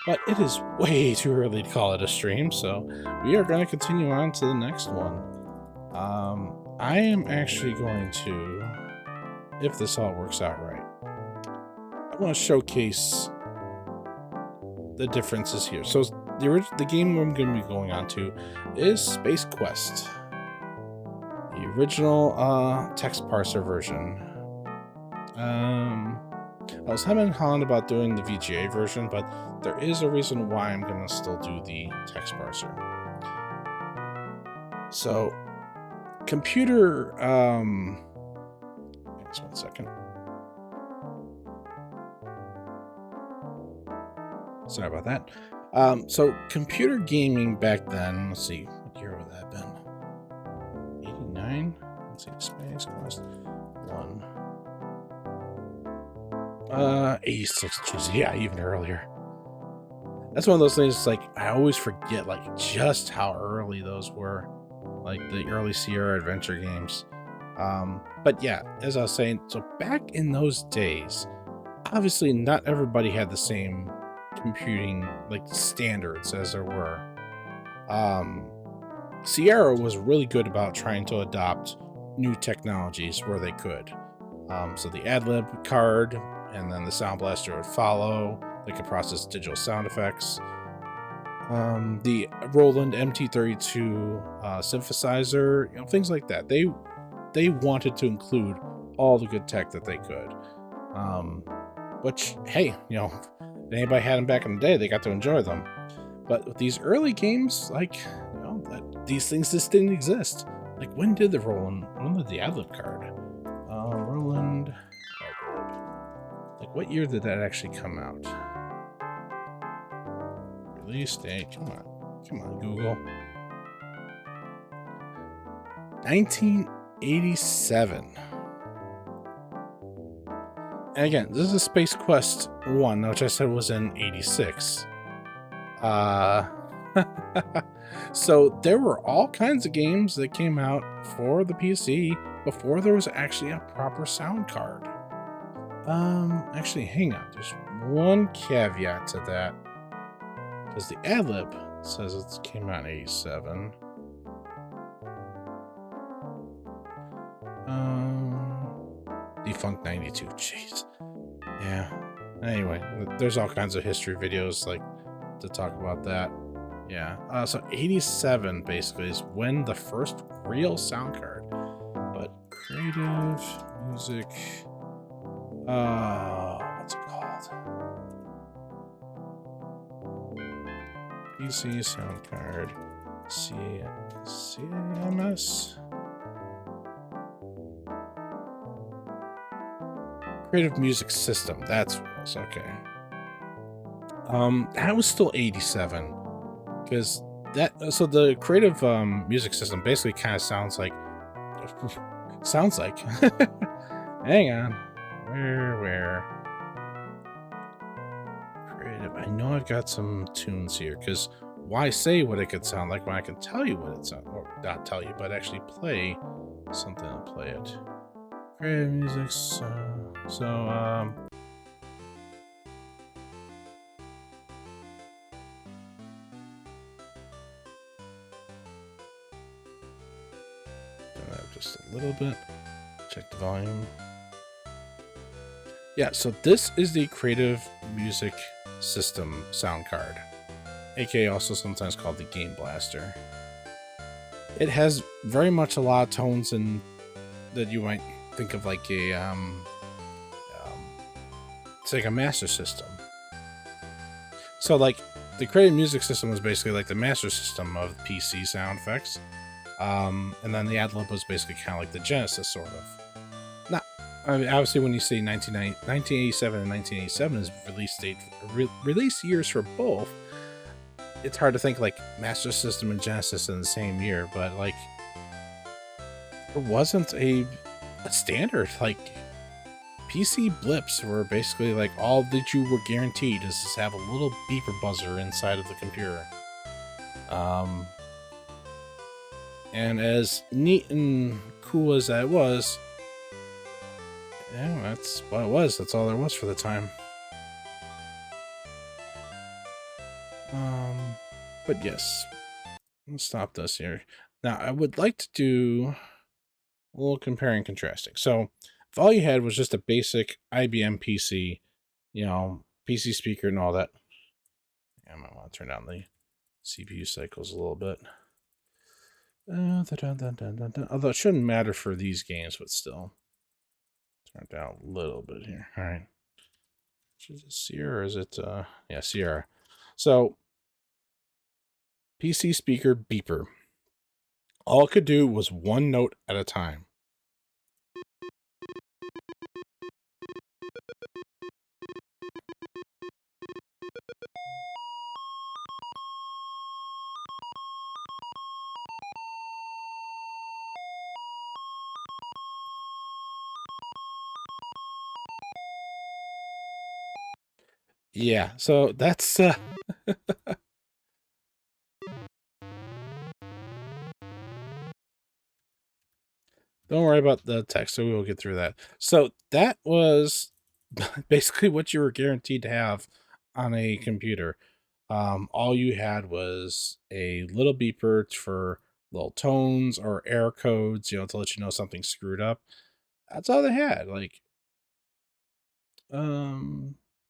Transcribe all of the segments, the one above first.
But it is way too early to call it a stream, so we are going to continue on to the next one. I am actually going to, if this all works out right, I want to showcase the differences here. So the game I'm going to be going on to is Space Quest, the original text parser version. I was hemming and hawing about doing the VGA version, but there is a reason why I'm going to still do the text parser. So, computer, just 1 second. Sorry about that. So computer gaming back then, let's see, what year would that have been? 89? Let's see, Space Quest 1. 86, geez, yeah, even earlier. That's one of those things, like, I always forget, like, just how early those were. Like, the early Sierra adventure games. But yeah, as I was saying, so back in those days, obviously not everybody had the same computing, like, standards as there were. Sierra was really good about trying to adopt new technologies where they could. So the ad-lib card and then the Sound Blaster would follow. They could process digital sound effects. The Roland MT32 synthesizer, things like that. They wanted to include all the good tech that they could. Which, hey, if anybody had them back in the day, they got to enjoy them. But with these early games, like, these things just didn't exist. Like, when did the ad-lib card? Roland. Like, what year did that actually come out? Release date. Come on, Google. 1987. And again, this is Space Quest 1, which I said was in 86. So there were all kinds of games that came out for the PC before there was actually a proper sound card. Actually, hang on. There's one caveat to that. Because the ad-lib says it came out in 87. Defunct 92. Jeez. Yeah. Anyway, there's all kinds of history videos, like, to talk about that. Yeah. So 87 basically is when the first real sound card. But creative music. What's it called? PC sound card. CMS. Creative Music System. That's what it was. Okay. That was still 87. Because so the Creative Music System basically kind of sounds like hang on. Where? Creative. I know I've got some tunes here, because why say what it could sound like when I can tell you what it sounds, or not tell you, but actually play something and play it. Creative music, just a little bit. Check the volume. Yeah, so this is the Creative Music System sound card, aka also sometimes called the Game Blaster. It has very much a lot of tones and that you might think of like a it's like a master system. So like the Creative Music System was basically like the master system of PC sound effects. And then the ad-lib was basically kind of like the Genesis, sort of. I mean, obviously, when you say 1987 and 1987 is release years for both, it's hard to think like Master System and Genesis in the same year, but like there wasn't a standard. Like PC blips were basically like all that you were guaranteed is to have a little beeper buzzer inside of the computer. And as neat and cool as that was, yeah, that's what it was. That's all there was for the time. Um, but yes, let's stop this here. Now, I would like to do a little comparing and contrasting. So, if all you had was just a basic IBM PC, PC speaker and all that, I might want to turn down the CPU cycles a little bit. Although it shouldn't matter for these games, but still. Turn it down a little bit here. All right. Is it Sierra or is it, yeah, Sierra. So, PC speaker beeper. All it could do was one note at a time. Yeah, so that's, don't worry about the text, so we will get through that. So that was basically what you were guaranteed to have on a computer. All you had was a little beeper for little tones or error codes, to let you know something screwed up. That's all they had. Like,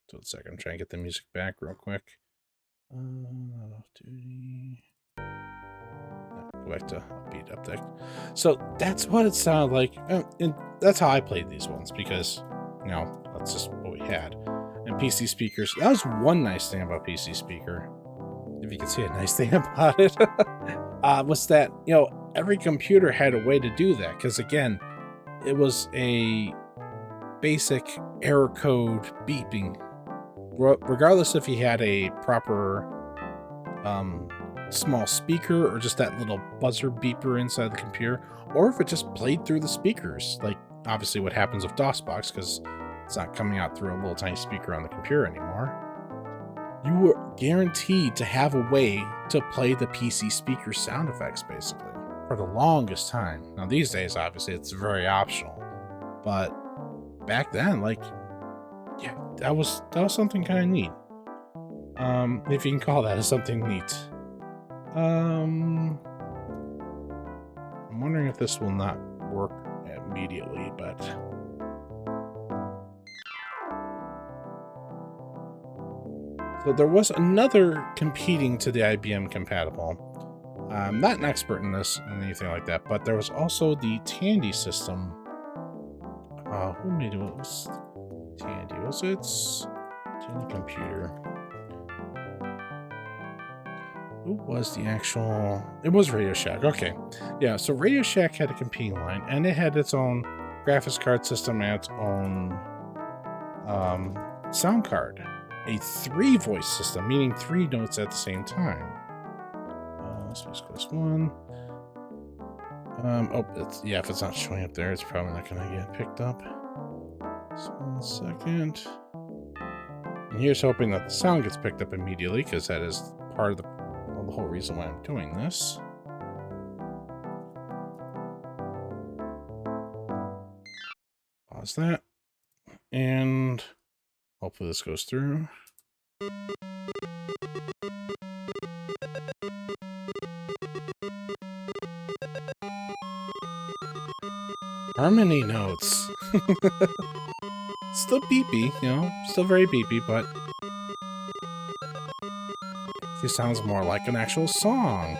so a second, I'm trying to get the music back real quick. Off duty. Go back to upbeat update. So that's what it sounded like, and that's how I played these ones because, that's just what we had. And PC speakers. That was one nice thing about PC speaker. If you can see a nice thing about it, was that every computer had a way to do that. Because again, it was a basic error code beeping, regardless if you had a proper small speaker or just that little buzzer beeper inside the computer, or if it just played through the speakers, like obviously what happens with DOSBox, because it's not coming out through a little tiny speaker on the computer anymore. You were guaranteed to have a way to play the PC speaker sound effects, basically, for the longest time. Now, these days, obviously, it's very optional, but back then, yeah, that was something kind of neat. If you can call that something neat. I'm wondering if this will not work immediately, but so there was another competing to the IBM compatible. I'm not an expert in this and anything like that, but there was also the Tandy system. Who made it? What was Tandy? Was it Tandy Computer? Who was the actual? It was Radio Shack. Okay, yeah. So Radio Shack had a competing line, and it had its own graphics card system and its own sound card. A 3-voice system, meaning 3 notes at the same time. Let's just one. If it's not showing up there, it's probably not going to get picked up. Just 1 second. And here's hoping that the sound gets picked up immediately, because that is part of the whole reason why I'm doing this. Pause that. And hopefully this goes through. Harmony notes. Still beepy, still very beepy, but it sounds more like an actual song.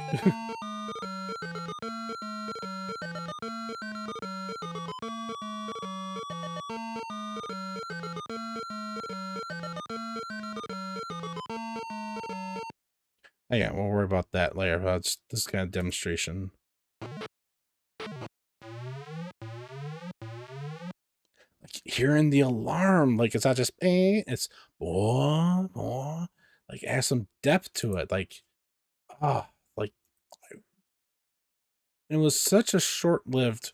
Oh, yeah, we'll worry about that later. About this kind of demonstration. Like hearing the alarm, like it's not just it's like it has some depth to it. Like like it was such a short-lived,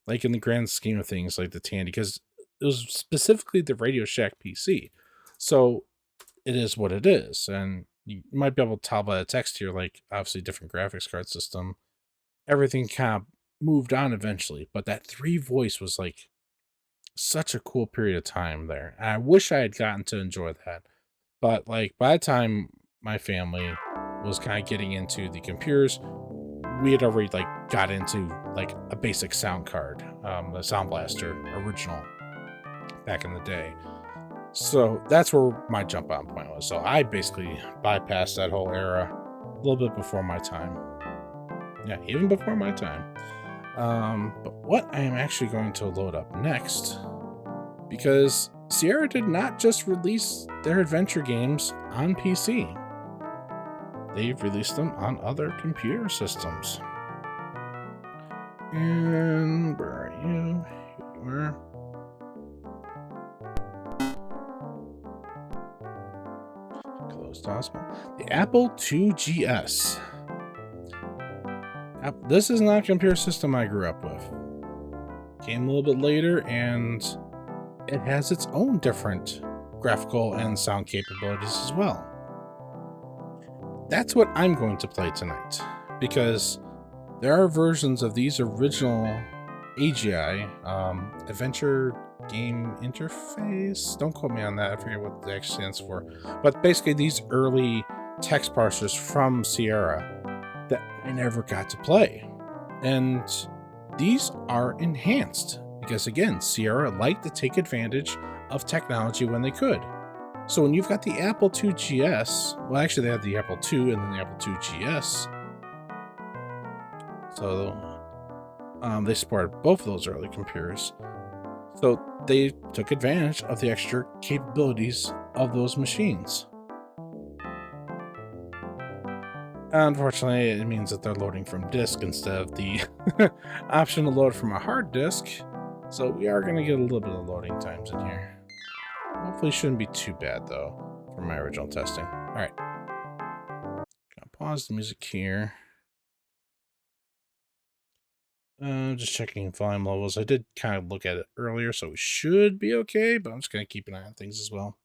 like in the grand scheme of things, like the Tandy, because it was specifically the Radio Shack PC. So it is what it is, and you might be able to tell by the text here, like obviously different graphics card system, everything kind of moved on eventually, but that 3-voice was like such a cool period of time there. And I wish I had gotten to enjoy that, but like by the time my family was kind of getting into the computers, we had already like got into like a basic sound card, the Sound Blaster original back in the day. So that's where my jump on point was. So I basically bypassed that whole era a little bit before my time. Yeah, even before my time. But what I am actually going to load up next, because Sierra did not just release their adventure games on PC. They've released them on other computer systems. And where are you? Here you are. Closed Osmo. The Apple IIgs. This is not a computer system I grew up with. Came a little bit later, and it has its own different graphical and sound capabilities as well. That's what I'm going to play tonight, because there are versions of these original AGI, Adventure Game Interface. Don't quote me on that. I forget what that actually stands for. But basically these early text parsers from Sierra that I never got to play. And these are enhanced because, again, Sierra liked to take advantage of technology when they could. So when you've got the Apple IIgs, well, actually they had the Apple II and then the Apple IIgs. So they supported both of those early computers. So they took advantage of the extra capabilities of those machines. Unfortunately, it means that they're loading from disk instead of the option to load from a hard disk. So we are going to get a little bit of loading times in here. Hopefully shouldn't be too bad, though, for my original testing. All right. Gonna pause the music here. Just checking volume levels. I did kind of look at it earlier, so we should be okay, but I'm just going to keep an eye on things as well.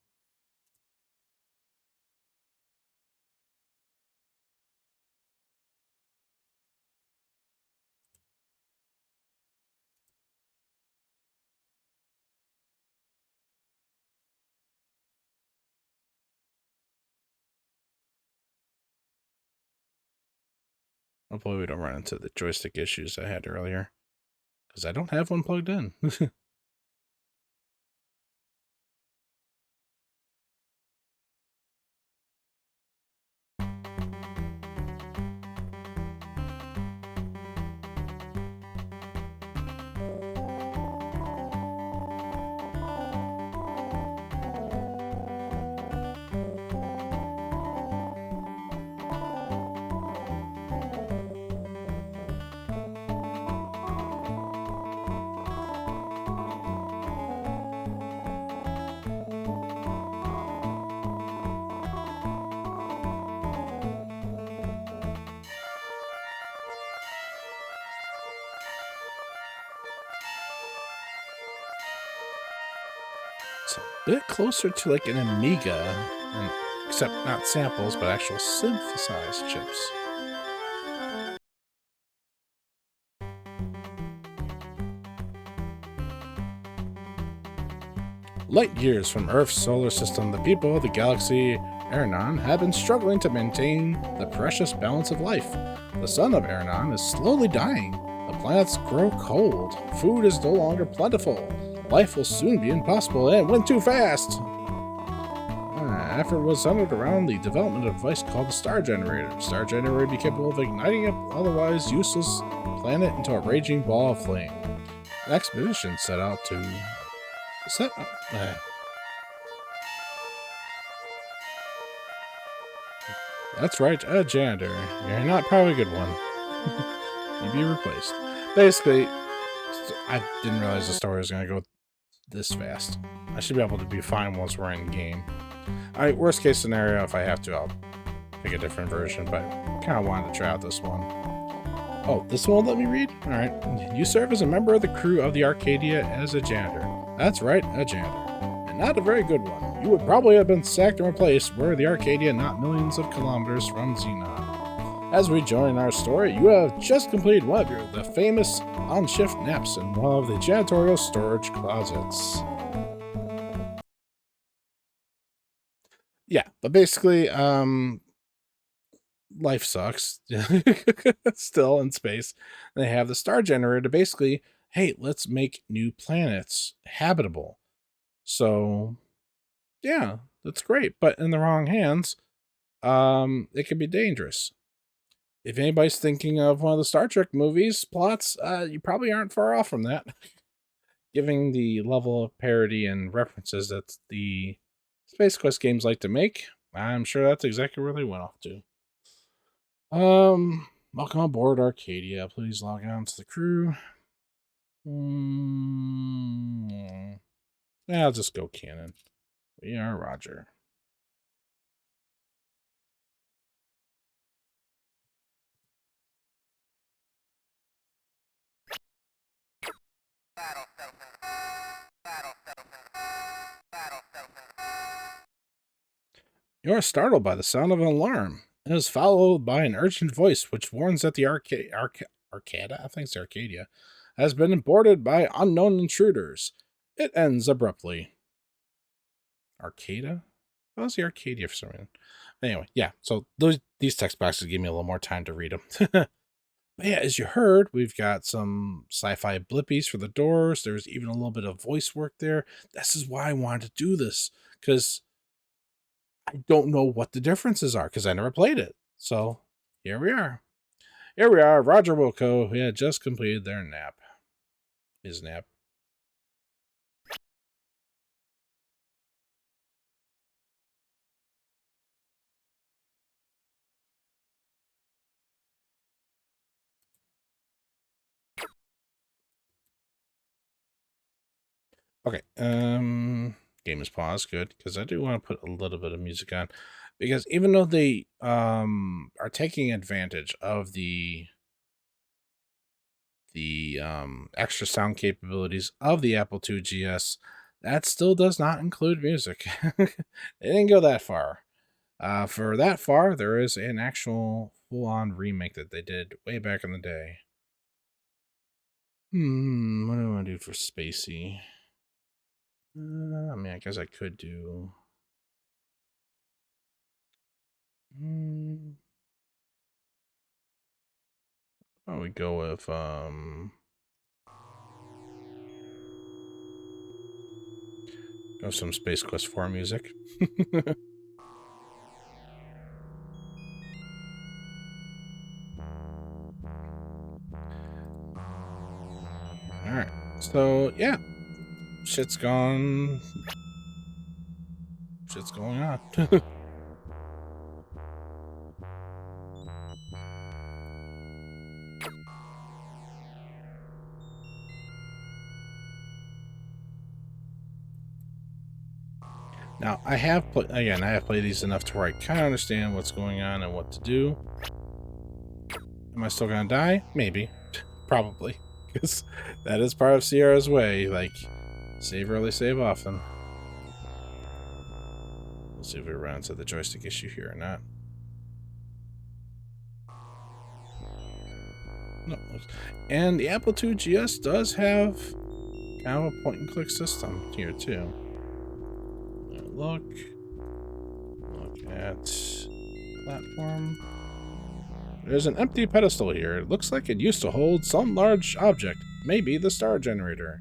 Hopefully we don't run into the joystick issues I had earlier, because I don't have one plugged in. It's a bit closer to like an Amiga, except not samples, but actual synthesized chips. Light years from Earth's solar system, the people of the galaxy Eranon have been struggling to maintain the precious balance of life. The sun of Eranon is slowly dying. The planets grow cold. Food is no longer plentiful. Life will soon be impossible, and it went too fast. Effort was centered around the development of a device called the Star Generator. The Star Generator would be capable of igniting an otherwise useless planet into a raging ball of flame. The expedition set out to That's right, a janitor. You're not probably a good one. You'd be replaced. Basically, I didn't realize the story was going to go this fast. I should be able to be fine once we're in game. Alright, worst case scenario, if I have to, I'll pick a different version, but kind of wanted to try out this one. Oh, this one won't let me read? Alright. You serve as a member of the crew of the Arcadia as a janitor. That's right, a janitor. And not a very good one. You would probably have been sacked and replaced were the Arcadia not millions of kilometers from Xenon. As we join our story, you have just completed one of the famous on-shift naps in one of the janitorial storage closets. Yeah, but basically, life sucks still in space. They have the star generator to basically, hey, let's make new planets habitable. So yeah, that's great. But in the wrong hands, it can be dangerous. If anybody's thinking of one of the Star Trek movies plots, you probably aren't far off from that. Giving the level of parody and references that the Space Quest games like to make, I'm sure that's exactly where they went off to. Welcome aboard Arcadia. Please log on to the crew. Yeah, I'll just go canon. We are Roger. You are startled by the sound of an alarm. It is followed by an urgent voice which warns that the Arcada, I think it's Arcadia, has been boarded by unknown intruders. It ends abruptly. Arcada? What was the Arcadia for some reason? Anyway, yeah, so these text boxes give me a little more time to read them. But yeah, as you heard, we've got some sci-fi blippies for the doors. There's even a little bit of voice work there. This is why I wanted to do this, because I don't know what the differences are, because I never played it. So here we are. Here we are, Roger Wilco, who had just completed their nap. His nap. Okay, game is paused, good, because I do want to put a little bit of music on. Because even though they are taking advantage of the extra sound capabilities of the Apple IIgs, that still does not include music. They didn't go that far. For that far, there is an actual full-on remake that they did way back in the day. What do I want to do for Spacey? I mean, I guess I could do... Why don't we go with, go some Space Quest 4 music. Alright, so, yeah. Shit's gone... Shit's going on. Now, I have played these enough to where I kind of understand what's going on and what to do. Am I still gonna die? Maybe. Probably. Because that is part of Sierra's way. Like, save early, save often. We'll see if we run into the joystick issue here or not. No. And the Apple IIgs does have kind of a point-and-click system here, too. Look at platform. There's an empty pedestal here. It looks like it used to hold some large object, maybe the star generator.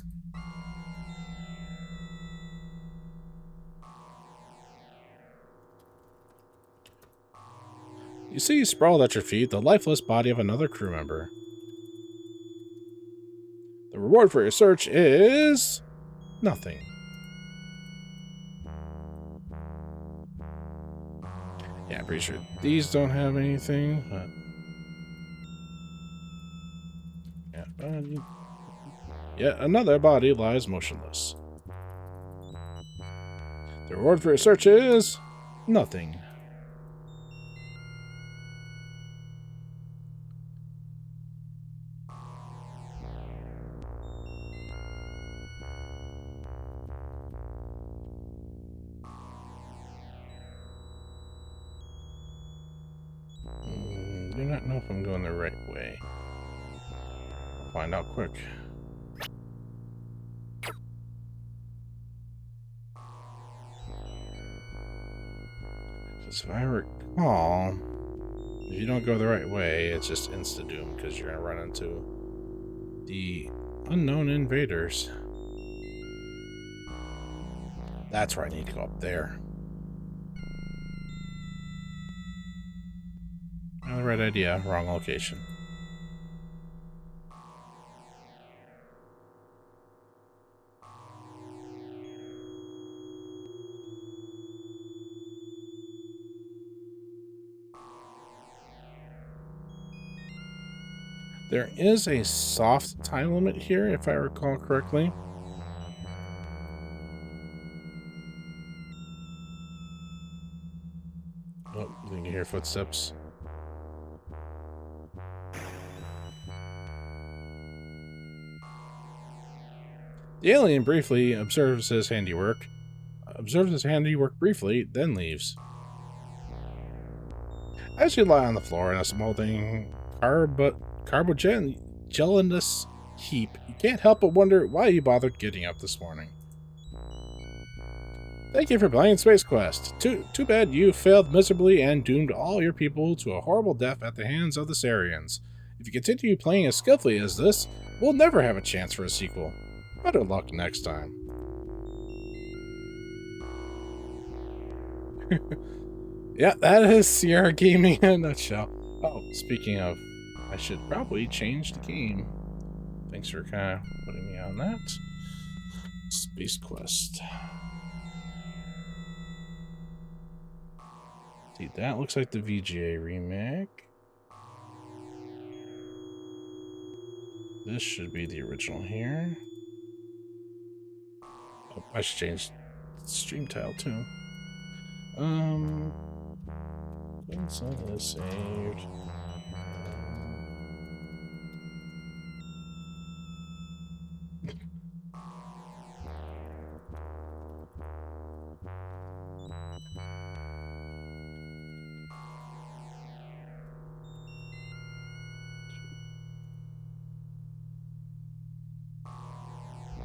You see sprawled at your feet the lifeless body of another crew member. The reward for your search is... nothing. Yeah, I'm pretty sure these don't have anything, but... yeah, yet another body lies motionless. The reward for your search is... nothing. Do not know if I'm going the right way. I'll find out quick. Because if I recall, if you don't go the right way, it's just insta-doom because you're going to run into the unknown invaders. That's where I need to go, up there. Oh, the right idea, wrong location. There is a soft time limit here, if I recall correctly. Oh, you can hear footsteps. The alien briefly observes his handiwork briefly, then leaves. As you lie on the floor in a smoldering gelatinous heap, you can't help but wonder why you bothered getting up this morning. Thank you for playing Space Quest. Too bad you failed miserably and doomed all your people to a horrible death at the hands of the Sarians. If you continue playing as skillfully as this, we'll never have a chance for a sequel. Better luck next time. Yeah, that is Sierra Gaming in a nutshell. Oh, speaking of, I should probably change the game. Thanks for kind of putting me on that. Space Quest. See, that looks like the VGA remake. This should be the original here. Oh, I should change the stream tile too. Vincent is saved.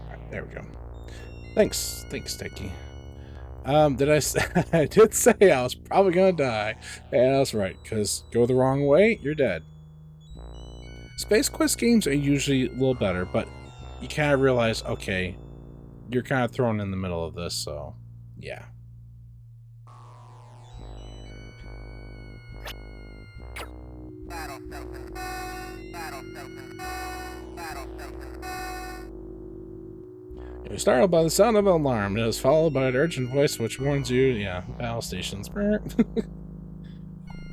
Alright, there we go. Thanks, Techie. I did say I was probably gonna die. Yeah, that's right, because go the wrong way, you're dead. Space Quest games are usually a little better, but you kind of realize, okay, you're kind of thrown in the middle of this, so yeah. You're startled by the sound of an alarm. It is followed by an urgent voice which warns you, yeah, battle stations.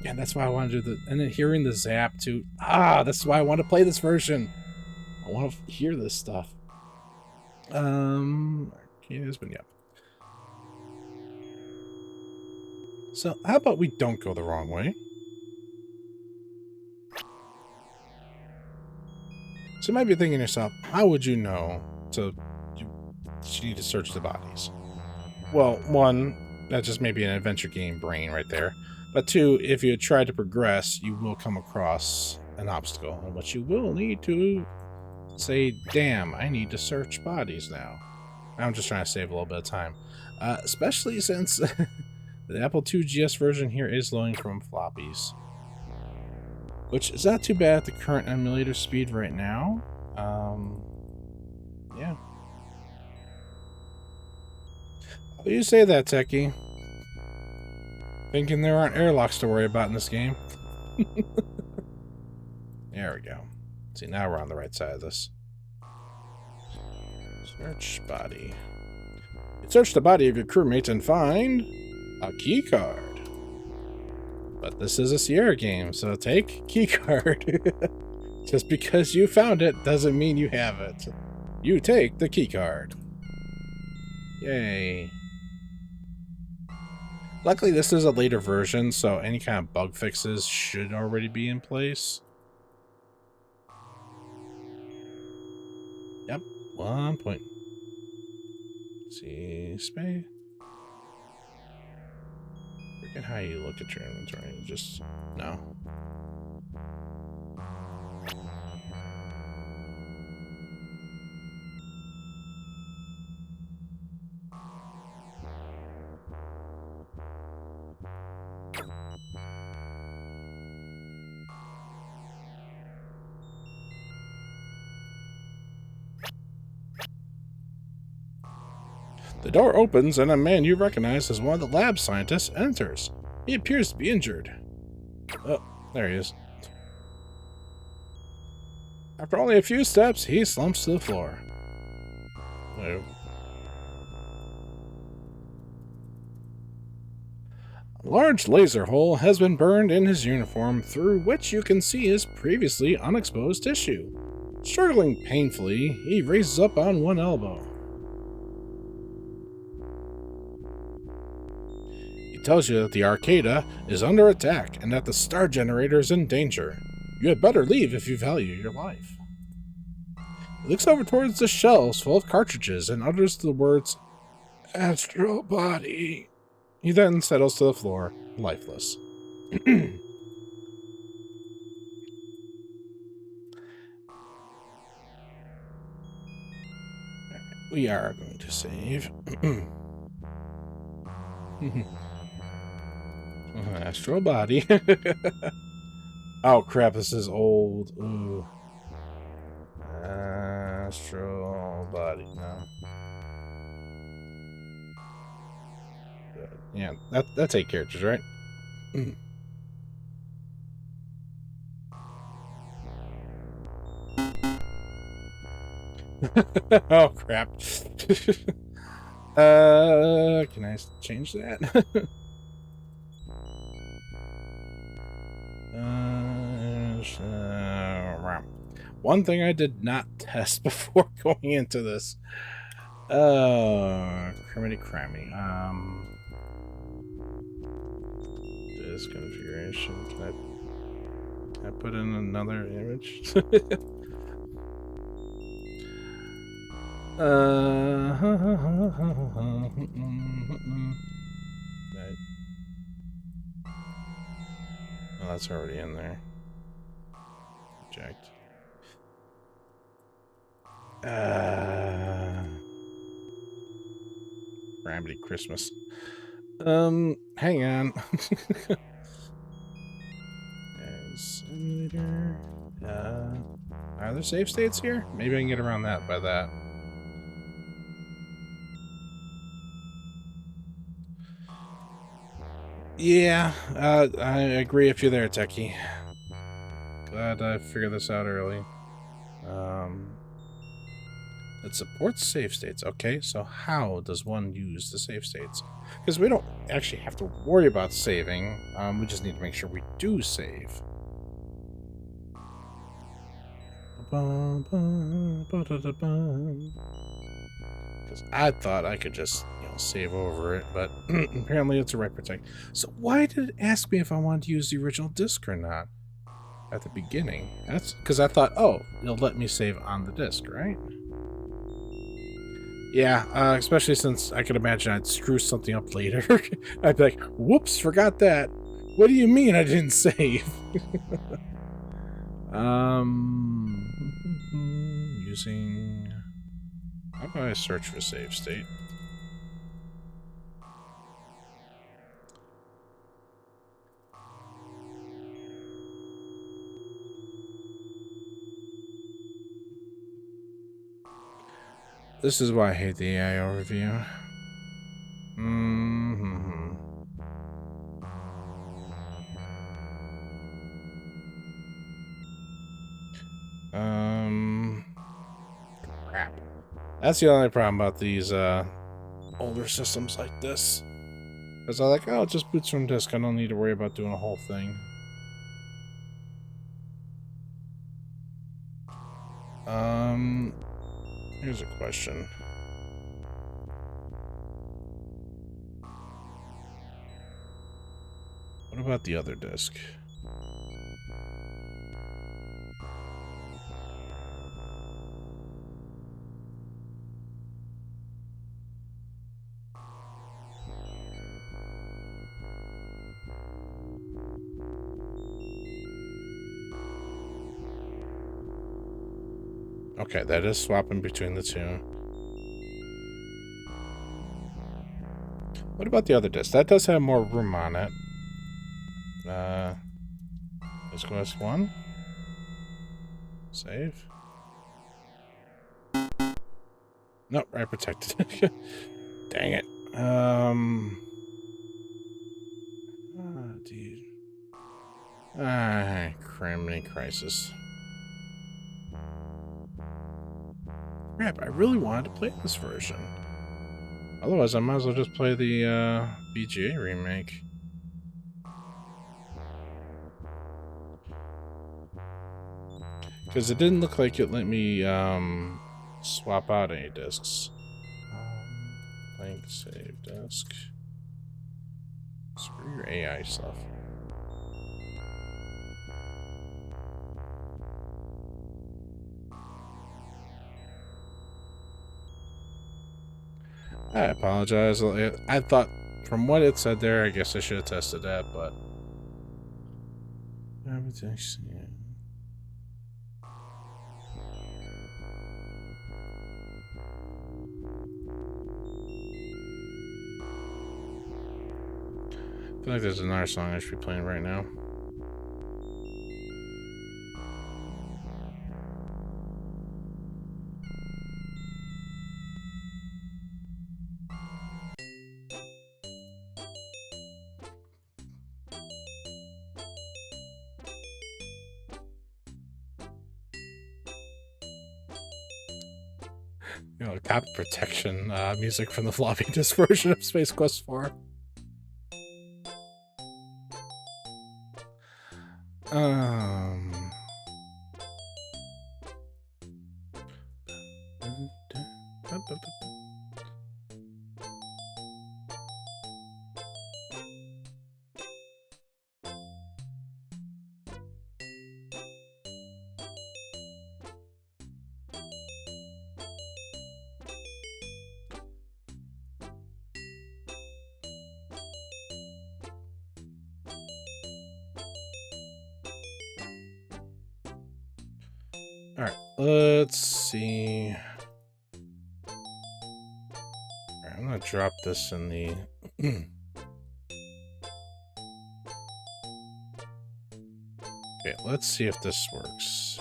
Yeah, that's why I want to do the, and then hearing the zap too. Ah, that's why I want to play this version. I want to hear this stuff. Arcade has been, yep. So, how about we don't go the wrong way? So you might be thinking to yourself, how would you know you need to search the bodies? Well, one, that just may be an adventure game brain right there. But two, if you try to progress, you will come across an obstacle in which you will need to say, damn, I need to search bodies now. I'm just trying to save a little bit of time. Especially since the Apple IIgs version here is loading from floppies. Which is not too bad at the current emulator speed right now. Yeah. How do you say that, Techie? Thinking there aren't airlocks to worry about in this game. There we go. See, now we're on the right side of this. Search body. You search the body of your crewmate and find a key card. But this is a Sierra game, so take key card. Just because you found it doesn't mean you have it. You take the key card. Yay. Luckily, this is a later version, so any kind of bug fixes should already be in place. Yep, 1 point. See, space. Forget how you look at your inventory. Just no. The door opens and a man you recognize as one of the lab scientists enters. He appears to be injured. Oh, there he is. After only a few steps, he slumps to the floor. Oh. A large laser hole has been burned in his uniform, through which you can see his previously unexposed tissue. Struggling painfully, he raises up on one elbow. He tells you that the Arcada is under attack and that the star generator is in danger. You had better leave if you value your life. He looks over towards the shelves full of cartridges and utters the words, "Astral body." He then settles to the floor, lifeless. We are going to save. Astral body. Oh crap, this is old. Ooh. Astral body. No. Yeah, that's 8 characters, right? Oh crap. Can I change that? One thing I did not test before going into this. Criminy crammy. Disconfiguration. Can I put in another image? Oh, that's already in there. Eject. Ramedy Christmas. Hang on. Simulator. Are there save states here? Maybe I can get around that by that. Yeah, I agree if you're there, Techie. Glad I figured this out early. It supports save states. Okay, so how does one use the save states? Because we don't actually have to worry about saving. We just need to make sure we do save. Because I thought I could just, save over it, but apparently it's a write protect. So why did it ask me if I wanted to use the original disc or not at the beginning? That's because I thought, oh, it'll let me save on the disc, right? Yeah, especially since I could imagine I'd screw something up later. I'd be like, whoops, forgot that. What do you mean I didn't save? Using... How about I search for save state? This is why I hate the AI overview. Crap. That's the only problem about these older systems like this. Because I'm like, oh, it just boots from disk. I don't need to worry about doing a whole thing. Here's a question. What about the other disk? Okay, that is swapping between the two. What about the other disc? That does have more room on it. Disc OS 1. Save. Nope, right protected. Dang it. Dude. Criminy crisis. Crap, I really wanted to play this version. Otherwise, I might as well just play the VGA remake. Because it didn't look like it let me swap out any discs. Blank save disk. Screw your AI stuff. I apologize. I thought, from what it said there, I guess I should have tested that, but... I feel like there's another song I should be playing right now. You know, copy protection music from the floppy disk version of Space Quest 4. Alright, let's see. Alright, I'm gonna drop this in the... Okay, let's see if this works.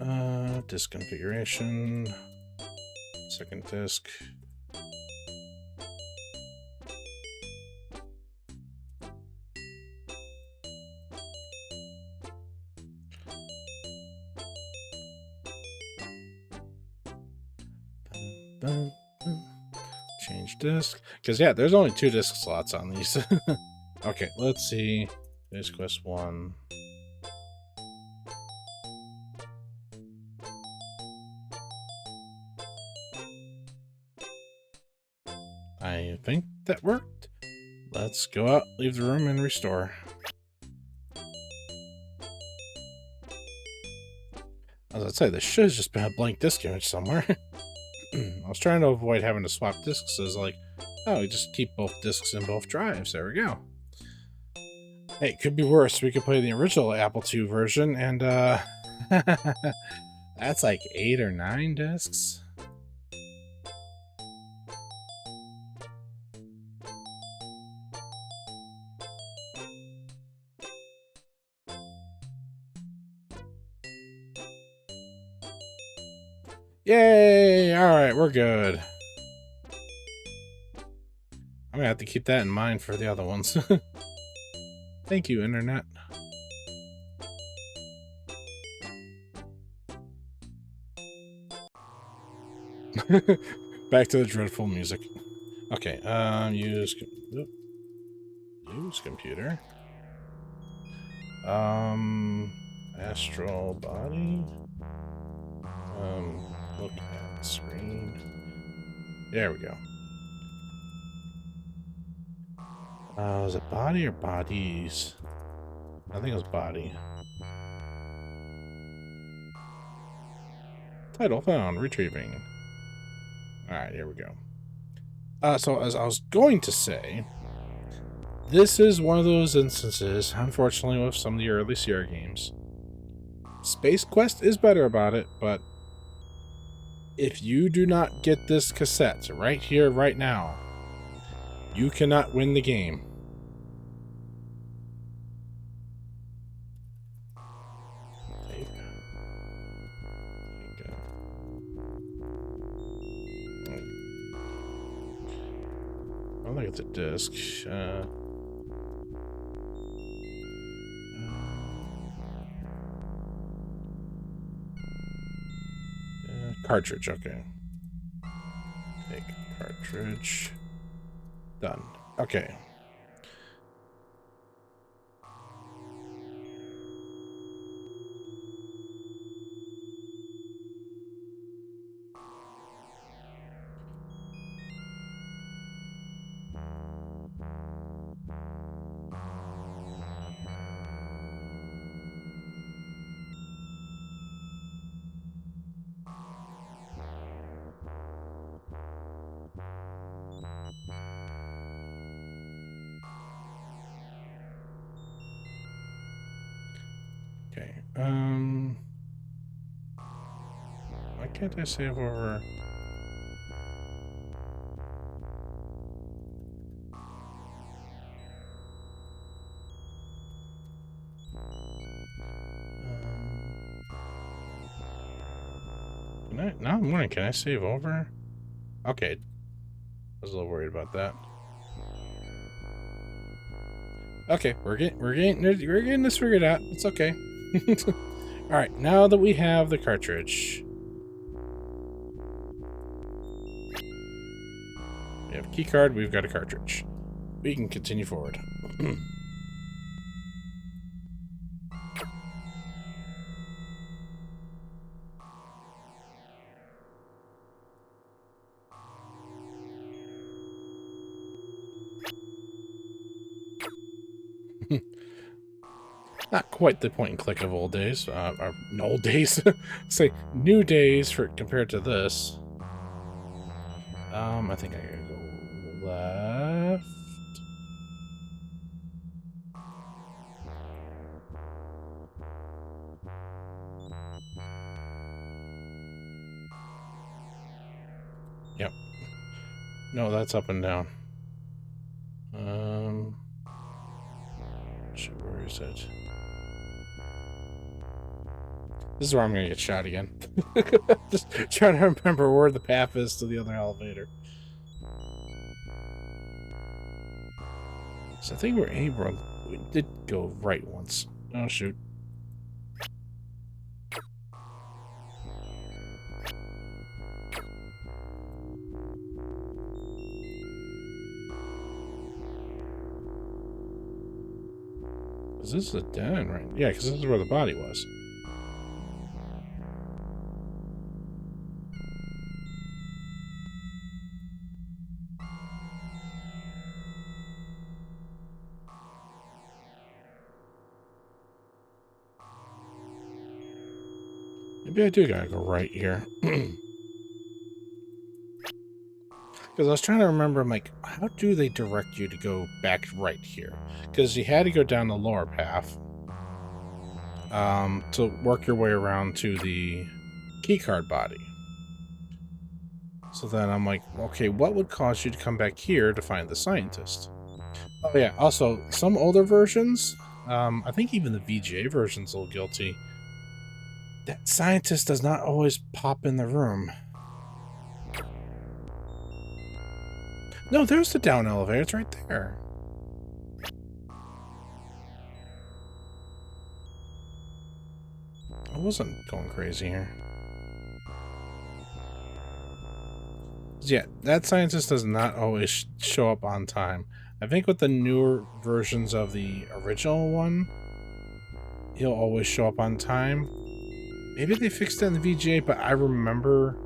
Alright, disk configuration. Second disk. Change disk. Because, yeah, there's only 2 disk slots on these. Okay, let's see. Space Quest 1. I think that worked. Let's go out, leave the room, and restore. As I say, this should have just been a blank disk image somewhere. I was trying to avoid having to swap disks, as like, oh, we just keep both disks in both drives. There we go. Hey, it could be worse. We could play the original Apple II version, and that's like 8 or 9 disks. Yay! Alright, we're good. I'm gonna have to keep that in mind for the other ones. Thank you, Internet. Back to the dreadful music. Okay, use computer. Astral body. Look at screen. There we go. Was it body or bodies? I think it was body. Title found. Retrieving. Alright, here we go. So as I was going to say, this is one of those instances, unfortunately, with some of the early Sierra games. Space Quest is better about it, but if you do not get this cassette right here, right now, you cannot win the game. look at the disc. Cartridge, okay. Take cartridge. Done. Okay. Okay. Why can't I save over? Can I? No, I'm wondering. Can I save over? Okay. I was a little worried about that. Okay, we're getting this figured out. It's okay. All right, now that we have the cartridge, we have a key card. We've got a cartridge. We can continue forward. Not quite the point and click of old days, or old days. Say new days for compared to this. I think I gotta go left. Yep. No, that's up and down. Shit, where is it? This is where I'm gonna get shot again. Just trying to remember where the path is to the other elevator. So I think we did go right once. Oh shoot. Is this a dead end, right? Yeah, because this is where the body was. Maybe I do gotta go right here. Because I was trying to remember, I'm like, how do they direct you to go back right here? Because you had to go down the lower path to work your way around to the keycard body. So then I'm like, okay, what would cause you to come back here to find the scientist? Oh yeah, also, some older versions, I think even the VGA version's a little guilty. That scientist does not always pop in the room. No, there's the down elevator. It's right there. I wasn't going crazy here. Yeah, that scientist does not always show up on time. I think with the newer versions of the original one, he'll always show up on time. Maybe they fixed it in the VGA, but I remember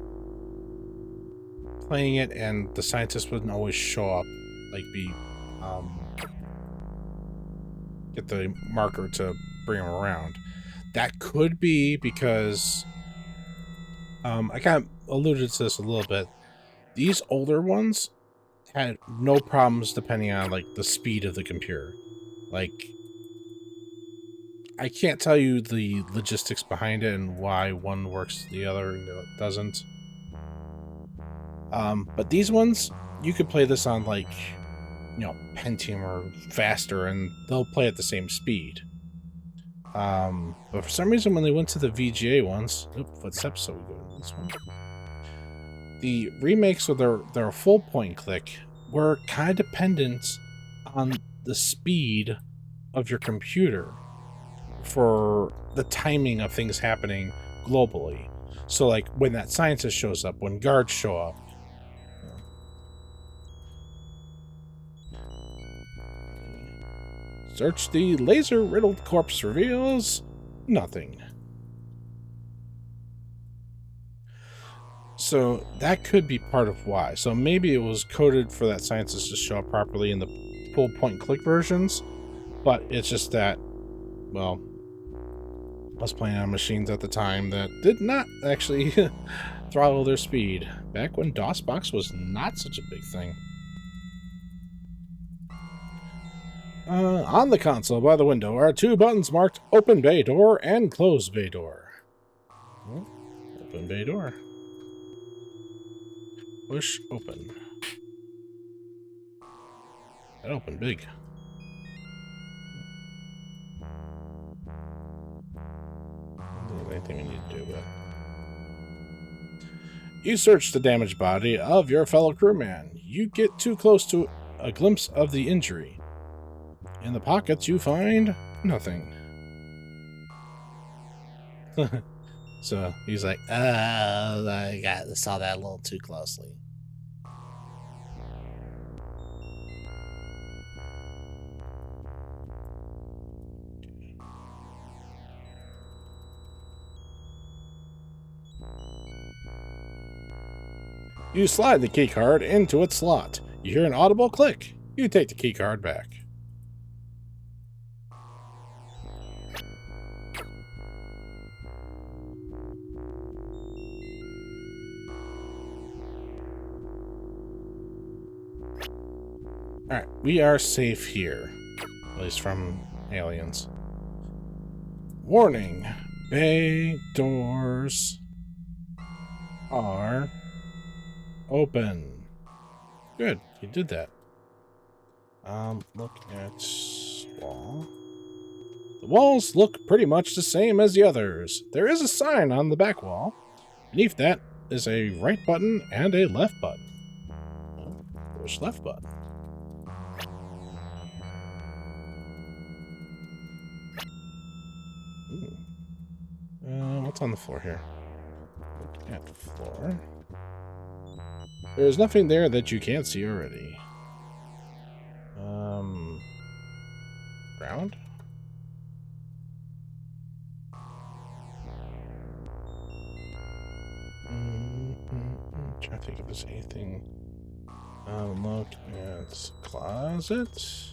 playing it and the scientist wouldn't always show up, like get the marker to bring him around. That could be because I kind of alluded to this a little bit. These older ones had no problems depending on like the speed of the computer. Like, I can't tell you the logistics behind it and why one works the other and it doesn't. But these ones, you could play this on like, you know, Pentium or faster and they'll play at the same speed. But for some reason when they went to the VGA ones, footsteps, so we go to this one. The remakes with their full point click we're kind of dependent on the speed of your computer for the timing of things happening globally. So, like, when that scientist shows up, when guards show up. Search the laser-riddled corpse reveals nothing. So that could be part of why. So maybe it was coded for that scientist to show up properly in the full point-and-click versions, but it's just that, well, I was playing on machines at the time that did not actually throttle their speed, back when DOSBox was not such a big thing. On the console by the window are two buttons marked Open Bay Door and Close Bay Door. Open Bay Door. Push open. That opened big. There's anything we need to do with it. You search the damaged body of your fellow crewman. You get too close to a glimpse of the injury. In the pockets, you find nothing. So he's like, I saw that a little too closely. You slide the keycard into its slot. You hear an audible click. You take the keycard back. Alright, we are safe here. At least from aliens. Warning. Bay doors are open. Good, you did that. Look at wall. The walls look pretty much the same as the others. There is a sign on the back wall. Beneath that is a right button and a left button. Push left button. What's on the floor here? Look at the floor. There's nothing there that you can't see already. Ground? Trying to think if there's anything. Look at closet.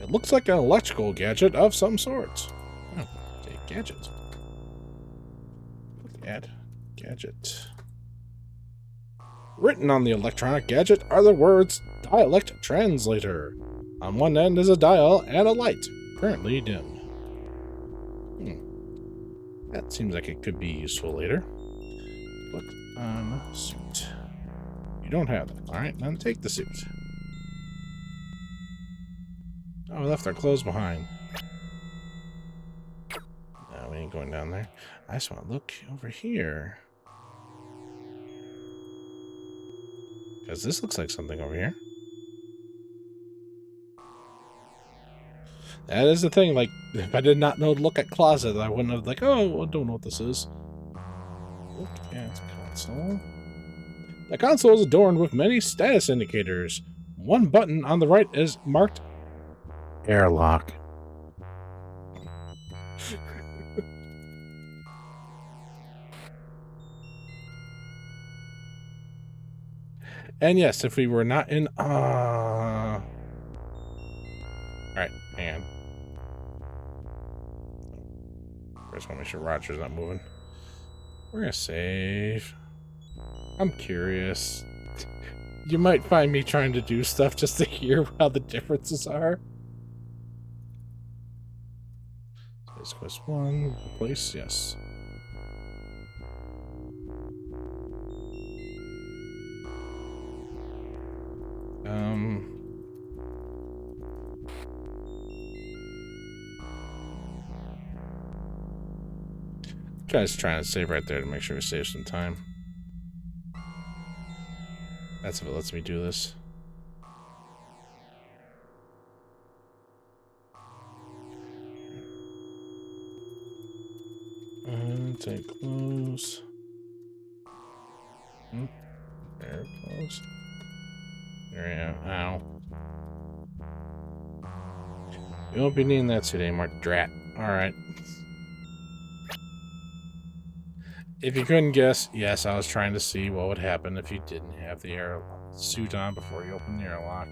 It looks like an electrical gadget of some sort. Oh, a gadget. Look at gadget. Written on the electronic gadget are the words Dialect Translator. On one end is a dial and a light, currently dim. That seems like it could be useful later. Put on suit. You don't have it. Alright, then take the suit. Oh, we left our clothes behind. No, we ain't going down there. I just want to look over here. Because this looks like something over here. That is the thing, like, if I did not know to look at closet, I wouldn't have, like, oh, I don't know what this is. Look at console. The console is adorned with many status indicators. One button on the right is marked airlock. And yes, if we were not in... Alright, hang on. First, want to make sure Roger's not moving. We're gonna save. I'm curious. You might find me trying to do stuff just to hear how the differences are. Space Quest 1, replace, yes. Just trying to save right there to make sure we save some time. That's if it lets me do this. Take close. There, close. There you go. Ow. You won't be needing that today, Mark. Drat. Alright. If you couldn't guess, yes, I was trying to see what would happen if you didn't have the air suit on before you open the airlock.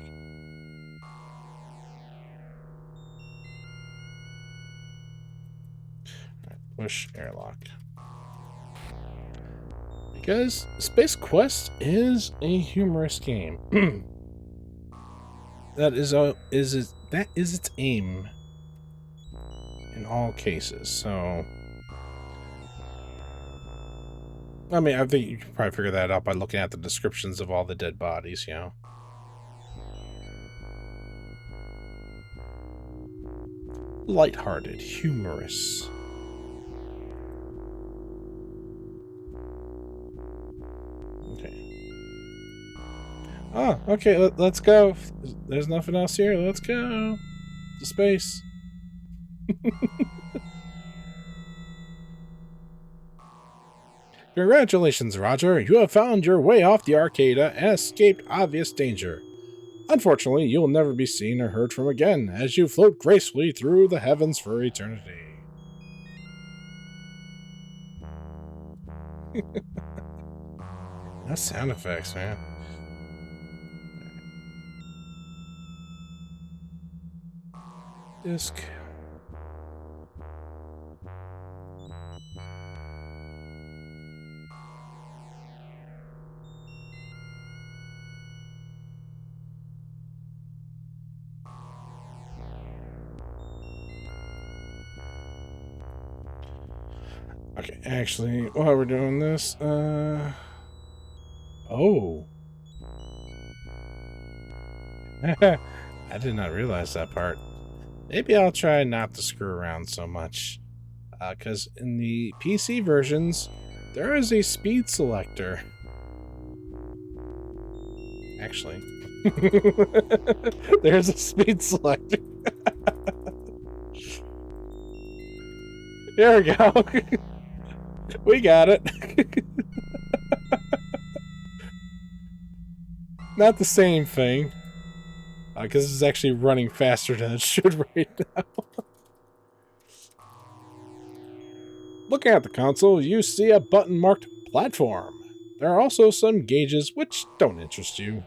Right, push airlock. Because Space Quest is a humorous game. That is its aim in all cases. So, I mean, I think you can probably figure that out by looking at the descriptions of all the dead bodies, you know. Lighthearted, humorous. Okay. Oh, okay, let's go. There's nothing else here. Let's go to space. Congratulations, Roger. You have found your way off the arcade and escaped obvious danger. Unfortunately, you will never be seen or heard from again as you float gracefully through the heavens for eternity. No sound effects, man. Disc. Okay, actually, while we're doing this, oh. I did not realize that part. Maybe I'll try not to screw around so much. Because in the PC versions, there is a speed selector. Actually. There's a speed selector. There we go. We got it. Not the same thing. Because it's actually running faster than it should right now. Looking at the console, you see a button marked platform. There are also some gauges which don't interest you.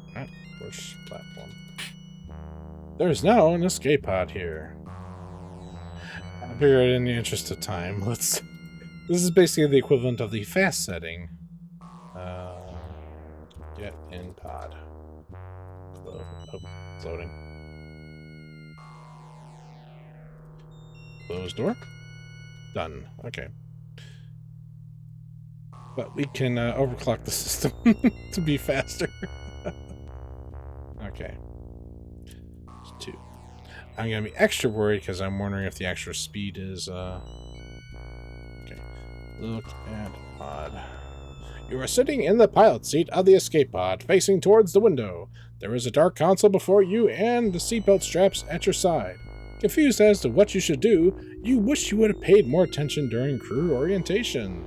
Alright, push platform. There's now an escape pod here. I figured in the interest of time, this is basically the equivalent of the fast setting. Get in pod. Loading. Close door. Done. Okay. But we can overclock the system to be faster. Okay. 2. I'm gonna be extra worried because I'm wondering if the extra speed is okay. Look at pod. You are sitting in the pilot seat of the escape pod, facing towards the window. There is a dark console before you and the seatbelt straps at your side. Confused as to what you should do, you wish you would have paid more attention during crew orientation.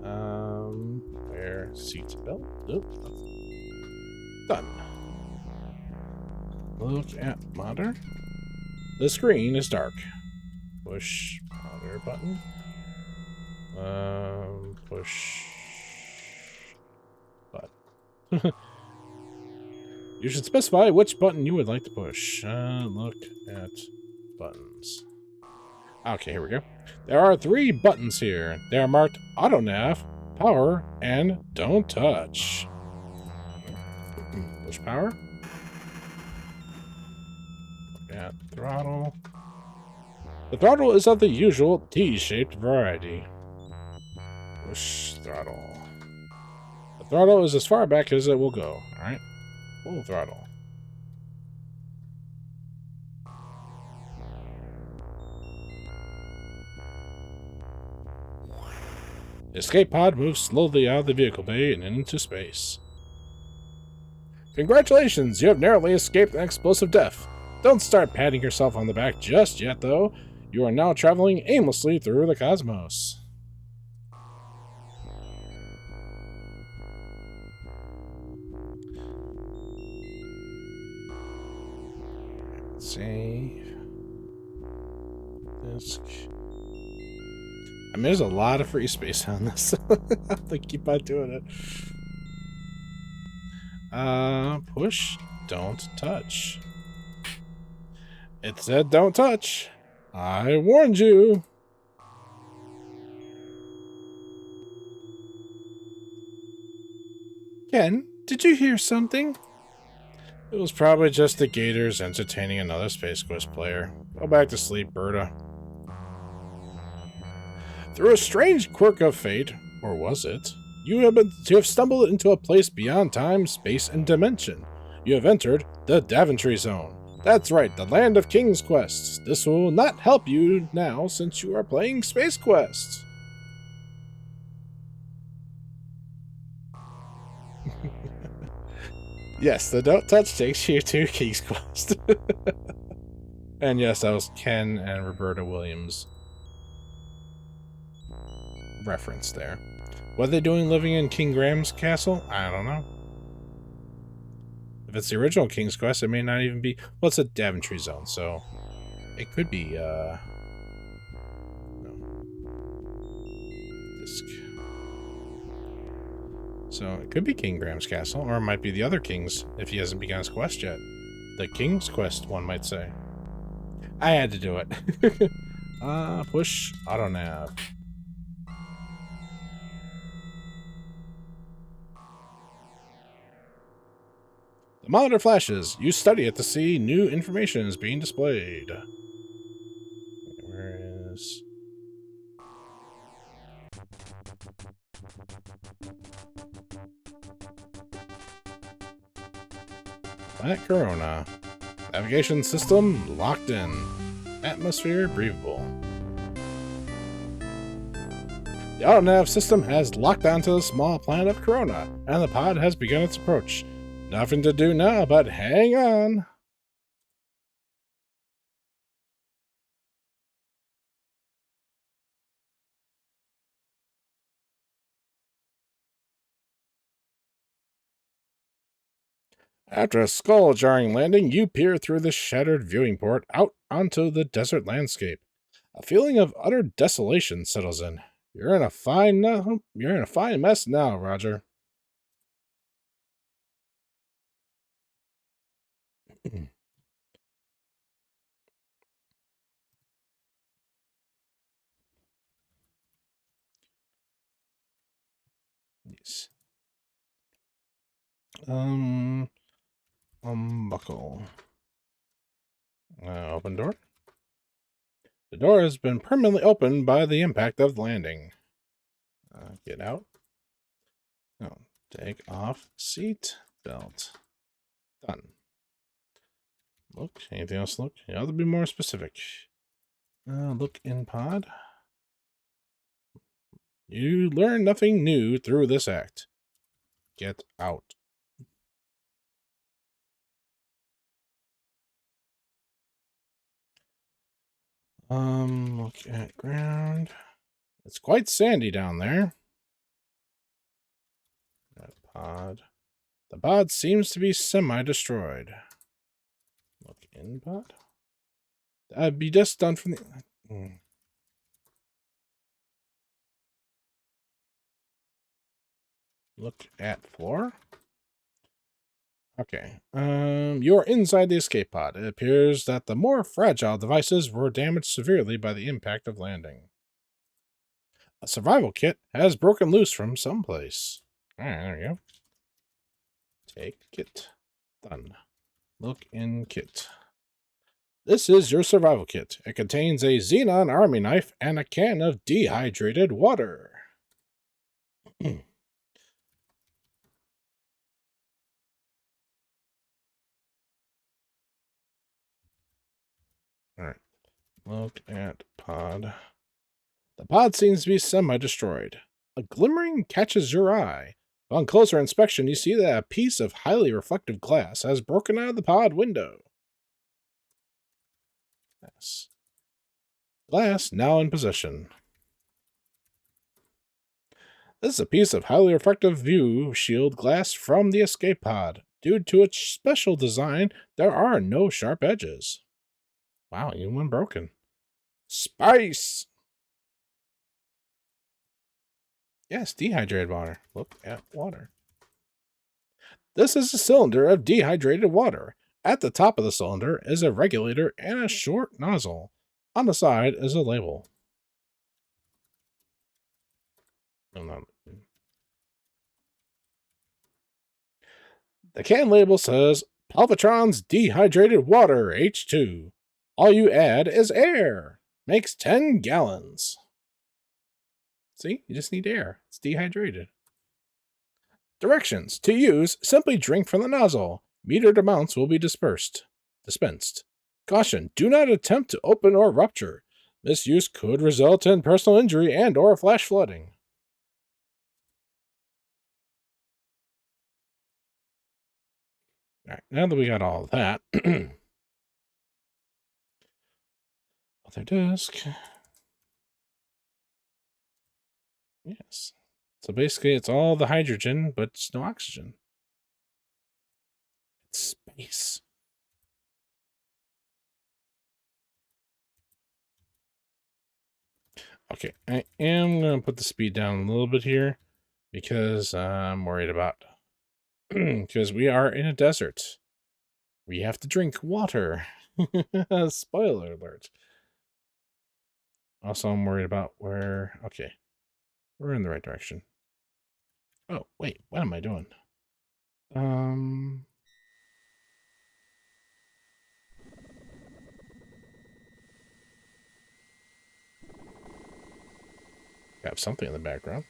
Wear seatbelt. Done. Look at monitor. The screen is dark. Push monitor button. Push button. You should specify which button you would like to push. Look at buttons. Okay, here we go. There are 3 buttons here. They are marked Auto Nav, Power, and Don't Touch. Push power. Look at throttle. The throttle is of the usual T-shaped variety. Push throttle. The throttle is as far back as it will go. Alright. Full throttle. The escape pod moves slowly out of the vehicle bay and into space. Congratulations, you have narrowly escaped an explosive death. Don't start patting yourself on the back just yet, though. You are now traveling aimlessly through the cosmos. Save. Disk. I mean, there's a lot of free space on this. I have to keep on doing it. Push, don't touch. It said don't touch. I warned you. Ken, did you hear something? It was probably just the Gators entertaining another Space Quest player. Go back to sleep, Berta. Through a strange quirk of fate, or was it, you have stumbled into a place beyond time, space, and dimension. You have entered the Daventry Zone. That's right, the land of King's Quests. This will not help you now since you are playing Space Quest. Yes, the don't touch takes you to King's Quest. And yes, that was Ken and Roberta Williams reference there. What are they doing living in King Graham's castle? I don't know. If it's the original King's Quest, it may not even be... Well, it's a Daventry Zone, so... It could be, no. Disk. So, it could be King Graham's castle, or it might be the other king's, if he hasn't begun his quest yet. The King's Quest, one might say. I had to do it. Push auto nav. The monitor flashes. You study it to see new information is being displayed. Where is... Planet Corona. Navigation system locked in. Atmosphere breathable. The autonav system has locked onto the small planet of Corona, and the pod has begun its approach. Nothing to do now, but hang on. After a skull-jarring landing, you peer through the shattered viewing port out onto the desert landscape. A feeling of utter desolation settles in. You're in a fine mess now, Roger. Yes. Buckle. Open door. The door has been permanently opened by the impact of the landing. Get out. No. Take off seat belt. Done. Look. Anything else? Look. You have to be more specific. Look in pod. You learn nothing new through this act. Get out. Look at ground. It's quite sandy down there. That pod. The pod seems to be semi-destroyed. Look in pod. That'd be just done from the... Look at floor. Okay. You're inside the escape pod. It appears that the more fragile devices were damaged severely by the impact of landing. A survival kit has broken loose from someplace. Alright, there we go. Take kit. Done. Look in kit. This is your survival kit. It contains a xenon army knife and a can of dehydrated water. Alright. Look at pod. The pod seems to be semi-destroyed. A glimmering catches your eye. On closer inspection, you see that a piece of highly reflective glass has broken out of the pod window. Yes. Glass now in possession. This is a piece of highly reflective view shield glass from the escape pod. Due to its special design, there are no sharp edges. Wow, even when broken. Spice! Yes, dehydrated water. Look at water. This is a cylinder of dehydrated water. At the top of the cylinder is a regulator and a short nozzle. On the side is a label. The can label says, Palvatron's Dehydrated Water H2. All you add is air. Makes 10 gallons. See, you just need air. It's dehydrated. Directions. To use, simply drink from the nozzle. Metered amounts will be dispensed. Caution. Do not attempt to open or rupture. Misuse could result in personal injury and or flash flooding. All right, now that we got all of that, other disk. Yes. So basically, it's all the hydrogen, but it's no oxygen. It's space. Okay, I am going to put the speed down a little bit here because I'm worried about because we are in a desert. We have to drink water. Spoiler alert. Also, I'm worried about where... Okay, we're in the right direction. Oh, wait, what am I doing? Have something in the background.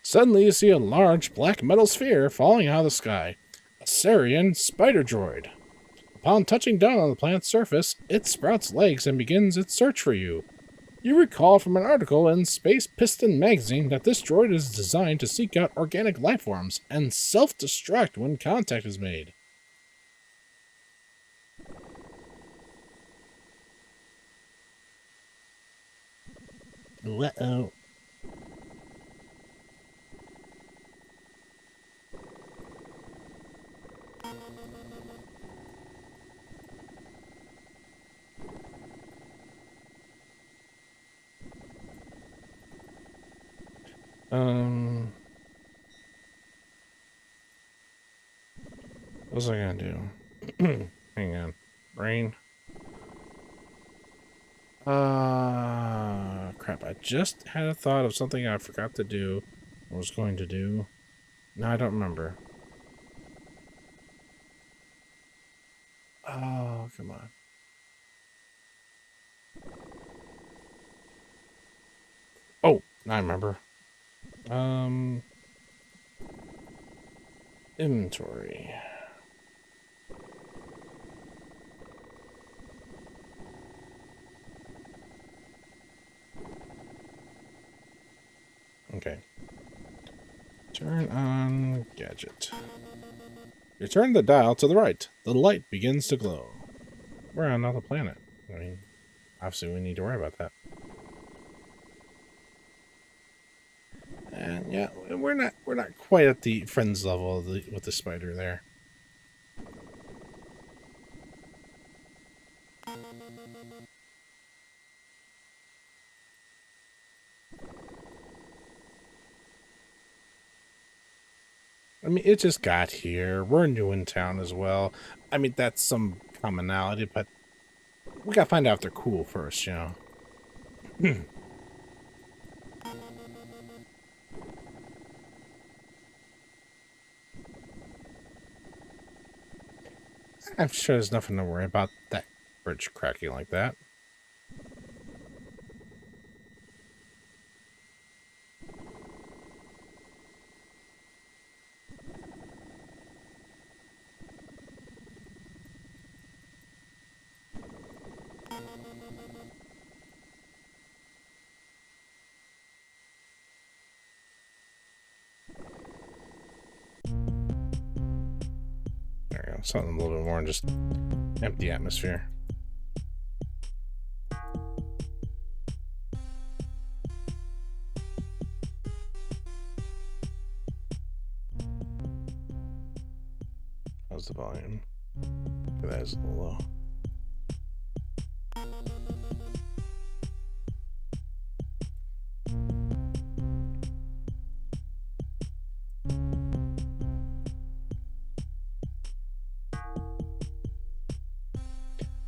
Suddenly, you see a large black metal sphere falling out of the sky. A Saurian spider droid. Upon touching down on the planet's surface, it sprouts legs and begins its search for you. You recall from an article in Space Piston magazine that this droid is designed to seek out organic life forms and self-destruct when contact is made. Uh-oh. What was I gonna do? Hang on. Brain. Crap. I just had a thought of something I forgot to do. I was going to do. No, I don't remember. Oh, come on. Oh, I remember. Inventory. Okay. Turn on gadget. You turn the dial to the right. The light begins to glow. We're on another planet. I mean, obviously we need to worry about that. And yeah, we're not quite at the friends level with the spider there. mean, it just got here. We're new in town as well. I mean, that's some commonality, but we gotta find out if they're cool first, you know? I'm sure there's nothing to worry about that bridge cracking like that. There we go. Something a little bit more than just empty atmosphere. How's the volume? That is a little low.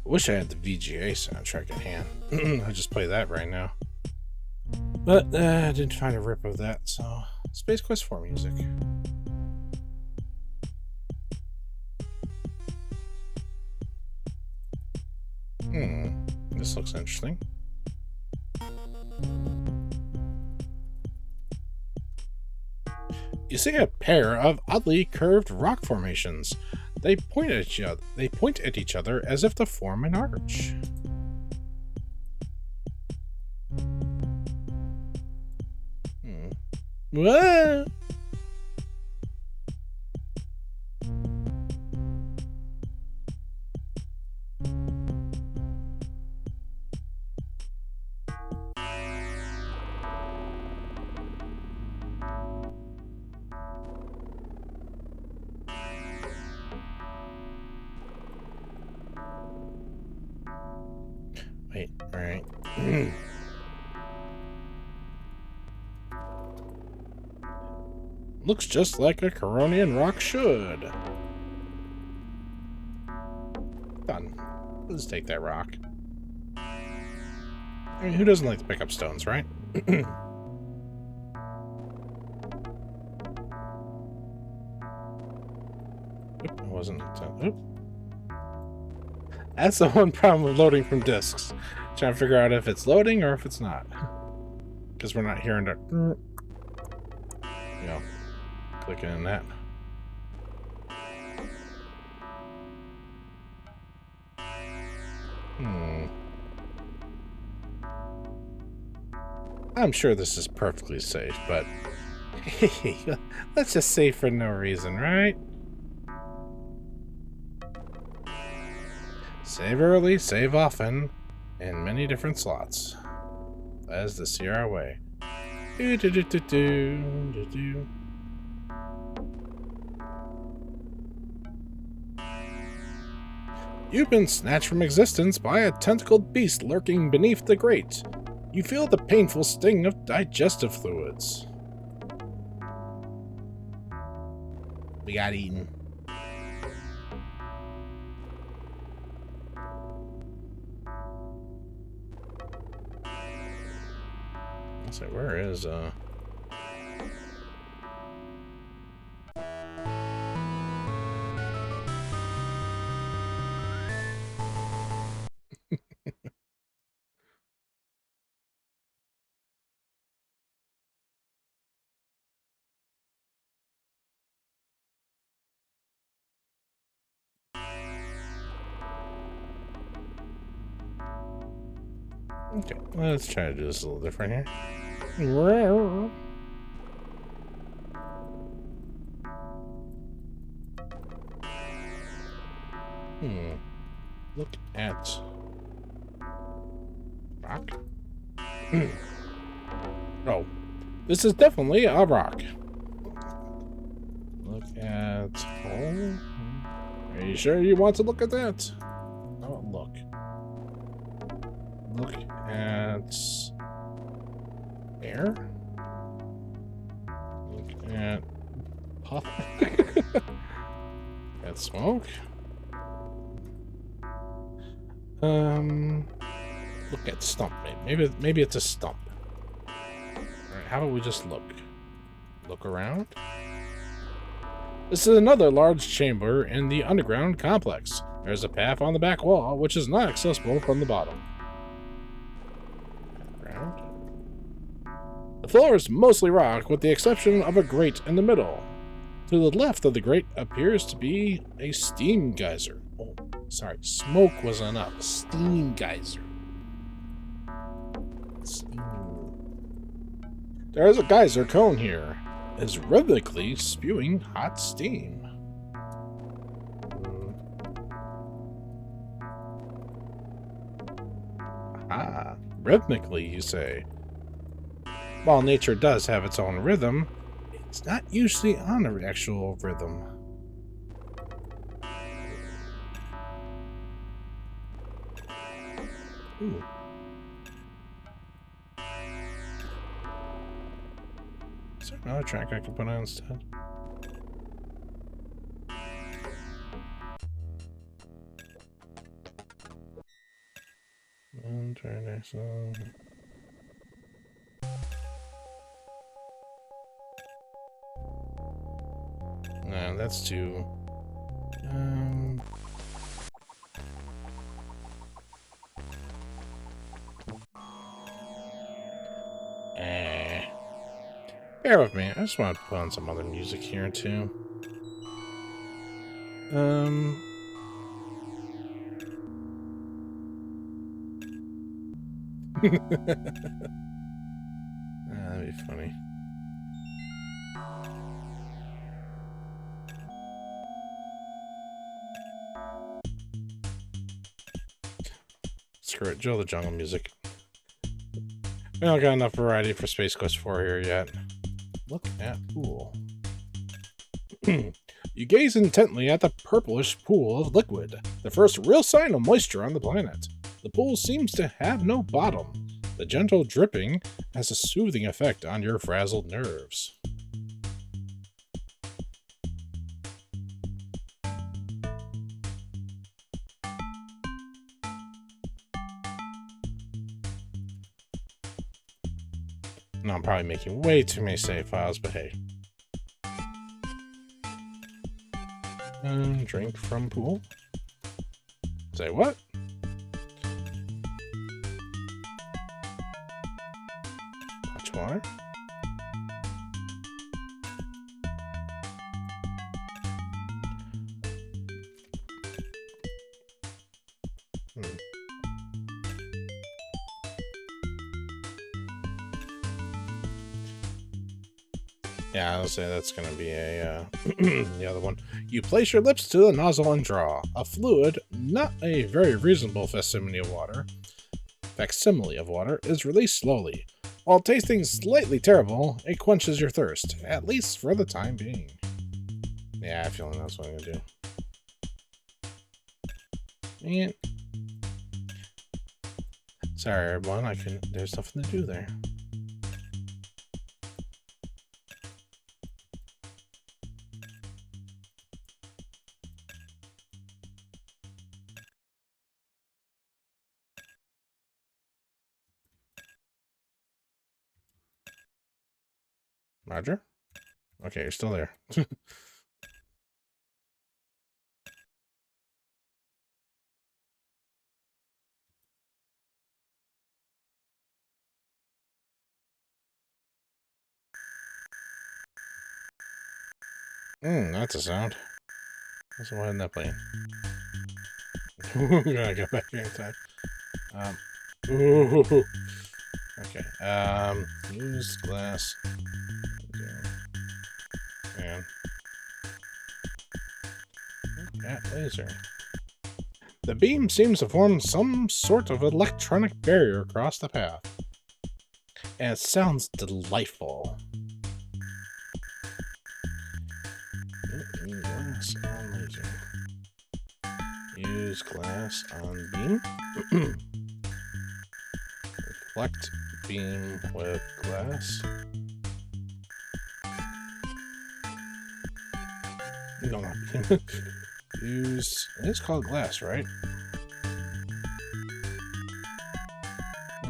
Wish I had the VGA soundtrack at hand. I'll just play that right now. But I didn't find a rip of that, so Space Quest 4 music. This looks interesting. You see a pair of oddly curved rock formations. They point at each other as if to form an arch. What? Wait, right. Looks just like a Coronian rock should. Done. Let's take that rock. I mean, who doesn't like to pick up stones, right? It wasn't. Oop. That's the one problem with loading from discs. Trying to figure out if it's loading or if it's not. Because we're not hearing the... You know, clicking in that. I'm sure this is perfectly safe, but... Hey, let's just save for no reason, right? Save early, save often, in many different slots. That is the Sierra way. You've been snatched from existence by a tentacled beast lurking beneath the grate. You feel the painful sting of digestive fluids. We got eaten. So where is Okay, let's try to do this a little different here. Look at rock. Oh, this is definitely a rock. Look at hole. Are you sure you want to look at that? Oh, look. Look at air. Look at off. That smoke. Look at stump. Maybe it's a stump. Alright, how about we just look? Look around. This is another large chamber in the underground complex. There's a path on the back wall, which is not accessible from the bottom. Background. The floor is mostly rock, with the exception of a grate in the middle. To the left of the grate appears to be a steam geyser. Oh, sorry, smoke was enough. Steam geyser. Steam. There is a geyser cone here. It is rhythmically spewing hot steam. Ah, rhythmically, you say. While nature does have its own rhythm, it's not usually on an actual rhythm. Ooh. Is there another track I can put on instead? International. No, that's too. Bear with me. I just want to put on some other music here too. That'd be funny. Screw it, Joe the Jungle music. We don't got enough variety for Space Quest 4 here yet. Look at pool. You gaze intently at the purplish pool of liquid, the first real sign of moisture on the planet. The pool seems to have no bottom. The gentle dripping has a soothing effect on your frazzled nerves. No, I'm probably making way too many save files, but hey. Drink from pool? Say what? Touch water? Yeah, I'll say that's going to be a, the other one. You place your lips to the nozzle and draw. A fluid, not a very reasonable facsimile of water, is released slowly. While tasting slightly terrible, it quenches your thirst, at least for the time being. Yeah, I feel like that's what I'm going to do. Man. Sorry, everyone, there's nothing to do there. Roger? Okay, you're still there. That's a sound. That's why isn't that playing? We're gonna get back here in time. Ooh. Okay. Use glass. And that laser. The beam seems to form some sort of electronic barrier across the path. And it sounds delightful. Glass on laser. Use glass on beam. Reflect beam with glass. No, not use. It's called glass, right?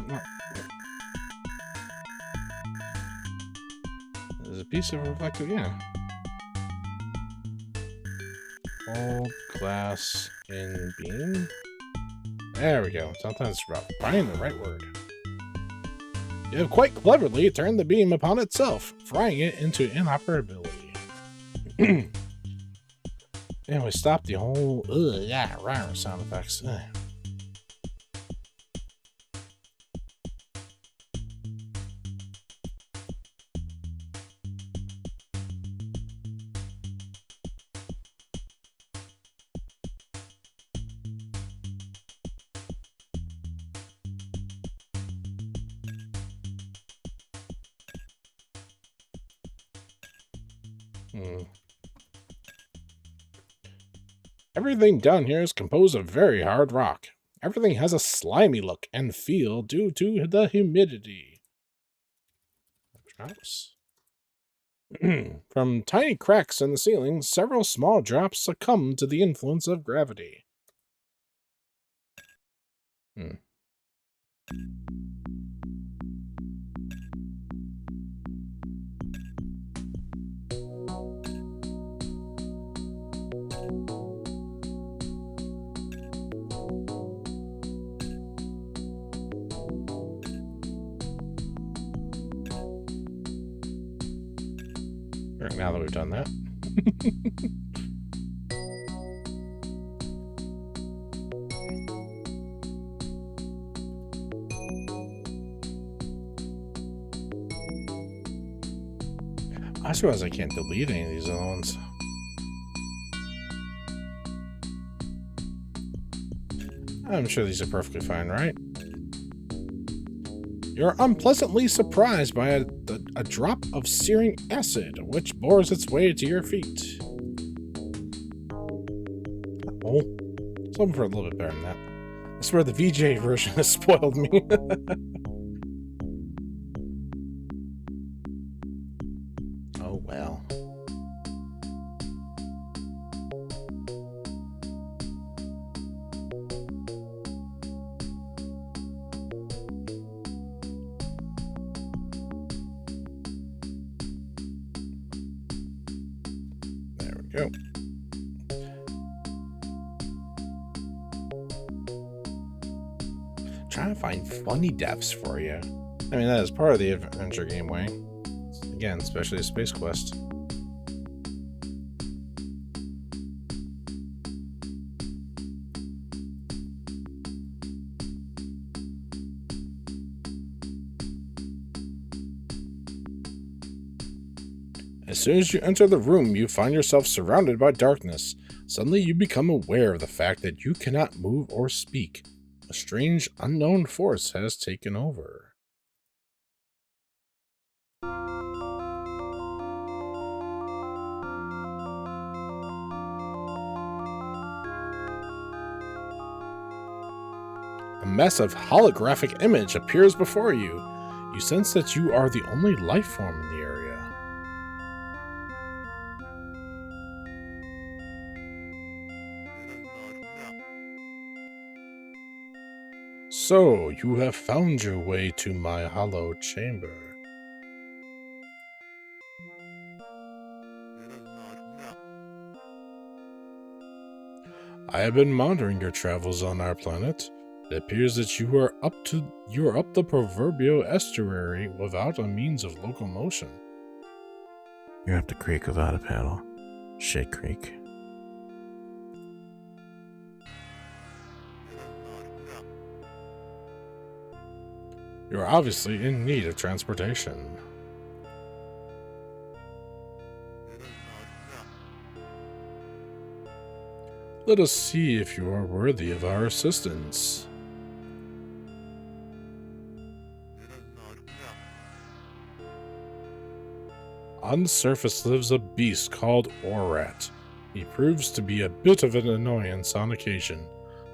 No. There's a piece of reflective, yeah. Hold glass in beam. There we go. Sometimes it's about finding the right word. You have quite cleverly turned the beam upon itself, frying it into inoperability. Anyway, stop the whole sound effects. Ugh. Everything down here is composed of very hard rock. Everything has a slimy look and feel due to the humidity. Drops. From tiny cracks in the ceiling, several small drops succumb to the influence of gravity. Now that we've done that. I just realized I can't delete any of these other ones. I'm sure these are perfectly fine, right? You're unpleasantly surprised by a drop of searing acid, which bores its way to your feet. Oh, something for a little bit better than that. I swear the VJ version has spoiled me. Oh, well. Go. Trying to find funny deaths for you. I mean, that is part of the adventure game way. Again, especially a Space Quest. As soon as you enter the room, you find yourself surrounded by darkness. Suddenly, you become aware of the fact that you cannot move or speak. A strange, unknown force has taken over. A massive holographic image appears before you. You sense that you are the only life form in the area. So, you have found your way to my hollow chamber. I have been monitoring your travels on our planet. It appears that you are up the proverbial estuary without a means of locomotion. You're up the creek without a paddle. Shit Creek. You are obviously in need of transportation. Let us see if you are worthy of our assistance. On the surface lives a beast called Orat. He proves to be a bit of an annoyance on occasion.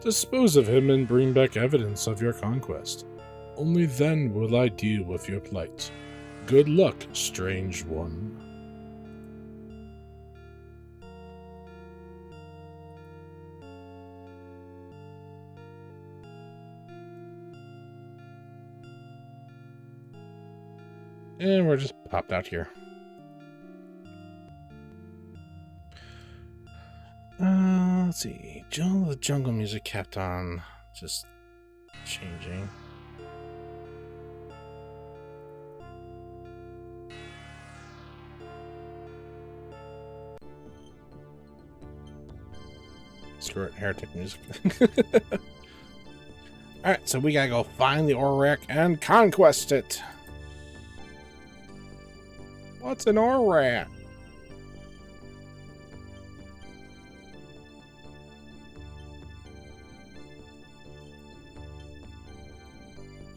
Dispose of him and bring back evidence of your conquest. Only then will I deal with your plight. Good luck, strange one. And we're just popped out here. Let's see. The jungle music kept on just changing. Screw it, heretic music. Alright, so we gotta go find the Aurak and conquest it. What's an Aurak?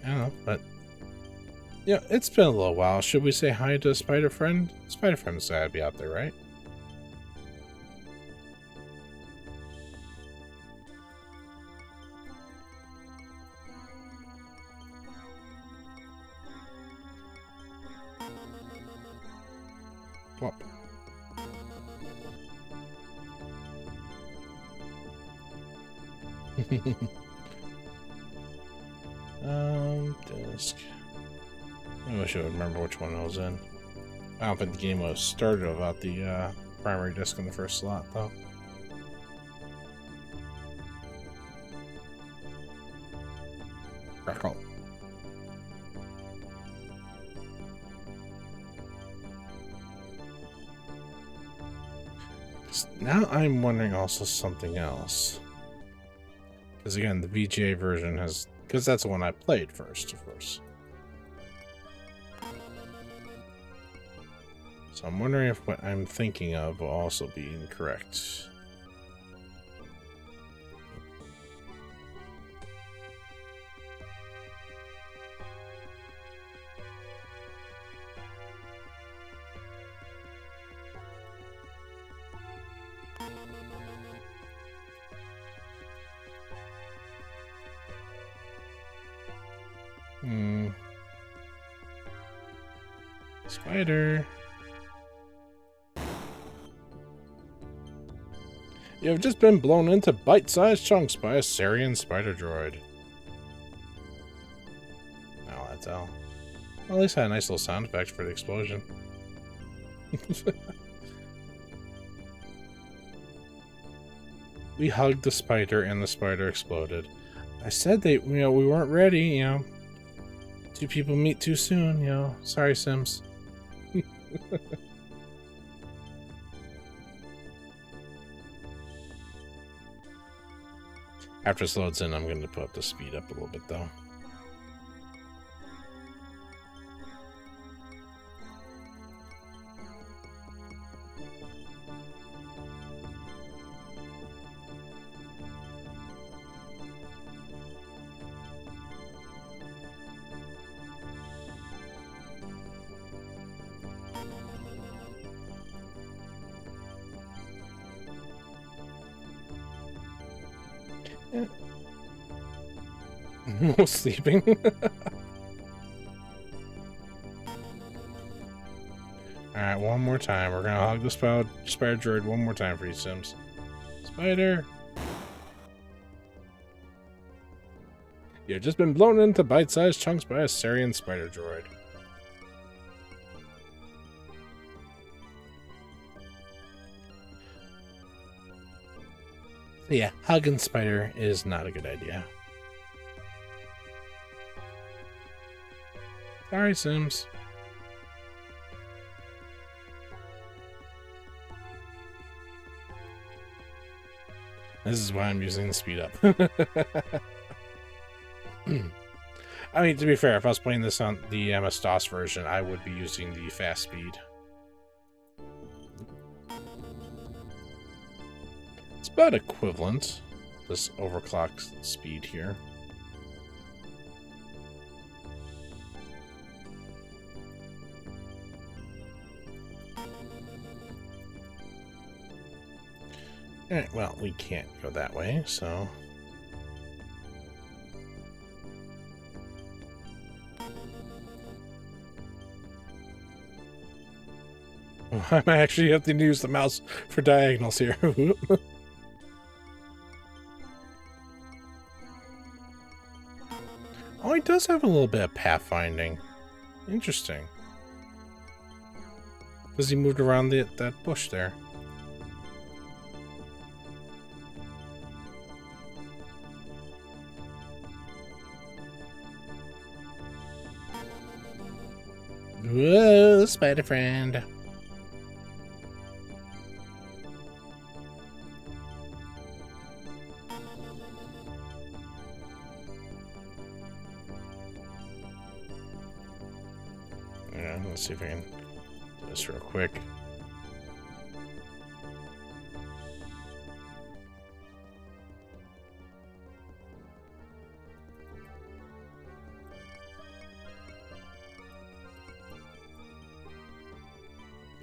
I don't know, but yeah, it's been a little while. Should we say hi to Spider Friend? Spider Friend's gotta be out there, right? Plop. Disc. I wish I would remember which one I was in. I don't think the game was started without the primary disc in the first slot, though. Crackle. Now I'm wondering also something else. Because again, the VGA version has... Because that's the one I played first, of course. So I'm wondering if what I'm thinking of will also be incorrect. Spider. You have just been blown into bite-sized chunks by a Syrian spider droid. Oh, that's all. Well, at least I had a nice little sound effect for the explosion. We hugged the spider and the spider exploded. I said we weren't ready, Two people meet too soon, Sorry, Sims. After this loads in, I'm going to put up the speed up a little bit, though. Sleeping. Alright, one more time. We're gonna hug the spider droid one more time for you, Sims. Spider! You've just been blown into bite-sized chunks by a Syrian spider droid. Yeah, hugging spider is not a good idea. Sorry, Sims. This is why I'm using the speed up. I mean, to be fair, if I was playing this on the MS-DOS version, I would be using the fast speed. It's about equivalent, this overclock speed here. Alright, well, we can't go that way, so... I might actually have to use the mouse for diagonals here. Oh, he does have a little bit of pathfinding. Interesting. Because he moved around that bush there. Whoa, spider friend. Yeah, let's see if I can do this real quick.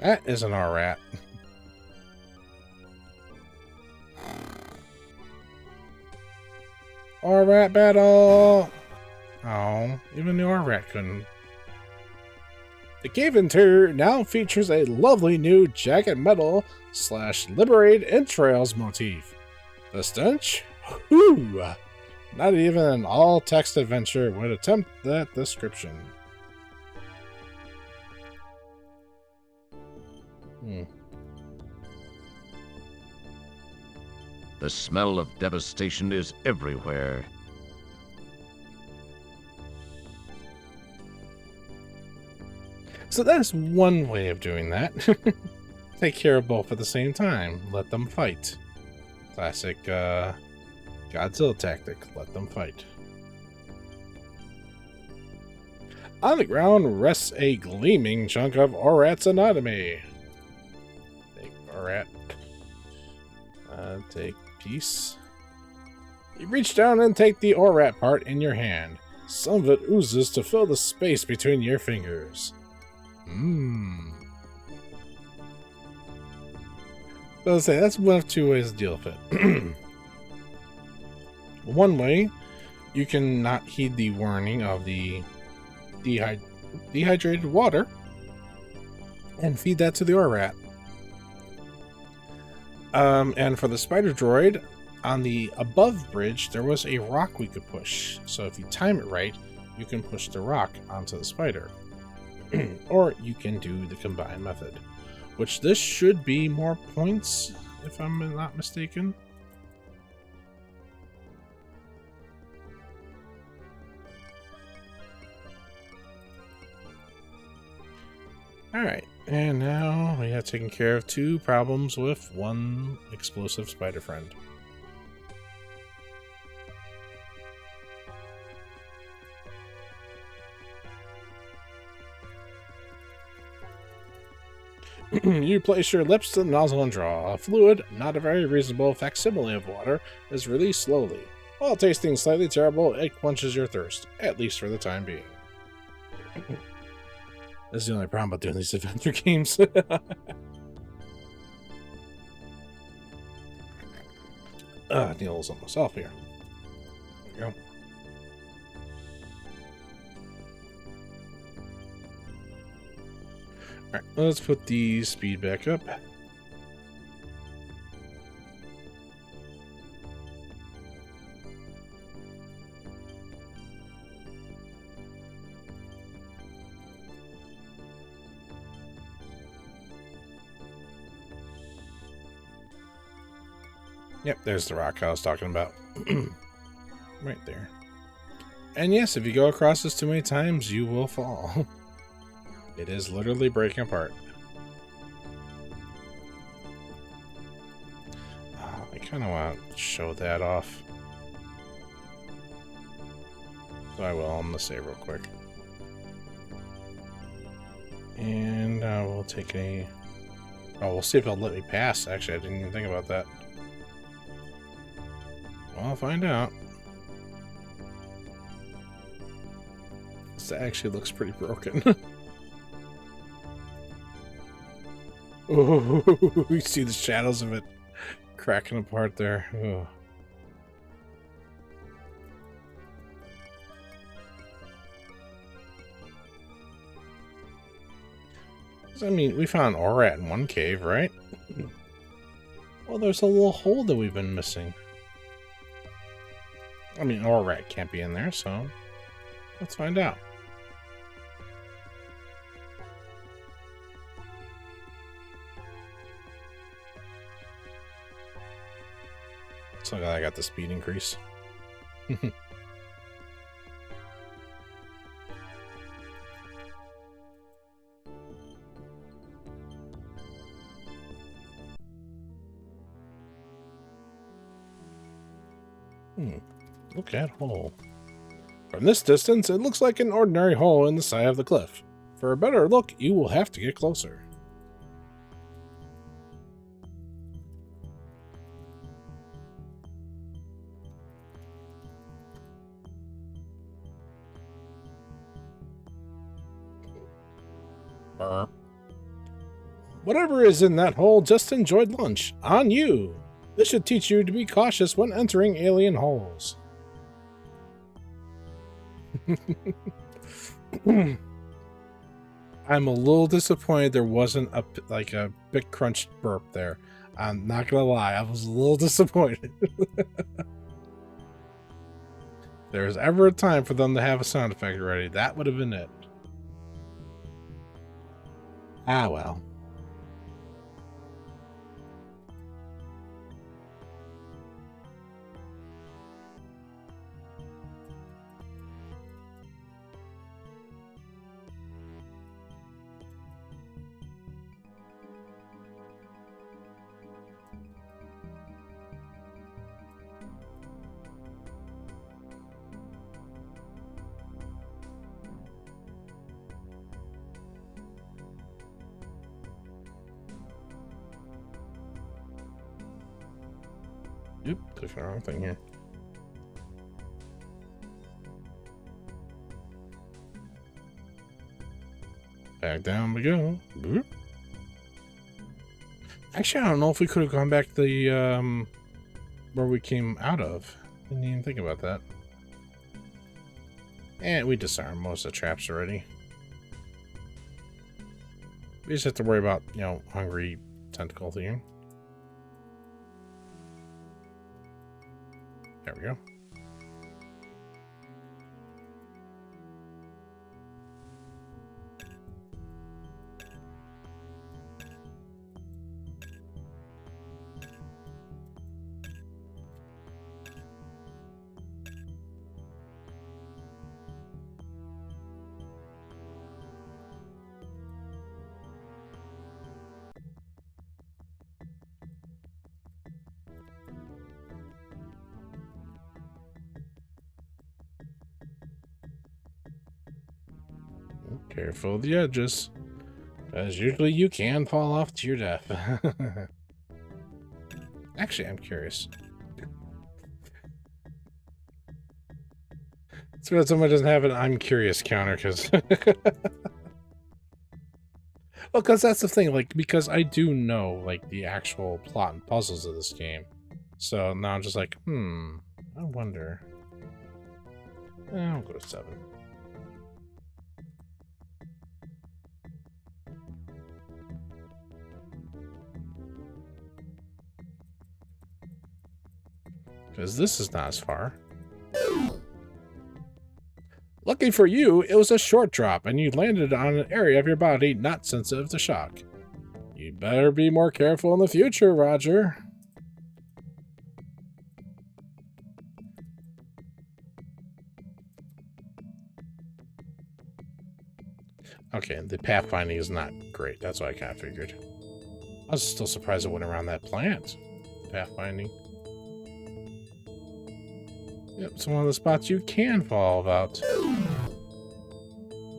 That is an R-rat. R-rat battle! Oh, even the R-rat couldn't. The cave interior now features a lovely new jagged metal / liberate entrails motif. The stench? Whew! Not even an all-text adventure would attempt that description. The smell of devastation is everywhere. So that's one way of doing that. Take care of both at the same time. Let them fight. Classic Godzilla tactic. Let them fight. On the ground rests a gleaming chunk of Orat's anatomy. Take Orat. Take piece. You reach down and take the Orat part in your hand. Some of it oozes to fill the space between your fingers. So I'll say that's one of two ways to deal with it. One way, you can not heed the warning of the dehydrated water and feed that to the Orat. And for the spider droid, on the above bridge, there was a rock we could push. So if you time it right, you can push the rock onto the spider. Or you can do the combined method, which this should be more points, if I'm not mistaken. Alright, and now we have taken care of 2 problems with 1 explosive spider friend. You place your lips to the nozzle and draw. A fluid, not a very reasonable facsimile of water, is released slowly. While tasting slightly terrible, it quenches your thirst, at least for the time being. This is the only problem about doing these adventure games. Neil's almost off here. There we go. Alright, let's put the speed back up. Yep, there's the rock I was talking about. Right there. And yes, if you go across this too many times, you will fall. It is literally breaking apart. I kind of want to show that off. So I will. I'm going to save real quick. And we'll take a... Oh, we'll see if it'll let me pass. Actually, I didn't even think about that. Well, I'll find out. This actually looks pretty broken. Oh, we see the shadows of it cracking apart there. Oh. I mean, we found Orat in one cave, right? Well, there's a little hole that we've been missing. I mean, Orat can't be in there, so let's find out. So glad I got the speed increase. Look at hole. From this distance, it looks like an ordinary hole in the side of the cliff. For a better look, you will have to get closer. Whatever is in that hole just enjoyed lunch. On you! This should teach you to be cautious when entering alien holes. I'm a little disappointed there wasn't a big crunched burp there. I'm not gonna lie, I was a little disappointed. If there was ever a time for them to have a sound effect ready, that would have been it. Ah well. Oop, clicked the wrong thing here. Back down we go. Boop. Actually, I don't know if we could have gone back to the where we came out of. Didn't even think about that. And we disarmed most of the traps already. We just have to worry about, you know, hungry tentacle thing. There we go. Careful of the edges, as usually you can fall off to your death. Actually, I'm curious. It's good someone doesn't have an I'm curious counter, because... Well, because that's the thing, like, because I do know, like, the actual plot and puzzles of this game. So now I'm just like, I wonder. I'll go to 7. Because this is not as far. Lucky for you, it was a short drop, and you landed on an area of your body not sensitive to shock. You'd better be more careful in the future, Roger. Okay, the pathfinding is not great. That's what I kind of figured. I was still surprised it went around that plant. Pathfinding. Yep, it's one of the spots you can fall about.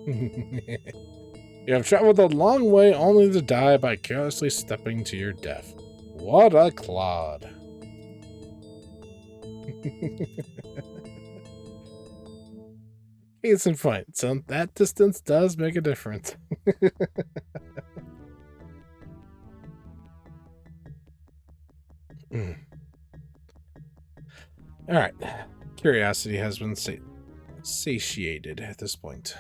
You have traveled a long way only to die by carelessly stepping to your death. What a clod. Case in point, so that distance does make a difference. Alright. Curiosity has been satiated at this point.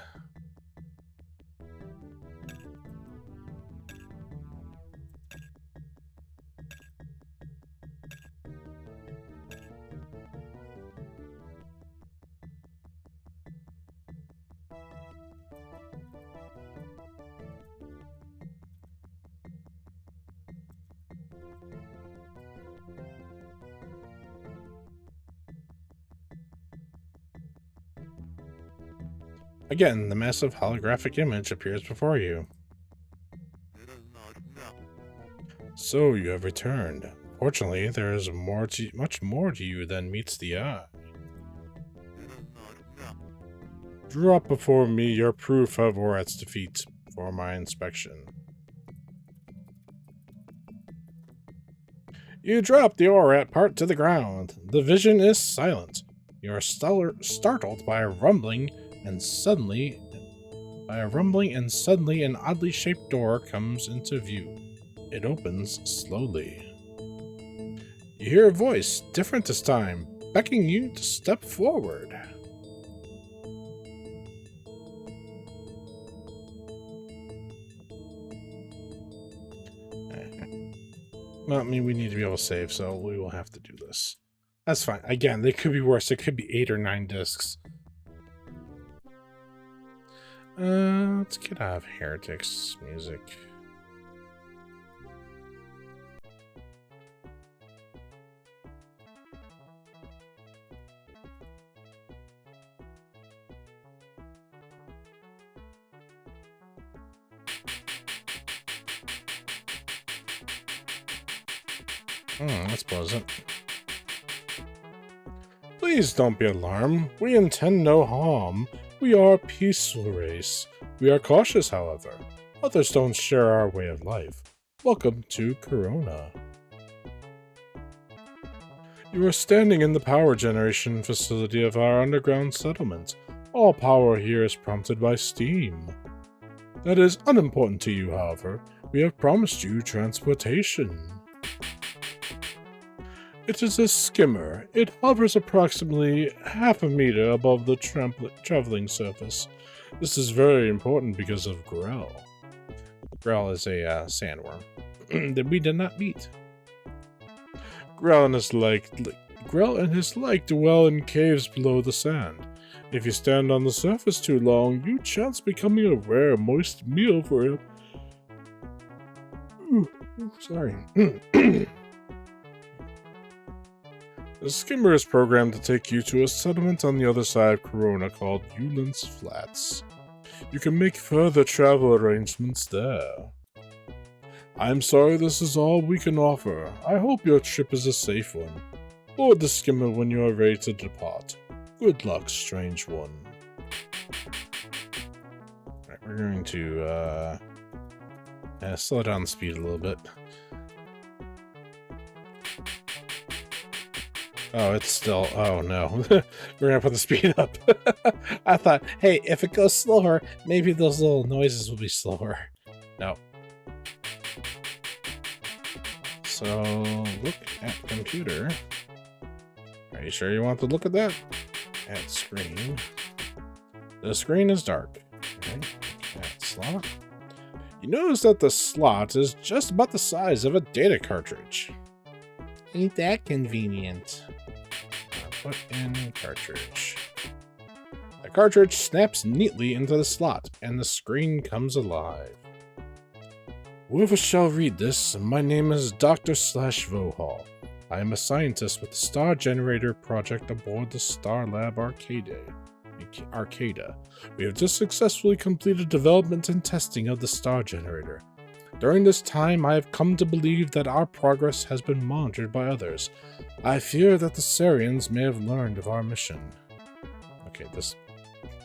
Again, the massive holographic image appears before you. So, you have returned. Fortunately, there is much more to you than meets the eye. Drop before me your proof of Orat's defeat for my inspection. You drop the Orat part to the ground. The vision is silent. You are startled by a rumbling, and suddenly an oddly shaped door comes into view. It opens slowly. You hear a voice, different this time, beckoning you to step forward. Well, I mean, we need to be able to save, so we will have to do this. That's fine. Again, they could be worse. It could be 8 or 9 discs. Let's get out of Heretics music. That's pleasant. Please don't be alarmed. We intend no harm. We are a peaceful race. We are cautious, however. Others don't share our way of life. Welcome to Corona. You are standing in the power generation facility of our underground settlement. All power here is prompted by steam. That is unimportant to you, however. We have promised you transportation. It is a skimmer. It hovers approximately half a meter above the traveling surface. This is very important because of Grell. Grell is a sandworm that we did not meet. Grell and his like dwell in caves below the sand. If you stand on the surface too long, you chance becoming a rare, moist meal for him. Sorry. The skimmer is programmed to take you to a settlement on the other side of Corona called Euland's Flats. You can make further travel arrangements there. I'm sorry this is all we can offer. I hope your trip is a safe one. Board the skimmer when you are ready to depart. Good luck, strange one. Alright, we're going to slow down the speed a little bit. Oh, it's still... Oh, no. We're gonna put the speed up. I thought, hey, if it goes slower, maybe those little noises will be slower. No. So, look at computer. Are you sure you want to look at that? At screen. The screen is dark. Okay. At slot. You notice that the slot is just about the size of a data cartridge. Ain't that convenient? Put in cartridge. The cartridge snaps neatly into the slot, and the screen comes alive. Whoever shall read this, my name is Dr. Vohall. I am a scientist with the Star Generator project aboard the Star Lab Arcada. We have just successfully completed development and testing of the Star Generator. During this time, I have come to believe that our progress has been monitored by others. I fear that the Sarians may have learned of our mission. Okay, this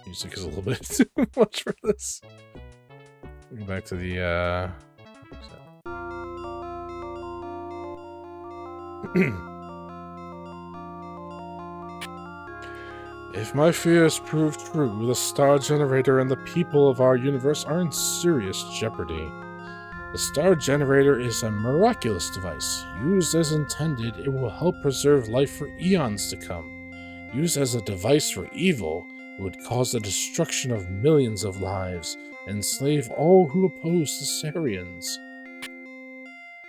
music is a little bit too much for this. Go back to the, If my fears prove true, the Star Generator and the people of our universe are in serious jeopardy. The Star Generator is a miraculous device. Used as intended, it will help preserve life for eons to come. Used as a device for evil, it would cause the destruction of millions of lives, and enslave all who oppose the Sarians.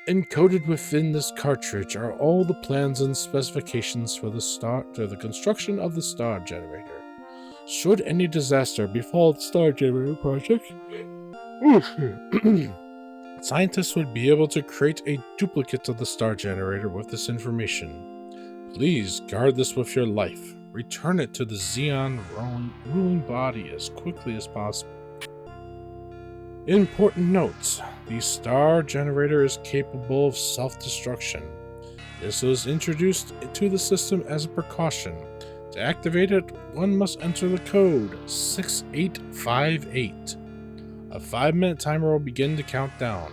Encoded within this cartridge are all the plans and specifications for the construction of the Star Generator. Should any disaster befall the Star Generator project, scientists would be able to create a duplicate of the Star Generator with this information. Please guard this with your life. return it to the Xeon ruling body as quickly as possible. Important notes: the star generator is capable of self-destruction. This was introduced to the system as a precaution. To activate it, one must enter the code 6858. A 5-minute timer will begin to count down.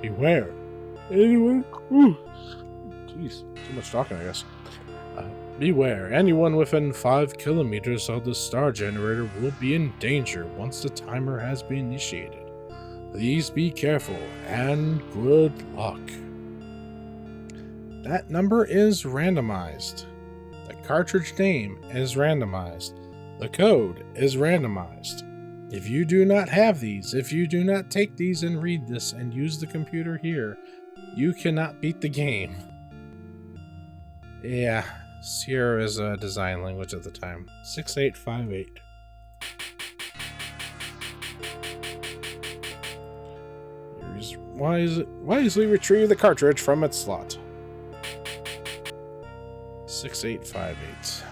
Beware. Anyone? Jeez, too much talking, I guess. Beware, anyone within 5 kilometers of the star generator will be in danger once the timer has been initiated. Please be careful, and good luck. That number is randomized. The cartridge name is randomized. The code is randomized. If you do not have these, if you do not take these and read this and use the computer here, you cannot beat the game. Yeah, Sierra is a design language at the time. 6858. Wisely retrieve the cartridge from its slot. 6858.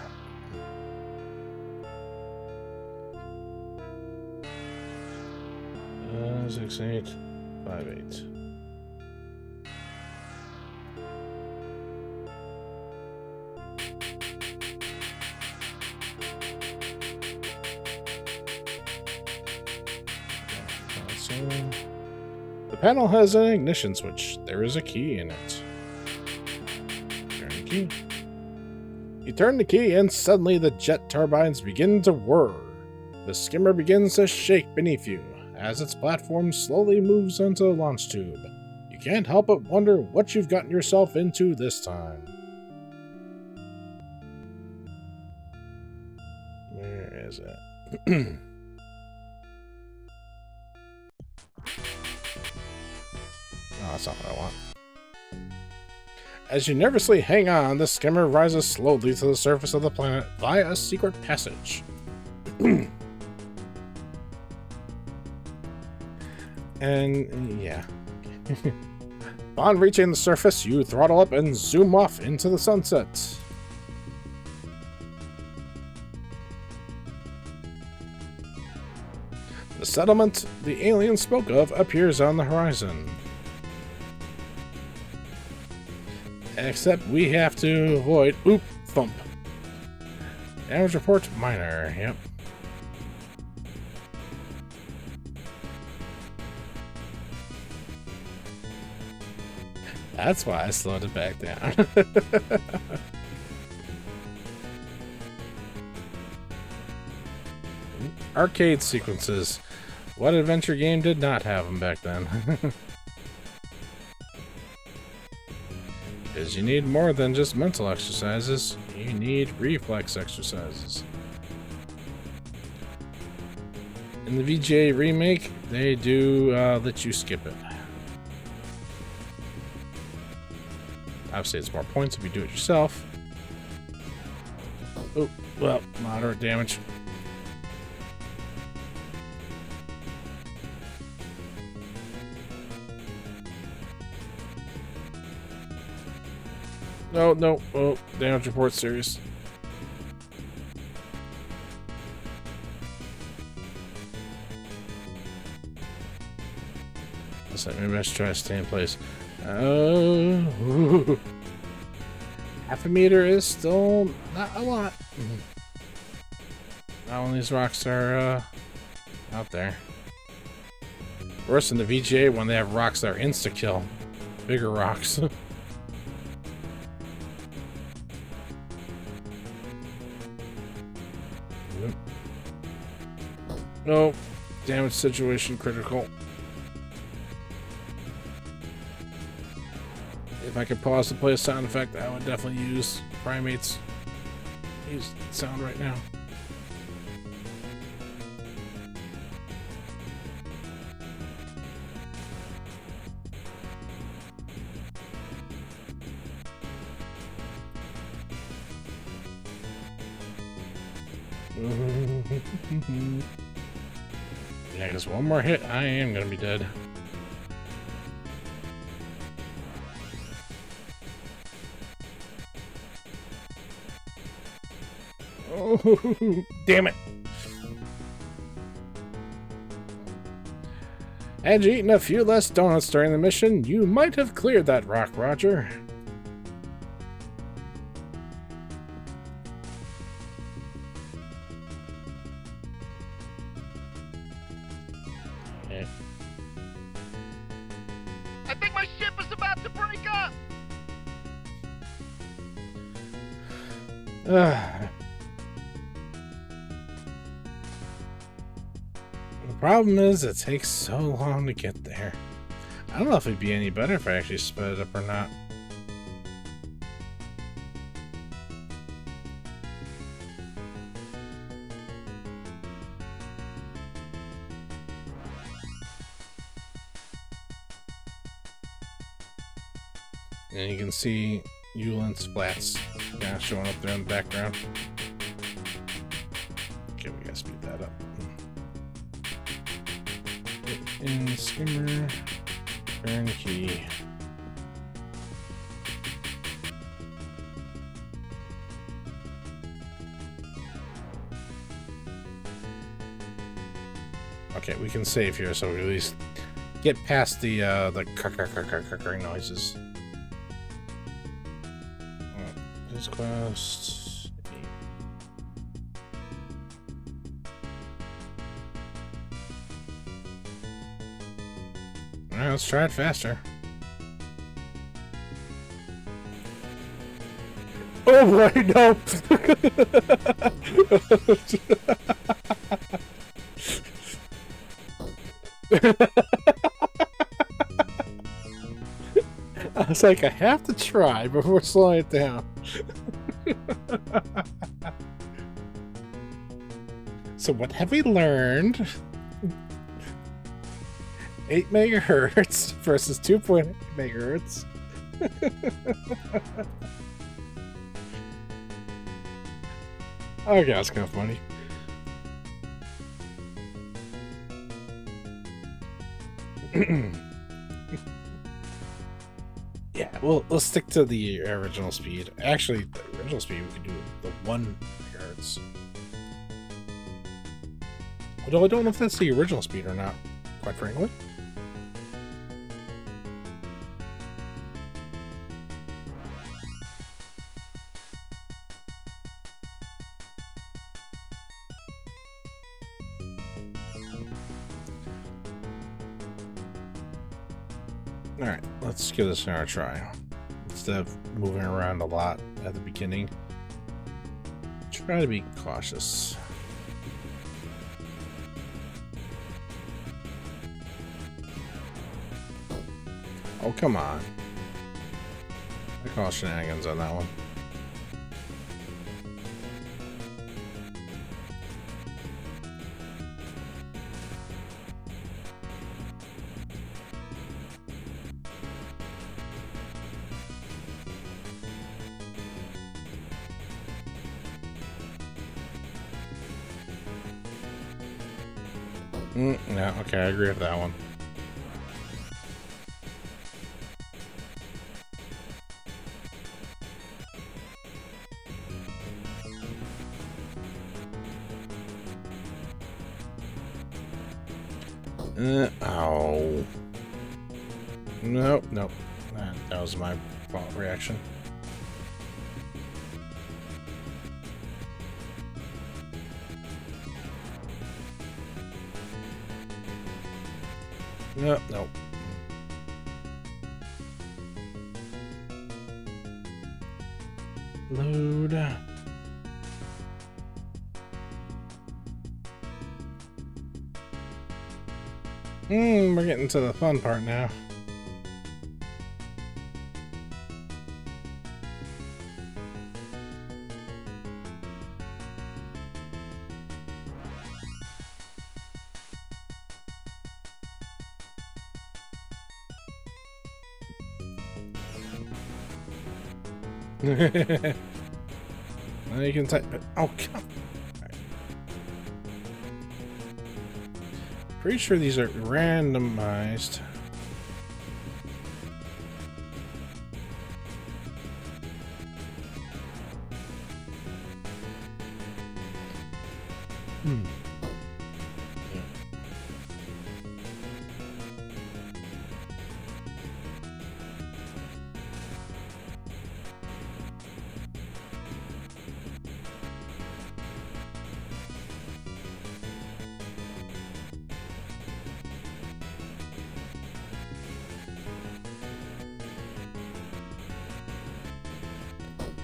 Uh, 6858. The panel has an ignition switch. There is a key in it. Turn the key. You turn the key and suddenly the jet turbines begin to whir. The skimmer begins to shake beneath you as its platform slowly moves onto the launch tube. You can't help but wonder what you've gotten yourself into this time. Where is it? Oh, that's not what I want. As you nervously hang on, the skimmer rises slowly to the surface of the planet via a secret passage. And, yeah. Upon reaching the surface, you throttle up and zoom off into the sunset. The settlement the alien spoke of appears on the horizon. Except we have to avoid... Oop! Thump. Damage report minor. Yep. That's why I slowed it back down. Arcade sequences. What adventure game did not have them back then? Because you need more than just mental exercises. You need reflex exercises. In the VGA remake, they do let you skip it. Obviously, it's more points if you do it yourself. Oh, well, moderate damage. No, no. Oh, damage report serious. Listen, maybe I should try to stay in place. Oh. Half a meter is still not a lot. Not when these rocks are out there. Worse than the VGA when they have rocks that are insta-kill. Bigger rocks. No, damage situation critical. If I could pause to play a sound effect, I would definitely use Primate's sound right now. Yeah, because one more hit, I am going to be dead. Oh, damn it. Had you eaten a few less donuts during the mission, you might have cleared that rock, Roger. I think my ship is about to break up! The problem is it takes so long to get there. I don't know if it'd be any better if I actually sped it up or not. And you can see Yulin's flats kind of showing up there in the background. Okay, we gotta speed that up. In skimmer, burn key. Okay, we can save here, so we at least get past the noises. This quest. Alright, let's try it faster. Oh boy, no! I was like, I have to try before slowing it down. So what have we learned? 8 megahertz versus 2.8 megahertz. Okay, that's kind of funny. Yeah, we'll stick to the original speed. Actually, the original speed we could do the 1 megahertz. Although I don't know if that's the original speed or not, quite frankly. Alright, let's give this another try. Instead of moving around a lot at the beginning, try to be cautious. Oh, come on. I call shenanigans on that one. Yeah, okay, I agree with that one. Oh. Nope, nope. That was my fault reaction. Nope, nope. Load. We're getting to the fun part now. Now you can type it. Oh, come. Right. Pretty sure these are randomized. Hmm.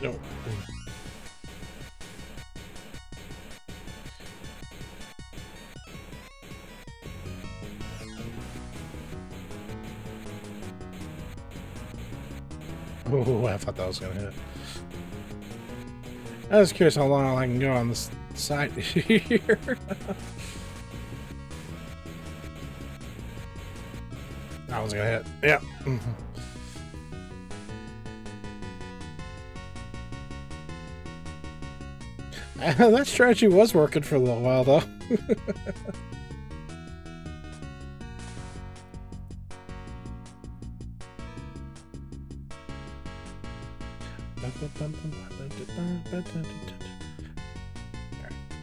No. Oh, I thought that was gonna hit. I was curious how long I can go on this side here. That was gonna hit. Yeah. That strategy was working for a little while, though.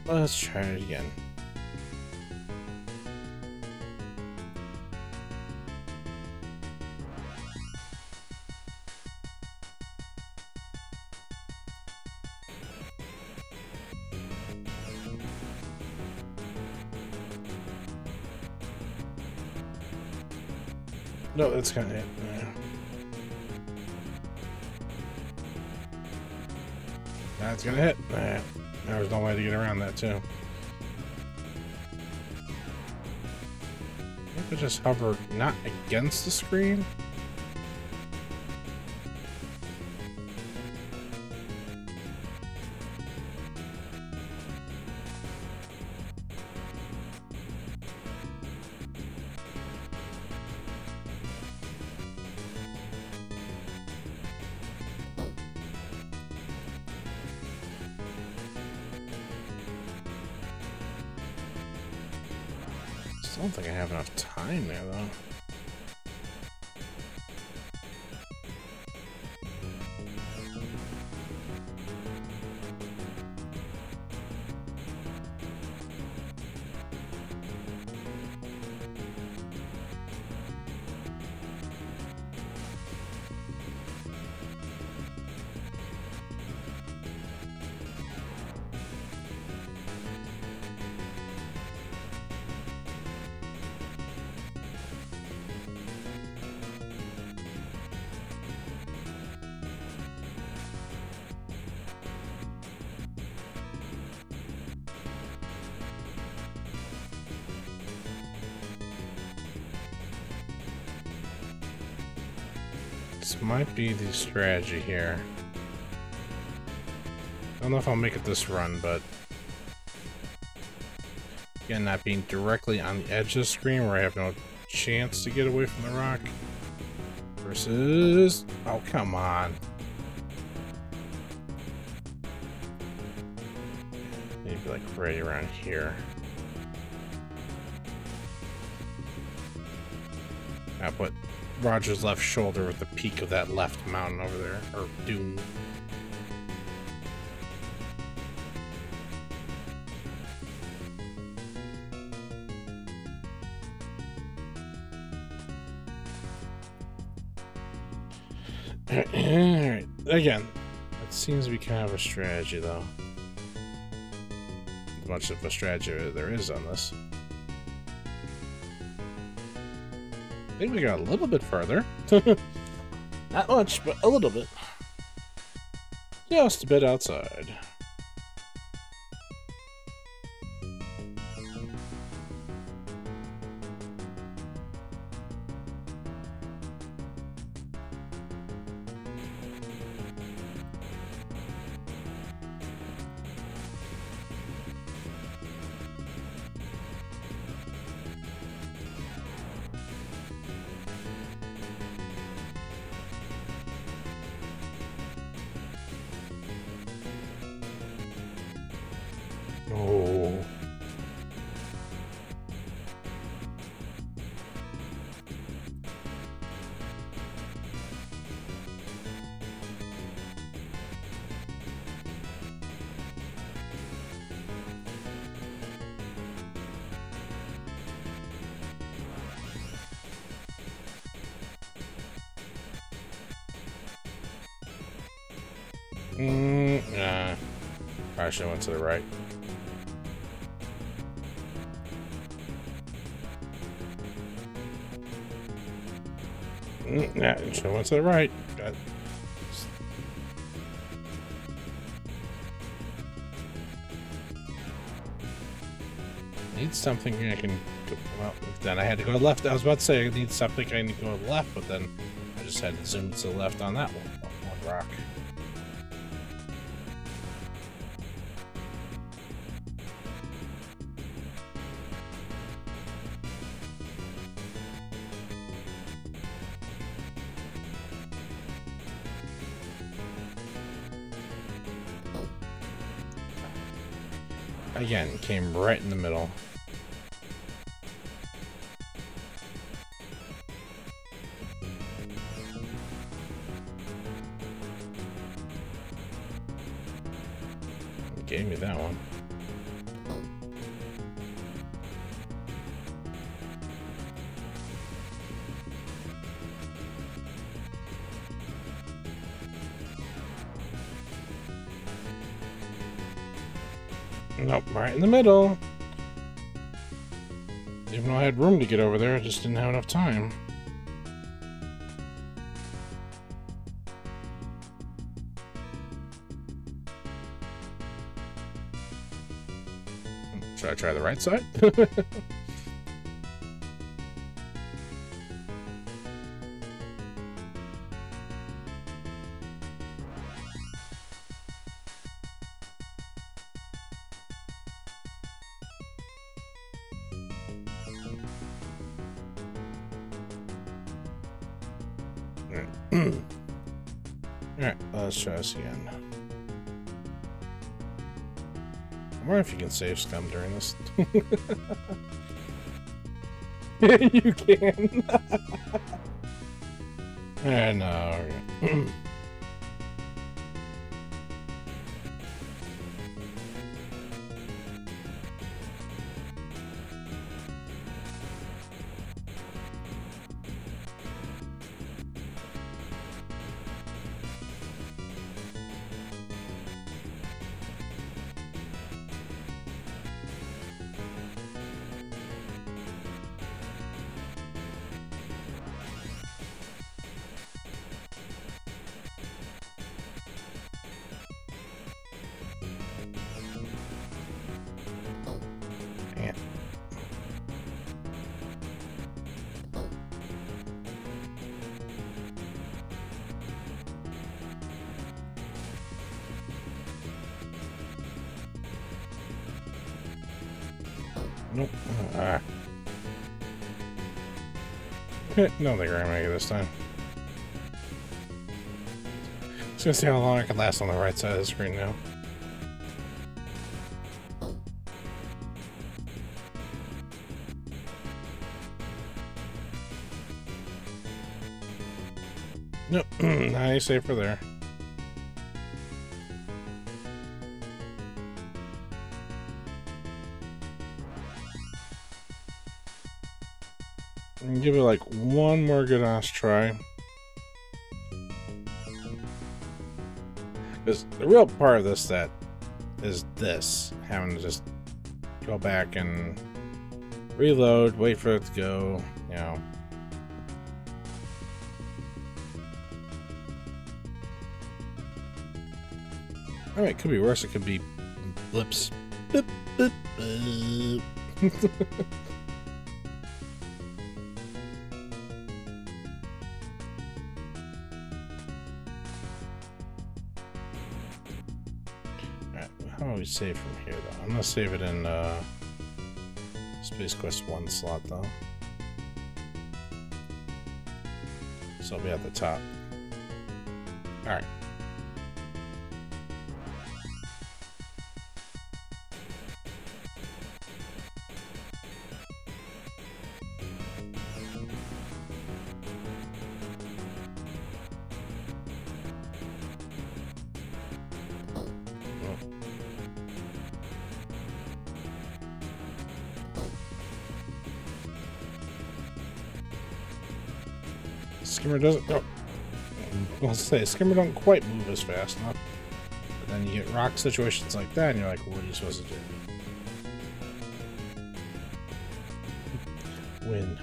Let's try it again. No, it's gonna hit. Yeah. That's gonna hit. There's no way to get around that, too. I could just hover not against the screen. I don't think I have enough time there, though. This might be the strategy here. I don't know if I'll make it this run, but again, not being directly on the edge of the screen where I have no chance to get away from the rock versus... Oh, come on. Maybe like right around here. I'll put Roger's left shoulder at the peak of that left mountain over there, or dune. Alright, again, that seems to be kind of a strategy, though. As much of a strategy there is on this. I think we got a little bit further. Not much, but a little bit. Just a bit outside. Nah. Probably should have went to the right. Yeah, should have went to the right. Got... Need something I can go, well, then I had to go left. I was about to say I need something I need to go left, but then I just had to zoom to the left on that one rock. Again, came right in the middle. Gave me that one. Nope, right in the middle. Even though I had room to get over there, I just didn't have enough time. Should I try the right side? Alright, let's try this again. I wonder if you can save scum during this. You can. No. Okay. Nope. No, they're gonna make it this time. Just gonna see how long I can last on the right side of the screen now. Nope. Nice, safer there. Give it like one more good ass try. Because the real part of this that is this, having to just go back and reload, wait for it to go, you know. I mean, it could be worse. It could be blips. Boop, boop, boop. How do we save from here, though? I'm gonna save it in Space Quest 1 slot, though. So it'll be at the top. Alright. Skimmer doesn't. Oh, I'll say Skimmer don't quite move as fast enough. Then you get rock situations like that, and you're like, what are you supposed to do? Win.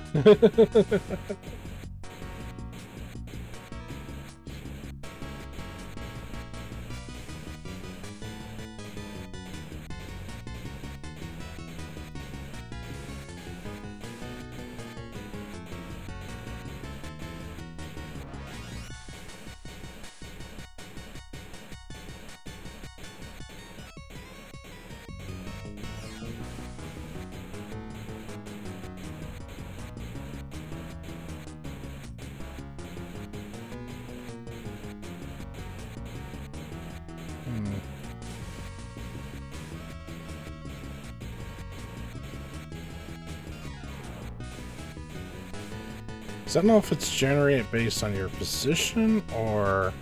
So I don't know if it's generated based on your position or...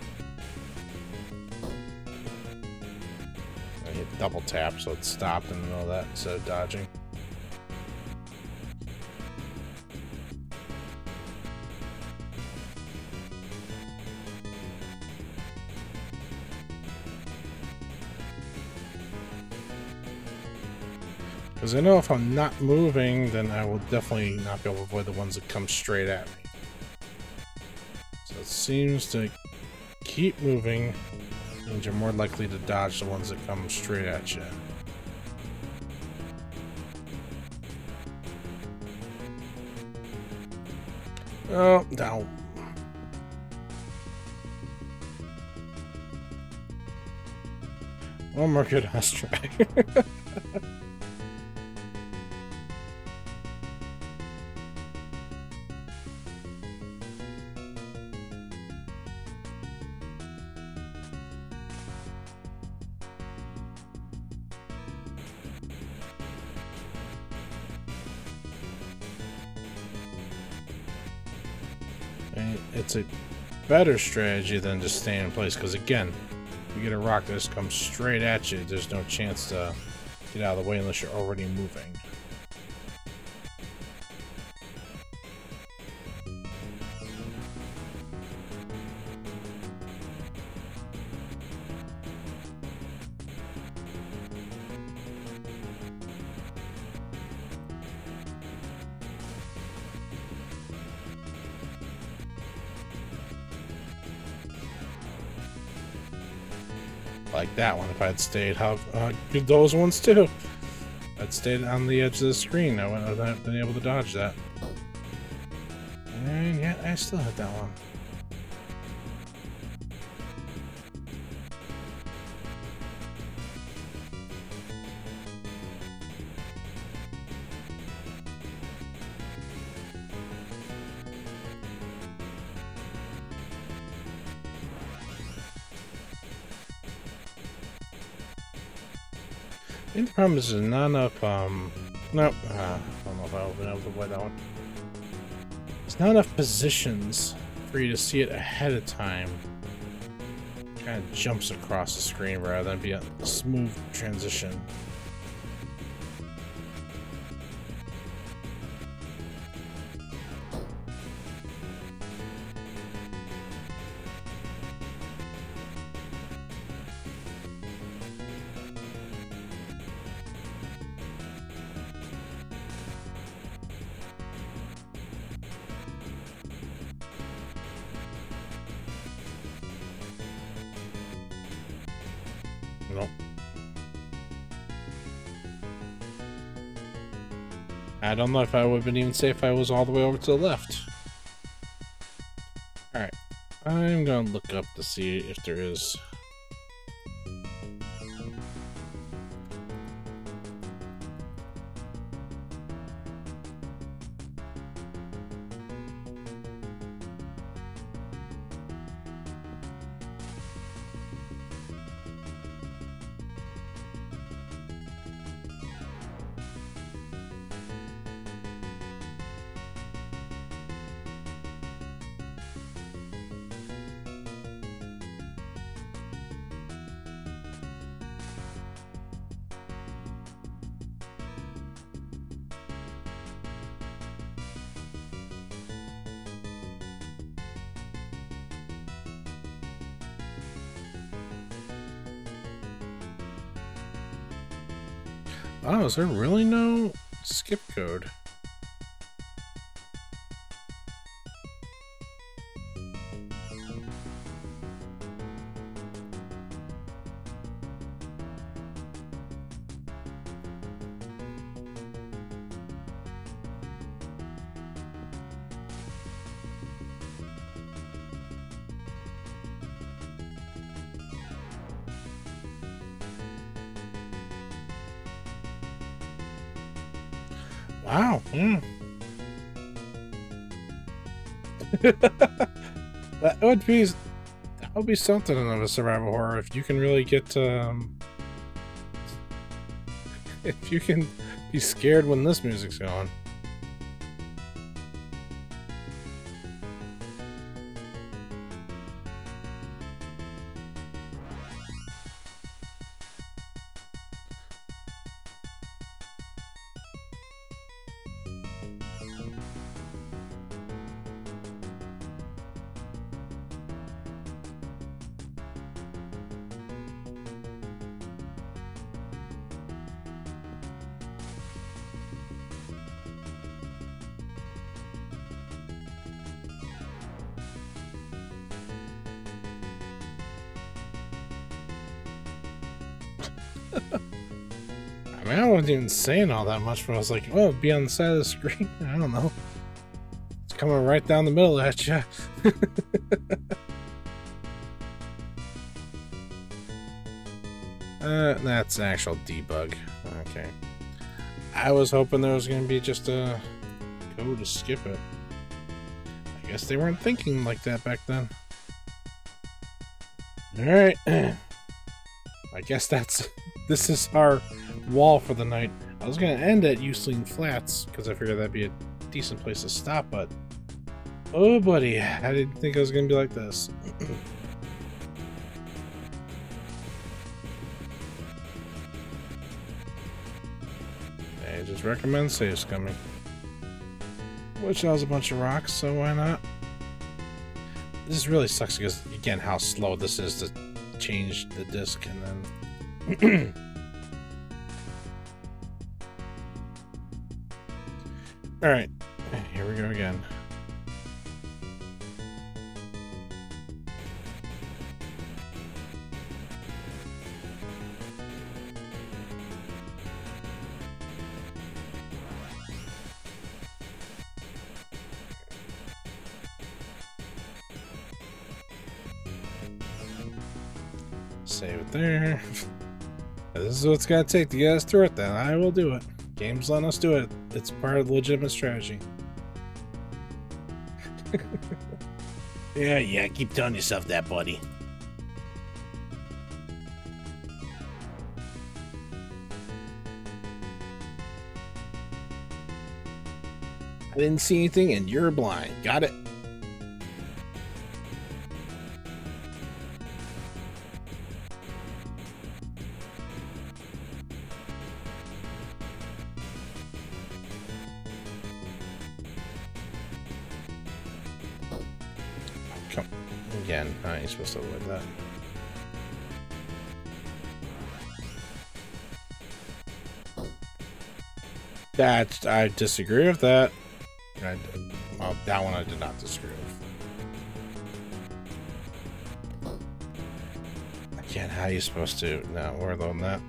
I hit double tap so it stopped in the middle of that instead of dodging. Because I know if I'm not moving, then I will definitely not be able to avoid the ones that come straight at me. So it seems to keep moving means you're more likely to dodge the ones that come straight at you. Oh, no. One more good last try. It's a better strategy than just staying in place, because again, if you get a rock that just comes straight at you, there's no chance to get out of the way unless you're already moving. Like that one, if I'd stayed, how good those ones too. If I'd stayed on the edge of the screen, I wouldn't have been able to dodge that. And yeah, I still hit that one. I think the problem is there's not enough, nope, I don't know if I'll be able to avoid that one. There's not enough positions for you to see it ahead of time. It kind of jumps across the screen rather than be a smooth transition. Nope. I don't know if I would have been even safe if I was all the way over to the left. Alright. I'm gonna look up to see if there is... Oh, is there really no skip code? Wow. Yeah. that would be something of a survival horror if you can really get if you can be scared when this music's going. I mean, I wasn't even saying all that much, but I was like, oh, be on the side of the screen. I don't know. It's coming right down the middle at you. That's an actual debug. Okay. I was hoping there was going to be just a code to skip it. I guess they weren't thinking like that back then. Alright. I guess this is our wall for the night. I was going to end at Usleen Flats, because I figured that'd be a decent place to stop, but... oh, buddy. I didn't think it was going to be like this. I just recommend save scumming. Which has a bunch of rocks, so why not? This really sucks because, again, how slow this is to change the disc and then... Alright, here we go again. Save it there. This is what it's gonna take to get us through it, then I will do it. Game's letting us do it. It's part of the legitimate strategy. Yeah, keep telling yourself that, buddy. I didn't see anything and you're blind. Got it? Again, I ain't supposed to avoid that. I disagree with that. Well, that one I did not disagree with. Again, how are you supposed to? No, we're on that.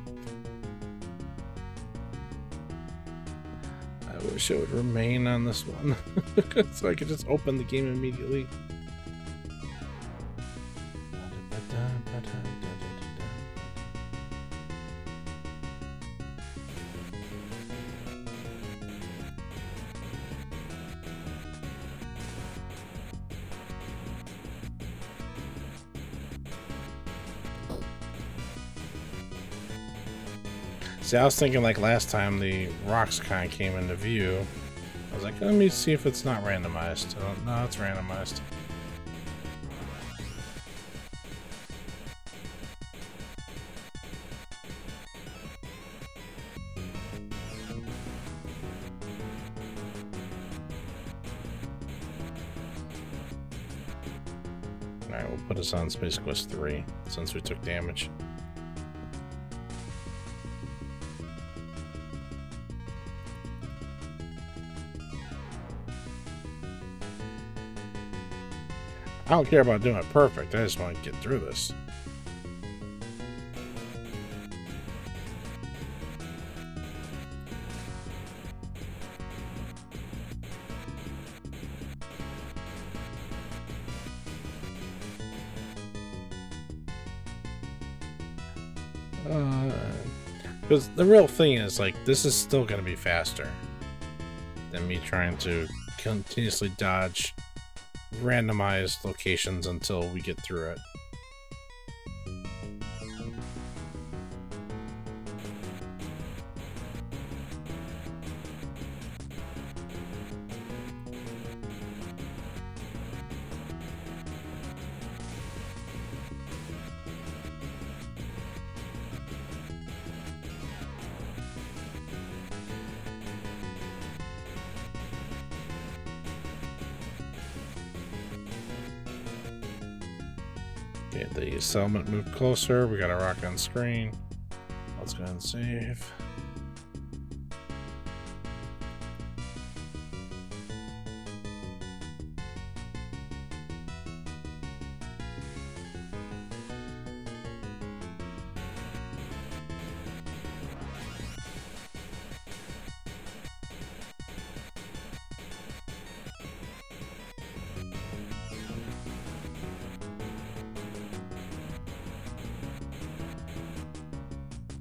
I wish it would remain on this one so I could just open the game immediately. See, I was thinking like last time the rocks kind of came into view. I was like, let me see if it's not randomized. Oh, no, it's randomized. Alright, we'll put us on Space Quest 3 since we took damage. I don't care about doing it perfect. I just want to get through this. Because the real thing is, like, this is still going to be faster than me trying to continuously dodge randomized locations until we get through it. Okay, the settlement moved closer. We got a rock on screen. Let's go ahead and save.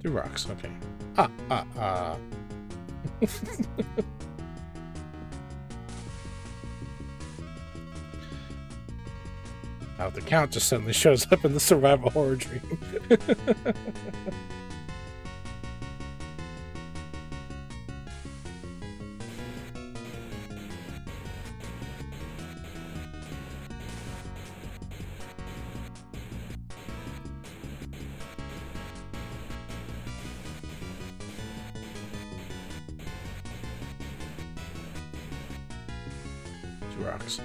Two rocks, okay. Now the count just suddenly shows up in the survival horror dream. Two rocks.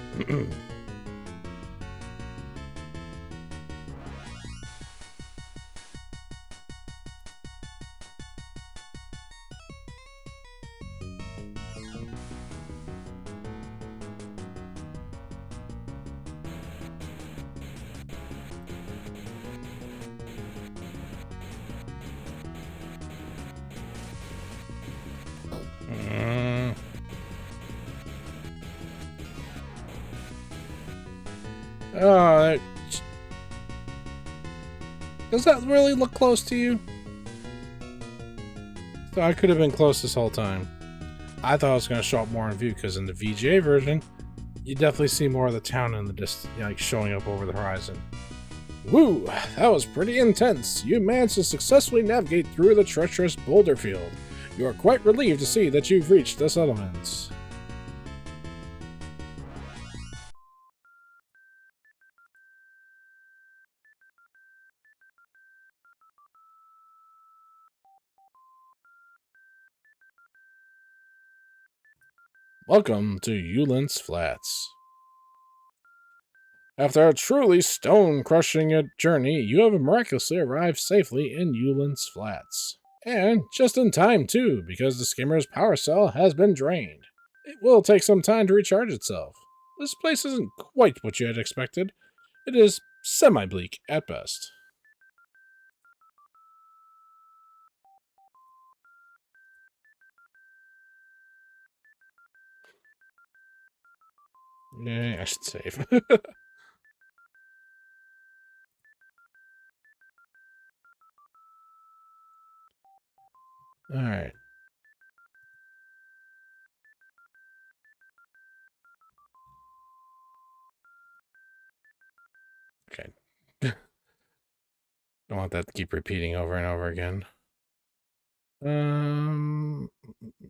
Oh, does that really look close to you? So I could have been close this whole time. I thought it was going to show up more in view because in the VGA version, you definitely see more of the town in the distance, like showing up over the horizon. Woo! That was pretty intense. You managed to successfully navigate through the treacherous boulder field. You are quite relieved to see that you've reached the settlements. Welcome to Yulins Flats. After a truly stone-crushing journey, you have miraculously arrived safely in Yulins Flats. And just in time, too, because the skimmer's power cell has been drained. It will take some time to recharge itself. This place isn't quite what you had expected. It is semi-bleak at best. Yeah, I should save. Alright. Okay. Don't want that to keep repeating over and over again. Mm,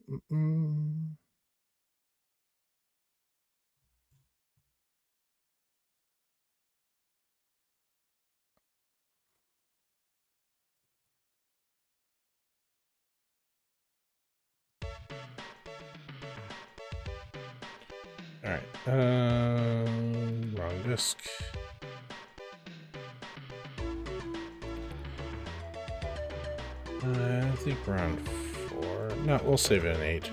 mm, mm. Alright. Wrong disk. I think we're on 4. No, we'll save it in 8.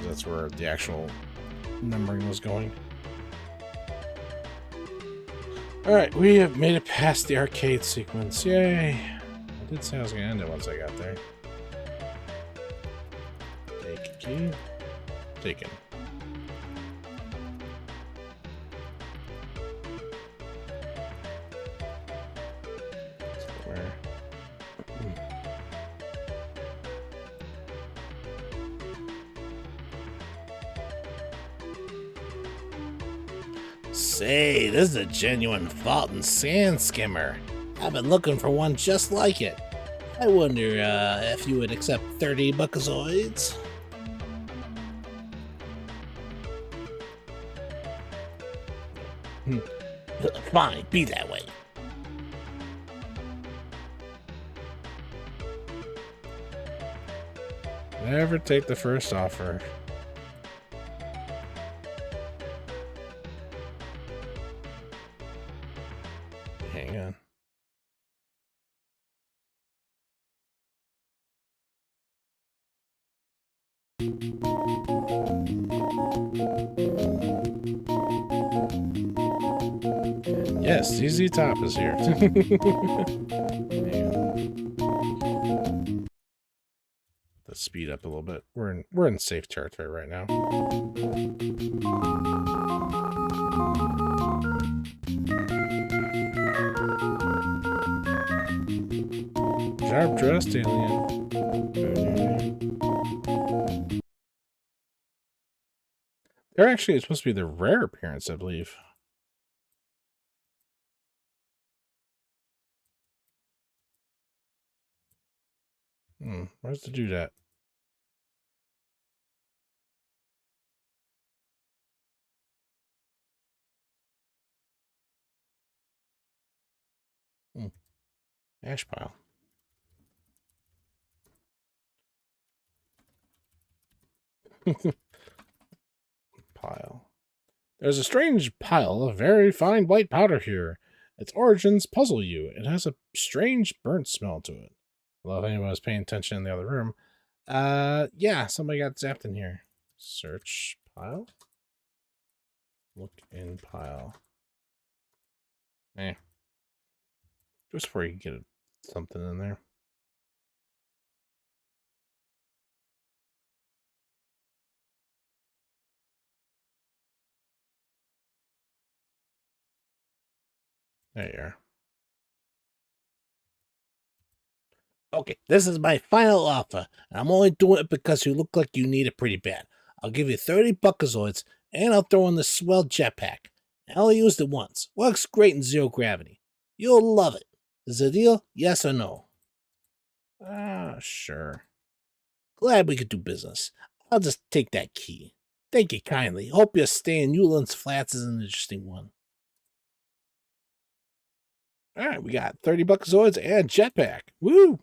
That's where the actual numbering was going. Alright, we have made it past the arcade sequence. Yay! I did say I was going to end it once I got there. Take a key. Taken. Where? Say, this is a genuine Fulton sand skimmer. I've been looking for one just like it. I wonder if you would accept 30 buckazoids? Fine, be that way. Never take the first offer. Hang on. Yes, ZZ Top is here. Let's speed up a little bit. We're in safe territory right now. Sharp dressed alien. They're actually supposed to be the rare appearance, I believe. Where's the dude at? Ash pile. Pile. There's a strange pile of very fine white powder here. Its origins puzzle you. It has a strange burnt smell to it. Well, if anyone was paying attention in the other room. Yeah, somebody got zapped in here. Search pile. Look in pile. Just before you get something in there. There you are. Okay, this is my final offer. I'm only doing it because you look like you need it pretty bad. I'll give you 30 buckazoids, and I'll throw in the swell jetpack. I only used it once. Works great in zero gravity. You'll love it. Is it a deal? Yes or no? Sure. Glad we could do business. I'll just take that key. Thank you kindly. Hope your stay in Newlands Flats is an interesting one. Alright, we got 30 buckazoids and jetpack. Woo!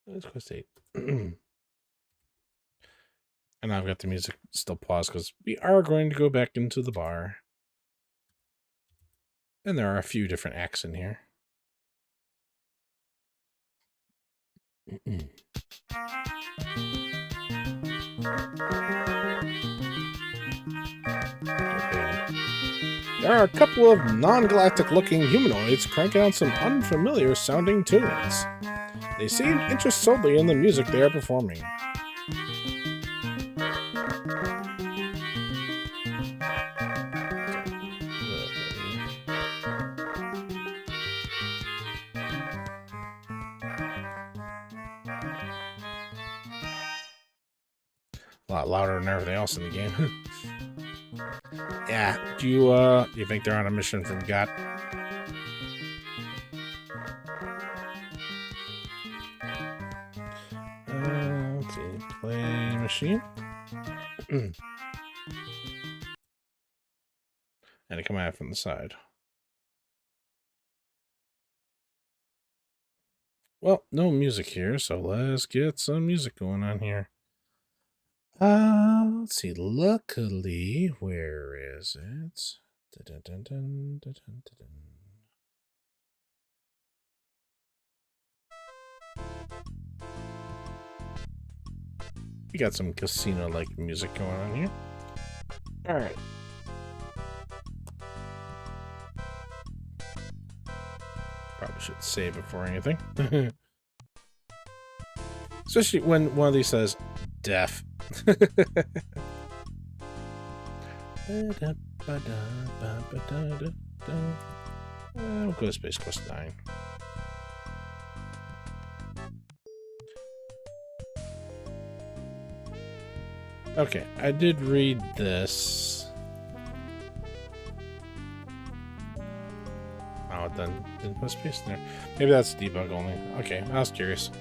Let's go state. And I've got the music still paused because we are going to go back into the bar. And there are a few different acts in here. There are a couple of non-galactic looking humanoids cranking out some unfamiliar sounding tunes. They seem interested solely in the music they are performing. A lot louder than everything else in the game. Yeah, do you think they're on a mission from God? Let's see, play machine. And it come out from the side. Well, no music here, so let's get some music going on here. Let's see. Luckily, where is it? Dun, dun, dun, dun, dun, dun, dun. We got some casino-like music going on here. Alright. Probably should save before anything. Especially when one of these says, deaf. We'll go to Space Quest 9. Okay, I did read this. Oh, it didn't put space in there. Maybe that's debug only. Okay, I was curious.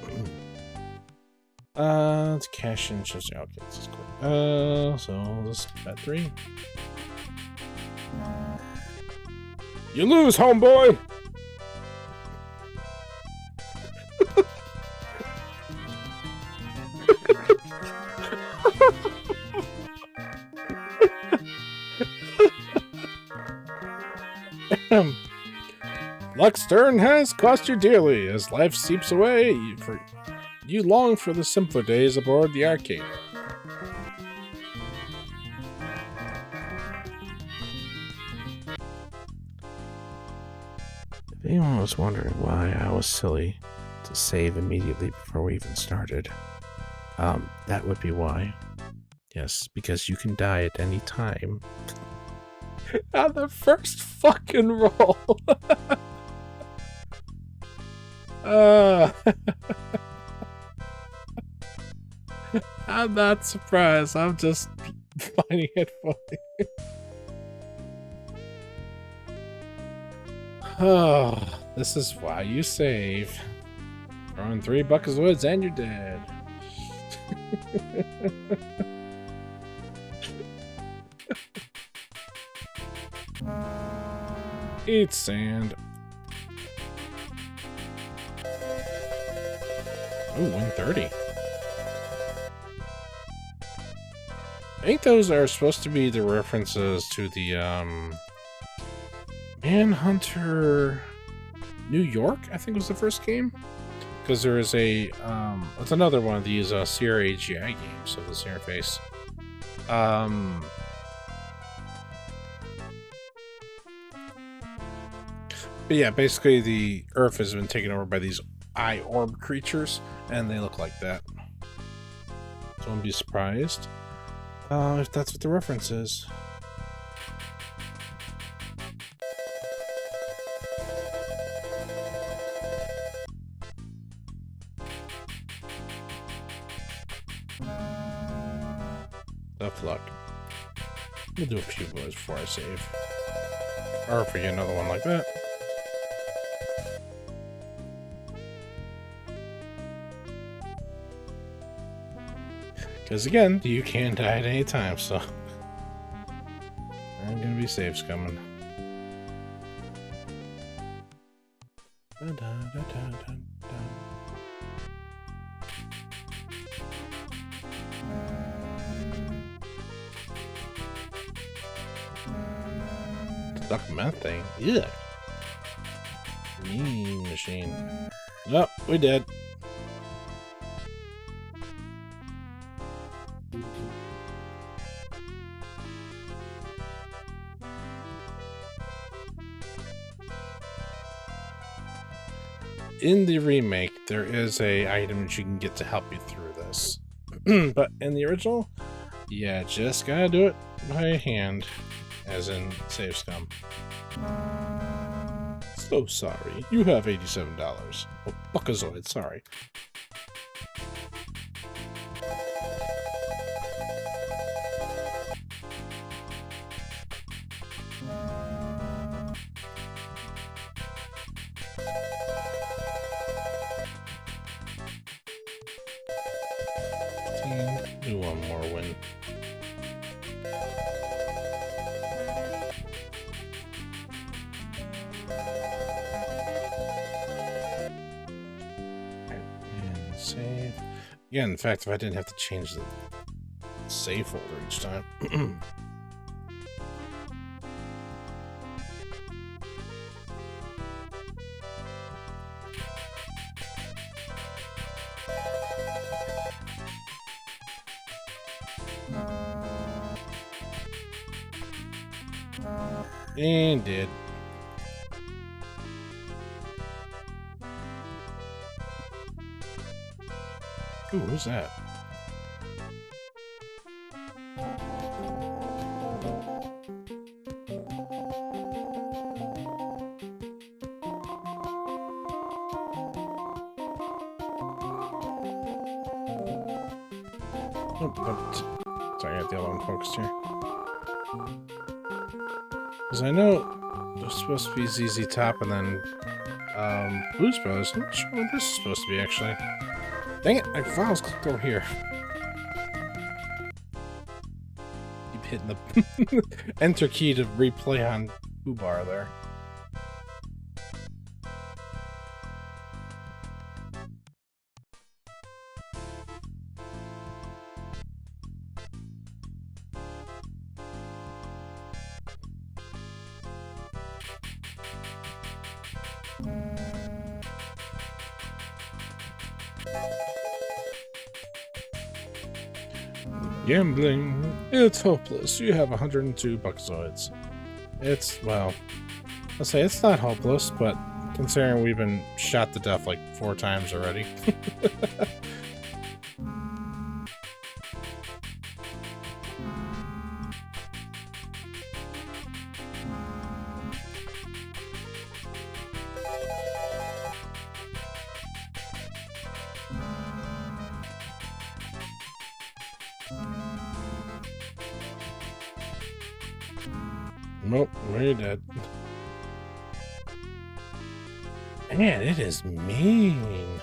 Let's cash in. Just okay, let's just quit. So let's bet 3. You lose, homeboy. Luck's turn has cost you dearly as life seeps away. You long for the simpler days aboard the arcade. If anyone was wondering why I was silly to save immediately before we even started, that would be why. Yes, because you can die at any time. On the first fucking roll. I'm not surprised. I'm just finding it funny. Oh, this is why you save. Throwing 3 buckets of woods and you're dead. Eat sand. Ooh, 130. I think those are supposed to be the references to the Manhunter New York, I think was the first game. Because there is a it's another one of these Sierra AGI games of this interface. But yeah, basically the Earth has been taken over by these eye orb creatures, and they look like that. Don't be surprised if that's what the reference is. Tough luck. We'll do a few boys before I save. Or if we get another one like that. Because again, you can die at any time, so I'm gonna be saves coming. Dun, dun, dun, dun, dun, dun. Stuck methane. Yeah. Mean machine. Nope, we did. In the remake, there is a item that you can get to help you through this. But in the original, yeah, just gotta do it by hand, as in save scum. So sorry, you have $87. Oh, Buckazoid, sorry. Do one more win. And save. Yeah, in fact, if I didn't have to change the save folder each time. And did. Ooh, who's that? Oh, sorry, I got the other one focused here. Because I know there's supposed to be ZZ Top and then Blues Brothers. I'm not sure what this is supposed to be, actually. Dang it, my file's clicked over here. Keep hitting the enter key to replay on foobar there. Gambling, it's hopeless. You have 102 buckzoids. It's, well, I'll say it's not hopeless, but considering we've been shot to death like 4 times already. Nope, we're dead. Man, it is mean.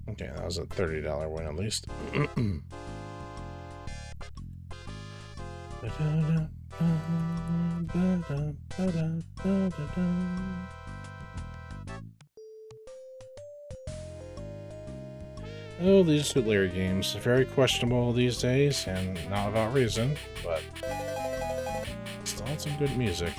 Okay, that was a $30 win at least. Oh, these Larry games. Very questionable these days, and not without reason, but still had some good music.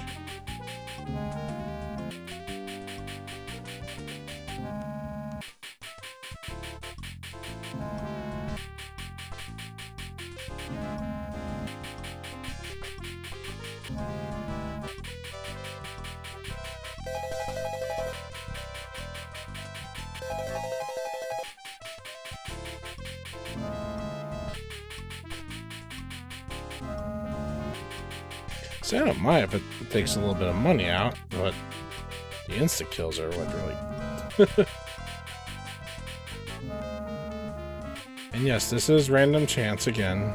See, I don't mind if it takes a little bit of money out, but the insta kills are what really. And yes, this is random chance again.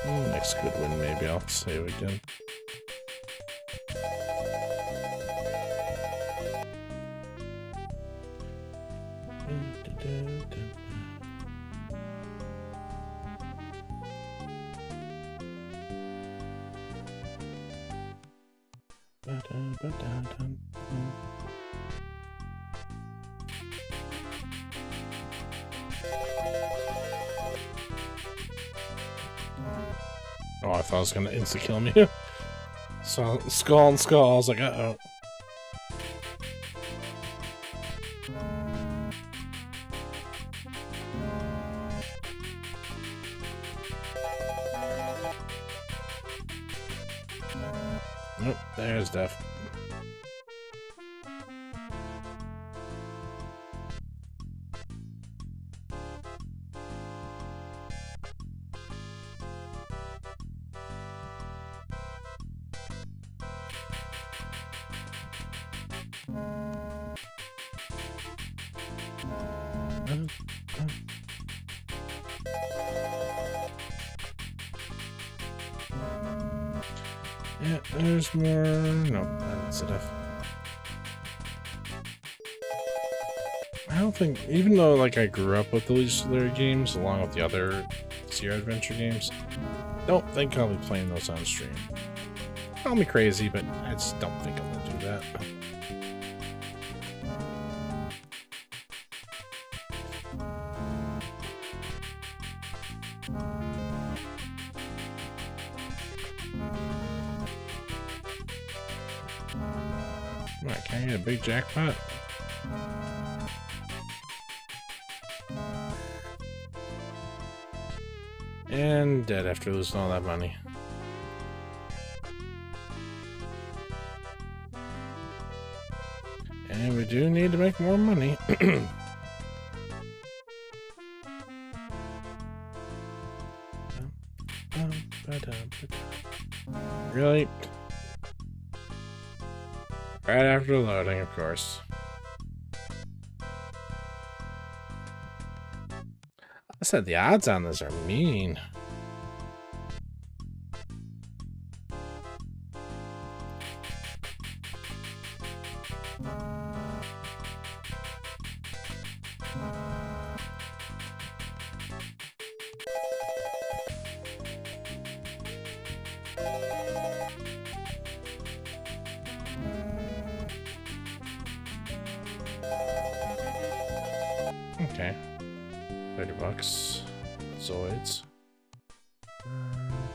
Next good win, maybe I'll save again. Oh, I thought it was gonna insta-kill me. So, skull and skull, I was like, uh-oh. Nope, there's death. Yeah, there's more. No, that's enough. I don't think, even though like I grew up with the Legendary games along with the other Sierra Adventure games, don't think I'll be playing those on stream. Call me crazy, but I just don't think I'm gonna do that. Alright, can I get a big jackpot? And dead after losing all that money. And we do need to make more money. Really? Right after loading, of course. I said the odds on this are mean. Okay. $30. Zoids.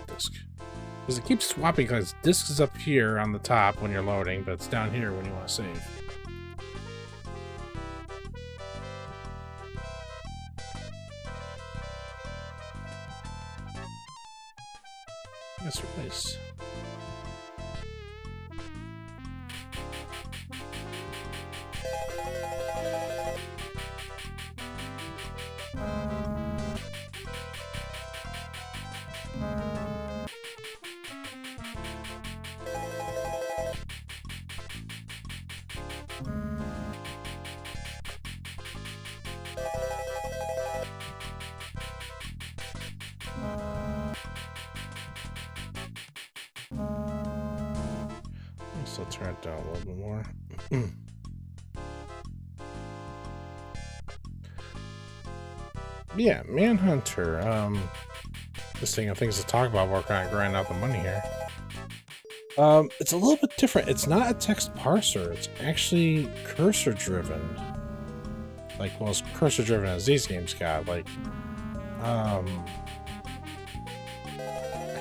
Disc. Because it keeps swapping, because disc is up here on the top when you're loading, but it's down here when you want to save. Let's replace. So turn it down a little bit more. Yeah, Manhunter. This thing of things to talk about. We're kind of grinding out the money here. It's a little bit different. It's not a text parser. It's actually cursor driven. Like, well, as cursor driven as these games got. Like, I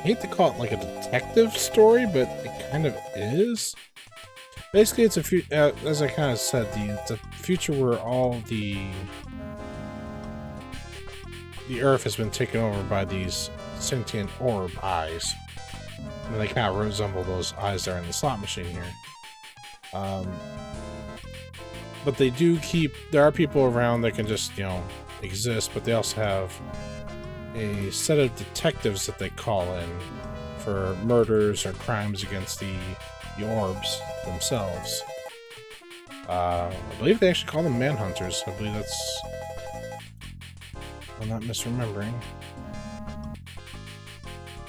hate to call it like a detective story, but it kind of is. Basically, it's a as I kind of said, the future where all the Earth has been taken over by these sentient orb eyes, and they kind of resemble those eyes that are in the slot machine here. But they do keep. There are people around that can just, you know, exist, but they also have a set of detectives that they call in for murders or crimes against the orbs themselves. I believe they actually call them manhunters. I believe that's... I'm not misremembering.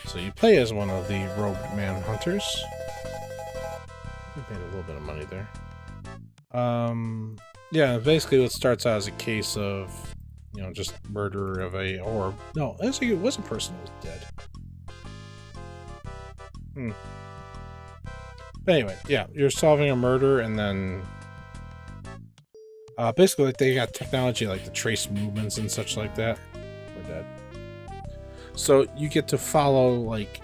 So you play as one of the robed manhunters. We made a little bit of money there. Yeah, basically what starts out as a case of, you know, just murder of a orb. No, actually it was a person who was dead. But anyway, yeah, you're solving a murder, and then basically like they got technology like to trace movements and such like that. We're dead. So you get to follow like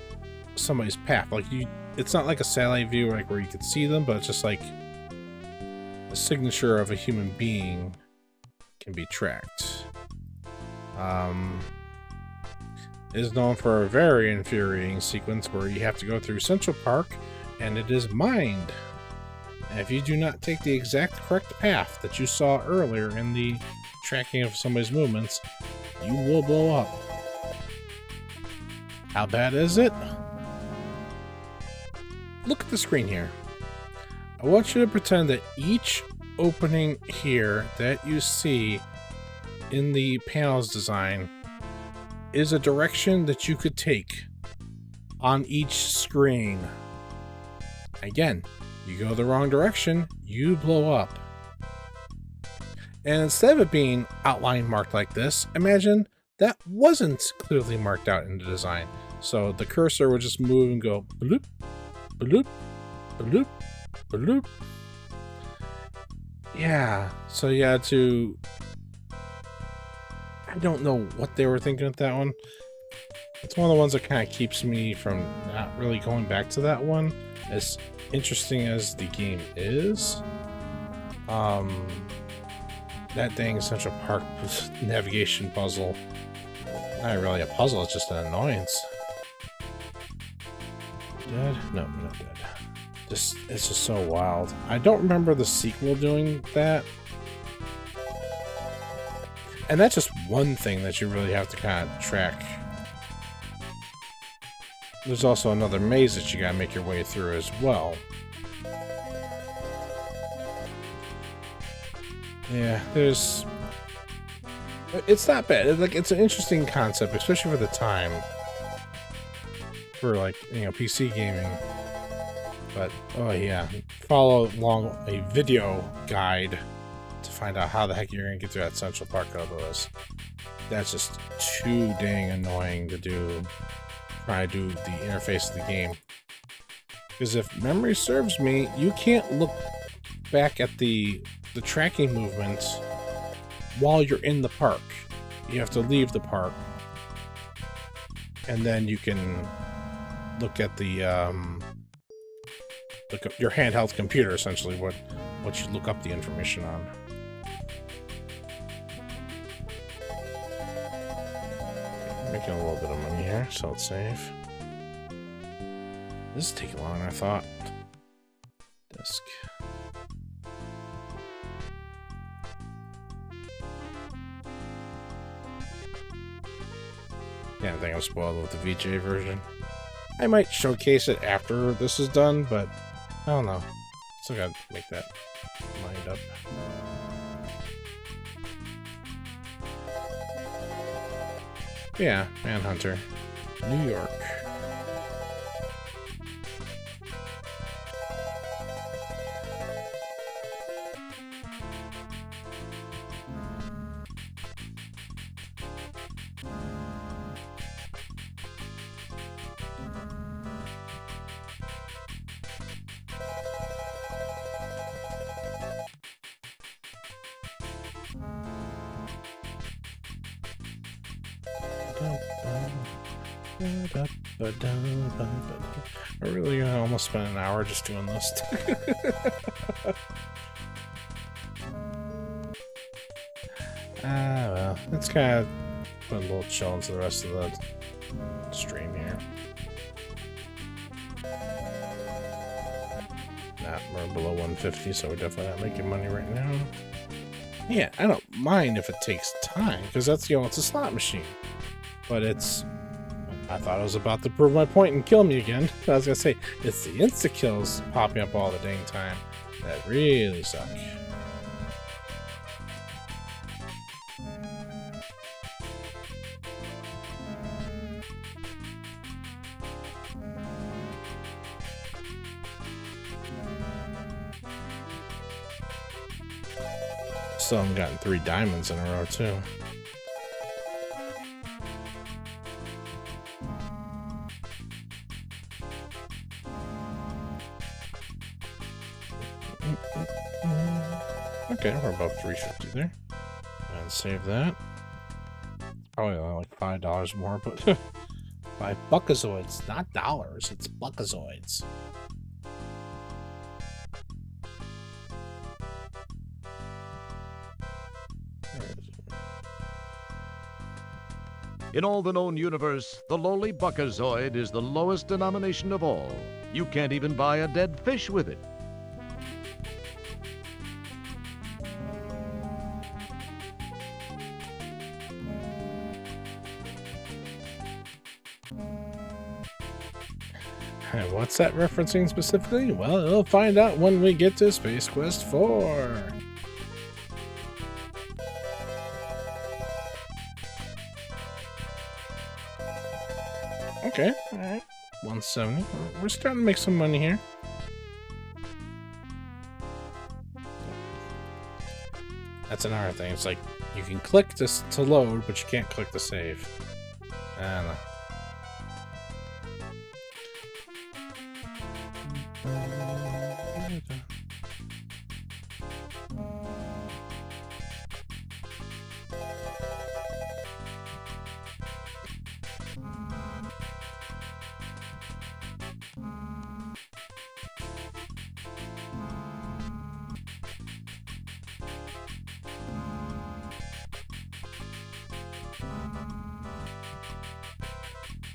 somebody's path. Like it's not like a satellite view like where you can see them, but it's just like the signature of a human being can be tracked. It is known for a very infuriating sequence where you have to go through Central Park, and it is mined. And if you do not take the exact correct path that you saw earlier in the tracking of somebody's movements, you will blow up. How bad is it? Look at the screen here. I want you to pretend that each opening here that you see in the panels design is a direction that you could take on each screen. Again, you go the wrong direction, you blow up. And instead of it being outline marked like this, imagine that wasn't clearly marked out in the design. So the cursor would just move and go bloop, bloop, bloop, bloop. Yeah, so you had to... I don't know what they were thinking with that one. It's one of the ones that kind of keeps me from not really going back to that one. As interesting as the game is, that dang Central Park navigation puzzle, not really a puzzle, it's just an annoyance. Dead? No, not dead. It's just so wild. I don't remember the sequel doing that. And that's just one thing that you really have to kind of track. There's also another maze that you gotta make your way through as well. Yeah, there's... It's not bad. It's an interesting concept, especially for the time. For, like, you know, PC gaming. But, oh yeah, follow along a video guide to find out how the heck you're gonna get through that Central Park otherwise. That's just too dang annoying to do. Try to do the interface of the game. Because if memory serves me, you can't look back at the tracking movements while you're in the park. You have to leave the park. And then you can look at the look up your handheld computer, essentially, what you look up the information on. Making a little bit of money here, so let's save. This is taking longer than I thought. Disk. Yeah, I think I'm spoiled with the VJ version. I might showcase it after this is done, but I don't know. Still gotta make that lined up. Yeah, Manhunter. New York. I really almost spent an hour just doing this. Well, it's kind of put a little chill into the rest of the stream here. Nah, we're below 150, so we're definitely not making money right now. Yeah, I don't mind if it takes time, because that's, you know, it's a slot machine. But it's... I thought I was about to prove my point and kill me again. I was gonna say, it's the insta-kills popping up all the dang time that really suck. Still haven't gotten 3 diamonds in a row, too. Okay, we're above 350 there. And save that. Probably like $5 more, but 5 buckazoids, not dollars, it's buckazoids. In all the known universe, the lowly buckazoid is the lowest denomination of all. You can't even buy a dead fish with it. And what's that referencing specifically? Well, we'll find out when we get to Space Quest 4. Okay, alright. 170. We're starting to make some money here. That's another thing. It's like you can click this to load, but you can't click to save. I don't know.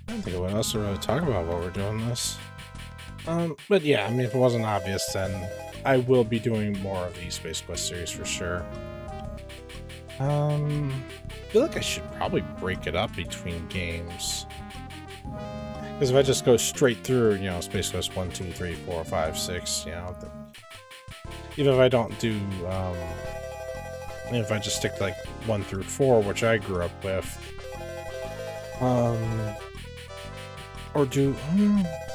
I don't think what else to really talk about while we're doing this. But yeah, I mean, if it wasn't obvious, then I will be doing more of the Space Quest series for sure. I feel like I should probably break it up between games. Because if I just go straight through, you know, Space Quest 1, 2, 3, 4, 5, 6, you know, even if I don't do, if I just stick to like 1 through 4, which I grew up with, or do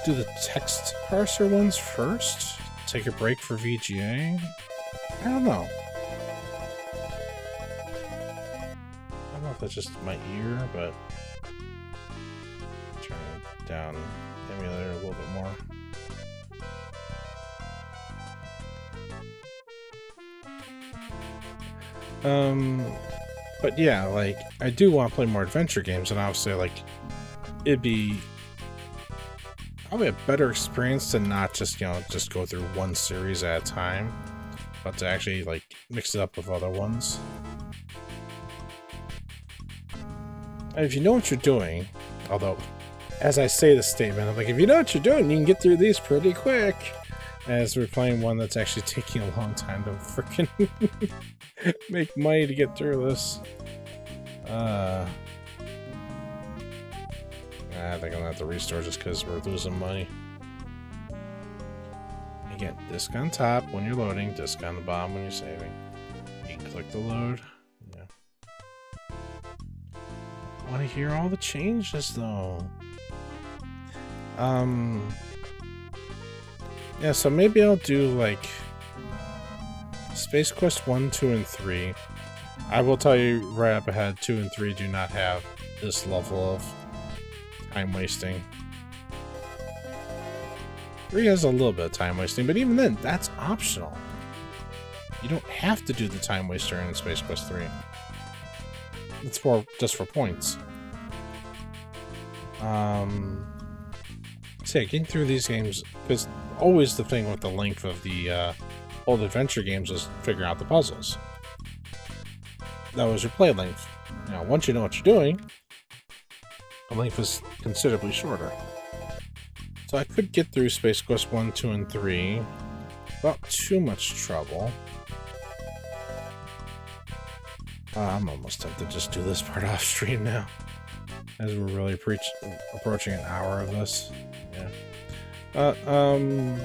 the text parser ones first? Take a break for VGA? I don't know. I don't know if that's just my ear, but turn it down emulator a little bit more. But yeah, like, I do want to play more adventure games, and obviously, like, it'd be probably a better experience to not just, you know, just go through one series at a time, but to actually, like, mix it up with other ones. And if you know what you're doing, although, as I say this statement, I'm like, if you know what you're doing, you can get through these pretty quick. As we're playing one that's actually taking a long time to freaking make money to get through this. I think I'm gonna have to restore just because we're losing money. Again, disc on top when you're loading, disc on the bottom when you're saving. You can click the load. Yeah. I want to hear all the changes though. Yeah, so maybe I'll do like Space Quest 1, 2, and 3. I will tell you right up ahead, 2 and 3 do not have this level of time wasting. 3 has a little bit of time wasting, but even then, that's optional. You don't have to do the time waster in Space Quest 3. It's just for points. So yeah, getting through these games, because always the thing with the length of the old adventure games was figuring out the puzzles. That was your play length. Now, once you know what you're doing, the length is considerably shorter. So I could get through Space Quest 1, 2, and 3 without too much trouble. I'm almost tempted to just do this part off stream now, as we're really approaching an hour of this. Yeah.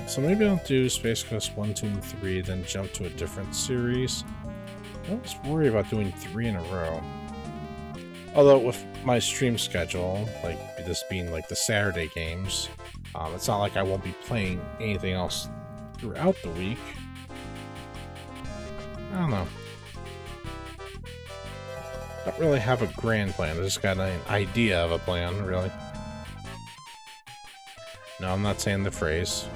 So maybe I'll do Space Quest 1, 2, and 3, then jump to a different series. I don't just worry about doing 3 in a row. Although with my stream schedule, like this being like the Saturday games, it's not like I won't be playing anything else throughout the week. I don't know. Don't really have a grand plan. I just got an idea of a plan, really. No, I'm not saying the phrase.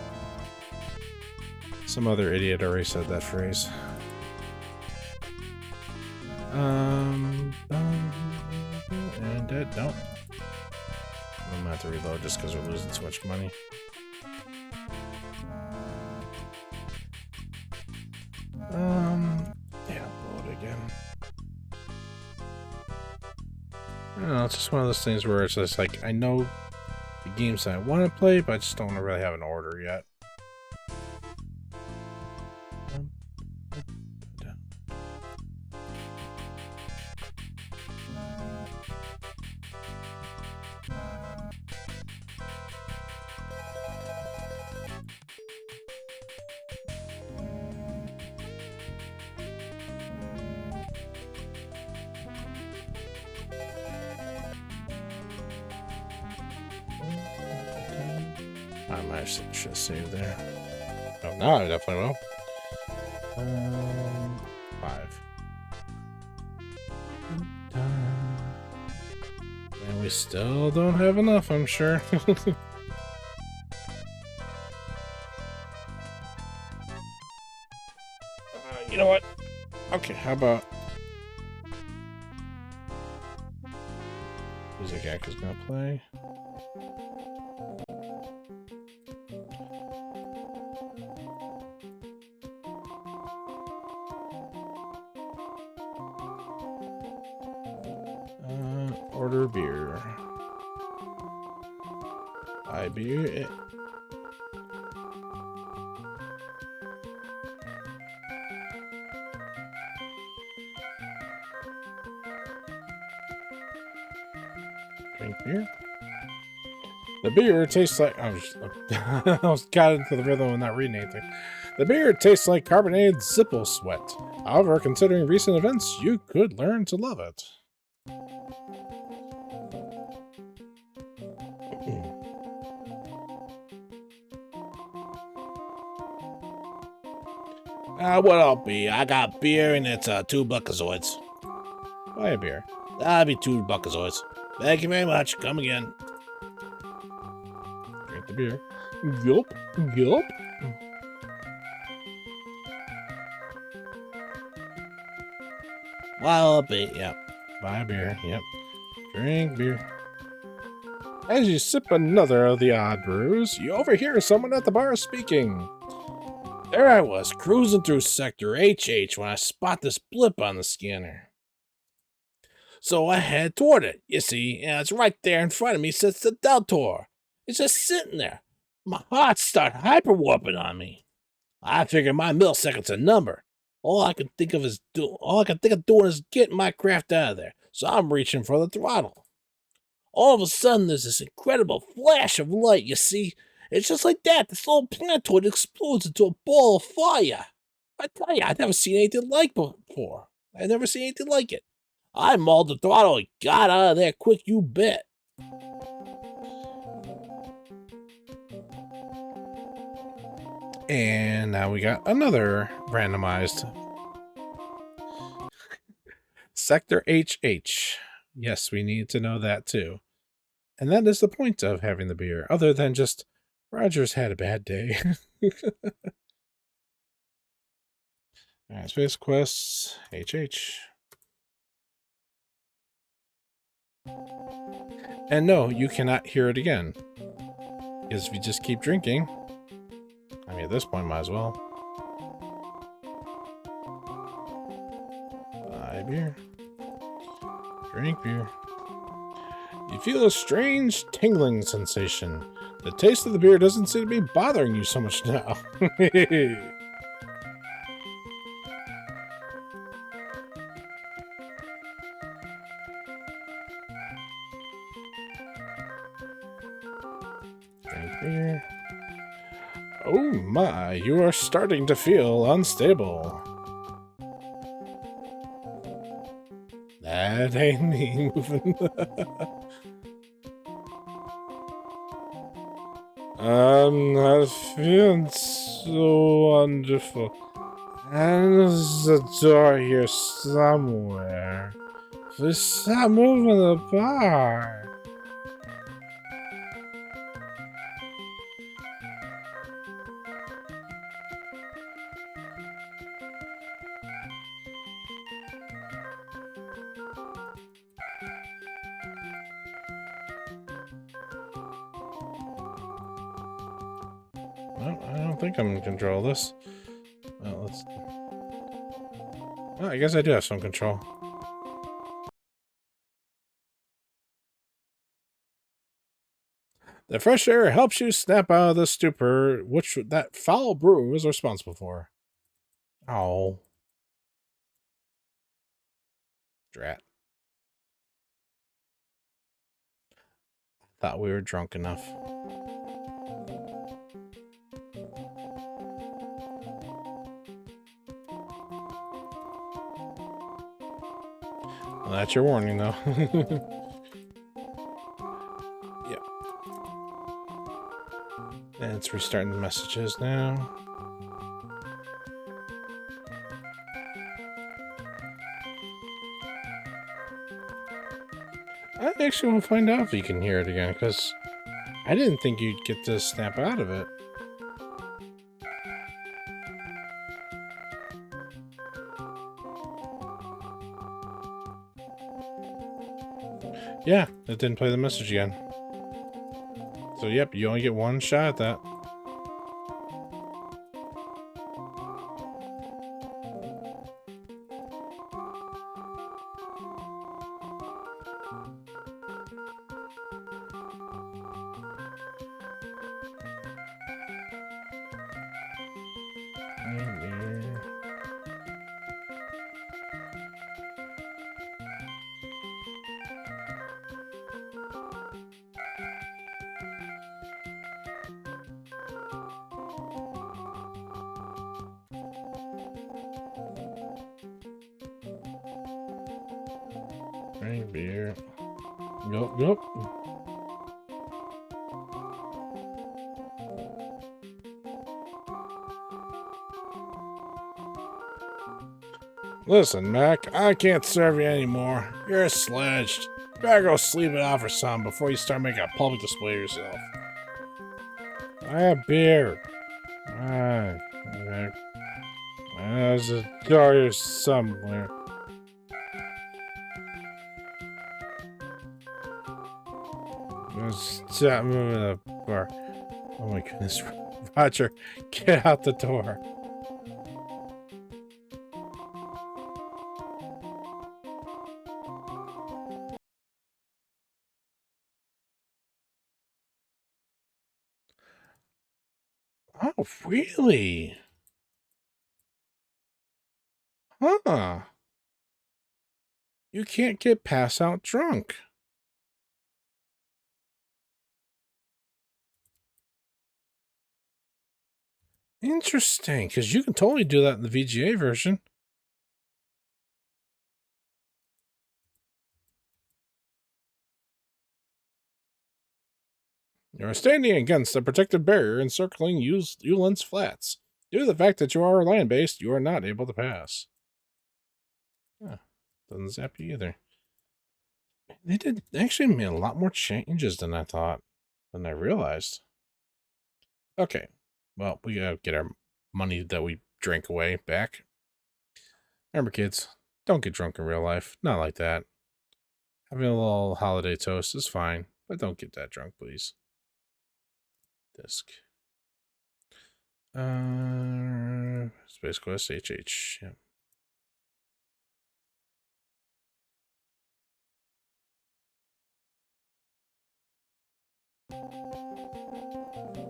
Some other idiot already said that phrase. And no. I'm gonna have to reload just because we're losing too much money. Yeah, load again. I don't know, it's just one of those things where it's just like, I know the games that I want to play, but I just don't really have an order yet. I might should have saved there. Oh, now I definitely will. 5. And we still don't have enough, I'm sure. You know what? Okay, how about Music Act is gonna play. Order beer. Buy beer. Drink beer. The beer tastes like I was got into the rhythm and not reading anything. The beer tastes like carbonated Zippo sweat. However, considering recent events, you could learn to love it. What I'll be? I got beer and it's 2 Buckazoids. Buy a beer. That'll be 2 Buckazoids. Thank you very much. Come again. Drink the beer. Gulp. Gulp. Well, I'll be, yep. Buy a beer. Yep. Drink beer. As you sip another of the odd brews, you overhear someone at the bar speaking. There I was, cruising through Sector HH when I spot this blip on the scanner. So I head toward it. You see, and it's right there in front of me sits the Deltor. It's just sitting there. My heart started hyperwarping on me. I figured my milliseconds a number. All I can think of doing is getting my craft out of there. So I'm reaching for the throttle. All of a sudden, there's this incredible flash of light. You see, it's just like that. This little planetoid explodes into a ball of fire. I tell you, I've never seen anything like it before. I've never seen anything like it. I mauled the throttle and got out of there quick, you bet. And now we got another randomized. Sector HH. Yes, we need to know that too. And that is the point of having the beer, other than just, Roger's had a bad day. Alright, Space Quests, HH. And no, you cannot hear it again. Because if you just keep drinking, I mean, at this point, might as well. Buy beer. Drink beer. You feel a strange tingling sensation. The taste of the beer doesn't seem to be bothering you so much now. Drink beer. Oh my, you are starting to feel unstable. That ain't me moving. I'm not feeling so wonderful. And there's a door here somewhere. Please stop moving the bar. Well, I don't think I'm in control of this. Well, let's... Well, I guess I do have some control. The fresh air helps you snap out of the stupor which that foul brew is responsible for. Oh. Drat. Thought we were drunk enough. Well, that's your warning, though. Yep. And it's restarting the messages now. I actually want to find out if you can hear it again, because I didn't think you'd get to snap out of it. Yeah, it didn't play the message again. So, yep, you only get one shot at that. Right beer. Yup, yup. Listen, Mac, I can't serve you anymore. You're sledged. You better go sleep it off or something before you start making a public display of yourself. I have beer. Alright. There's a door here somewhere. Stop moving the bar. Oh my goodness. Roger, get out the door. Oh, really? Huh. You can't get pass out drunk. Interesting, because you can totally do that in the VGA version. You are standing against a protective barrier encircling Ulan's flats. Due to the fact that you are land-based, you are not able to pass. Huh. Doesn't zap you either. They did actually made a lot more changes than I thought, than I realized. Okay, well, we gotta get our money that we drank away back. Remember, kids, don't get drunk in real life. Not like that. Having a little holiday toast is fine, but don't get that drunk, please. Disc. Space Quest HH. Yep.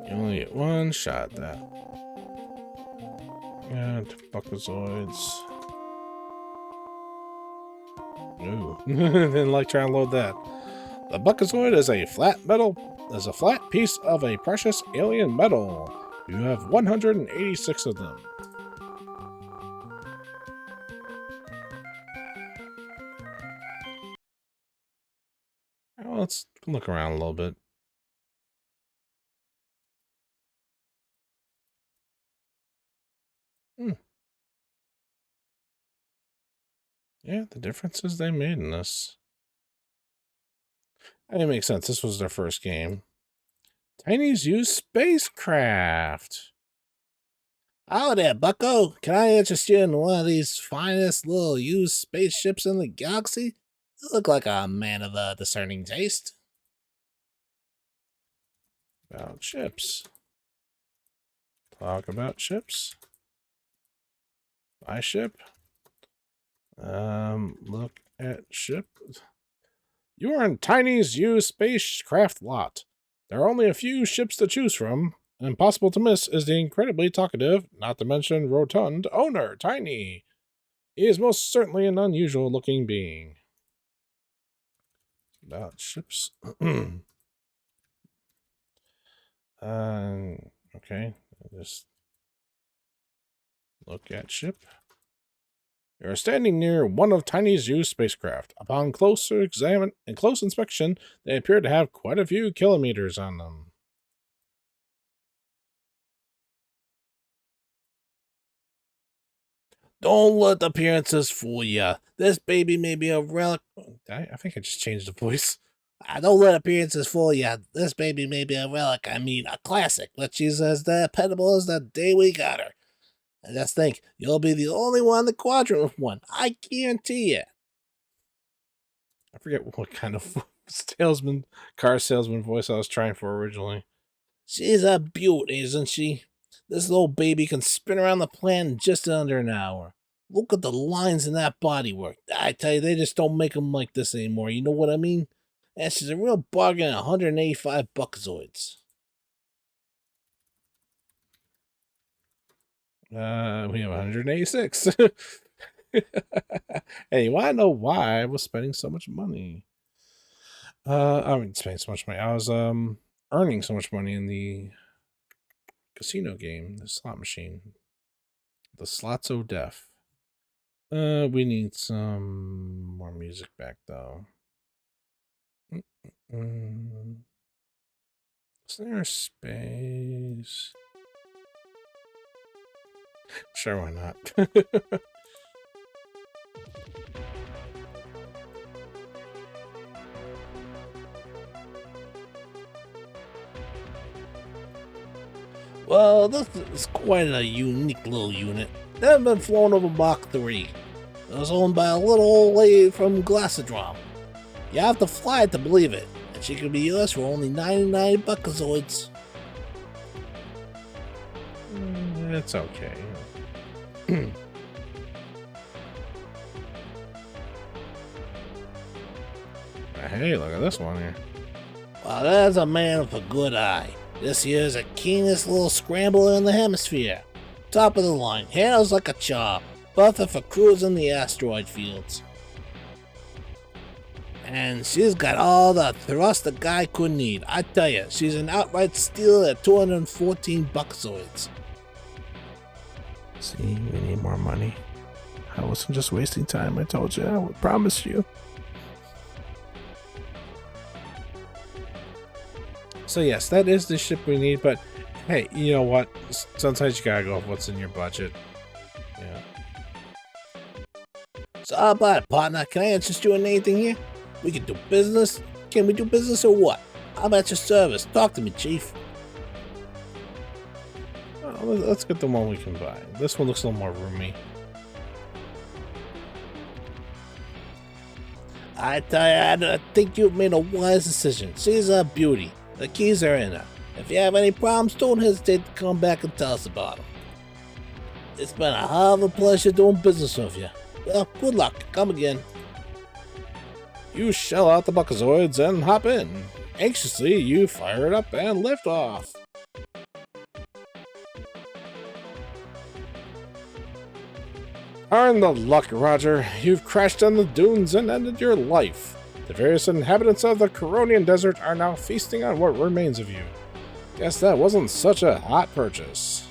You only get one shot at that. And Buckazoids. Ooh. Didn't like trying to load that. The Buckazoid is a flat piece of a precious alien metal. You have 186 of them. Well, let's look around a little bit. Yeah, the differences they made in this. It makes sense. This was their first game. Tiny's used spacecraft. Oh there, Bucko. Can I interest you in one of these finest little used spaceships in the galaxy? You look like a man of a discerning taste. About ships. Talk about ships. Buy ship. Look at ship. You are in Tiny's used spacecraft lot. There are only a few ships to choose from. Impossible to miss is the incredibly talkative, not to mention rotund, owner, Tiny. He is most certainly an unusual looking being. About ships. Okay. Just look at ship. You are standing near one of Tiny's used spacecraft. Upon close inspection, they appear to have quite a few kilometers on them. Don't let appearances fool ya. This baby may be a relic. I think I just changed the voice. Don't let appearances fool you. This baby may be a relic, a classic, but she's as dependable as the day we got her. And just think, you'll be the only one in the quadrant with one. I guarantee you. I forget what kind of car salesman voice I was trying for originally. She's a beaut, isn't she? This little baby can spin around the planet in just under an hour. Look at the lines in that bodywork. I tell you, they just don't make them like this anymore. You know what I mean? And she's a real bargain at 185 buckazoids. We have 186. Hey, you want to know why I was spending so much money? I mean, spending so much money. I was earning so much money in the casino game, the slot machine. The slot's so deaf. We need some more music back though. Is there a space? Sure, why not? Well, this is quite a unique little unit. Never been flown over Mach 3. It was owned by a little old lady from Glassadrom. You have to fly it to believe it, and she could be yours for only 99 buckazoids. It's okay. Hey, look at this one here. Well, there's a man with a good eye. This here's the keenest little scrambler in the hemisphere. Top of the line, handles like a chop, perfect for cruising the asteroid fields. And she's got all the thrust a guy could need. I tell you, she's an outright steal at 214 buckazoids. See, we need more money. I wasn't just wasting time, I told you. I would promise you. So yes, that is the ship we need, but hey, you know what? Sometimes you gotta go with what's in your budget. Yeah. So how about it, partner? Can I interest you in anything here? We can do business? Can we do business or what? I'm at your service. Talk to me, Chief. Well, let's get the one we can buy. This one looks a little more roomy. I tell you, I think you've made a wise decision. She's a beauty. The keys are in her. If you have any problems, don't hesitate to come back and tell us about them. It's been a hell of a pleasure doing business with you. Well, good luck. Come again. You shell out the buckazoids and hop in. Anxiously, you fire it up and lift off. Darn the luck, Roger. You've crashed on the dunes and ended your life. The various inhabitants of the Coronian Desert are now feasting on what remains of you. Guess that wasn't such a hot purchase.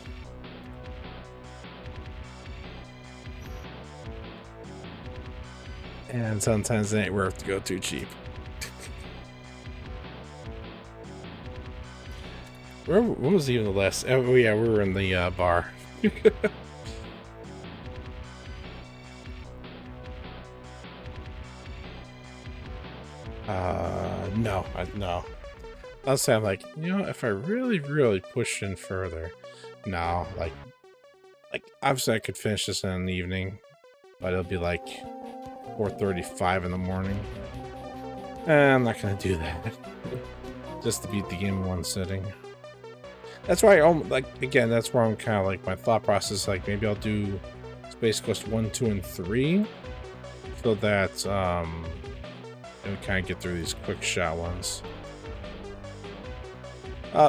And sometimes it ain't worth to go too cheap. When was even the last? Oh yeah, we were in the bar. No. I'll say I'm like, you know, if I really push in further, no, like obviously I could finish this in an evening, but it'll be like 4:35 in the morning. I'm not gonna do that. Just to beat the game in one sitting. That's why that's where I'm kind of like my thought process. Like maybe I'll do Space Quest 1, 2, and 3, so that and we kind of get through these quick shot ones.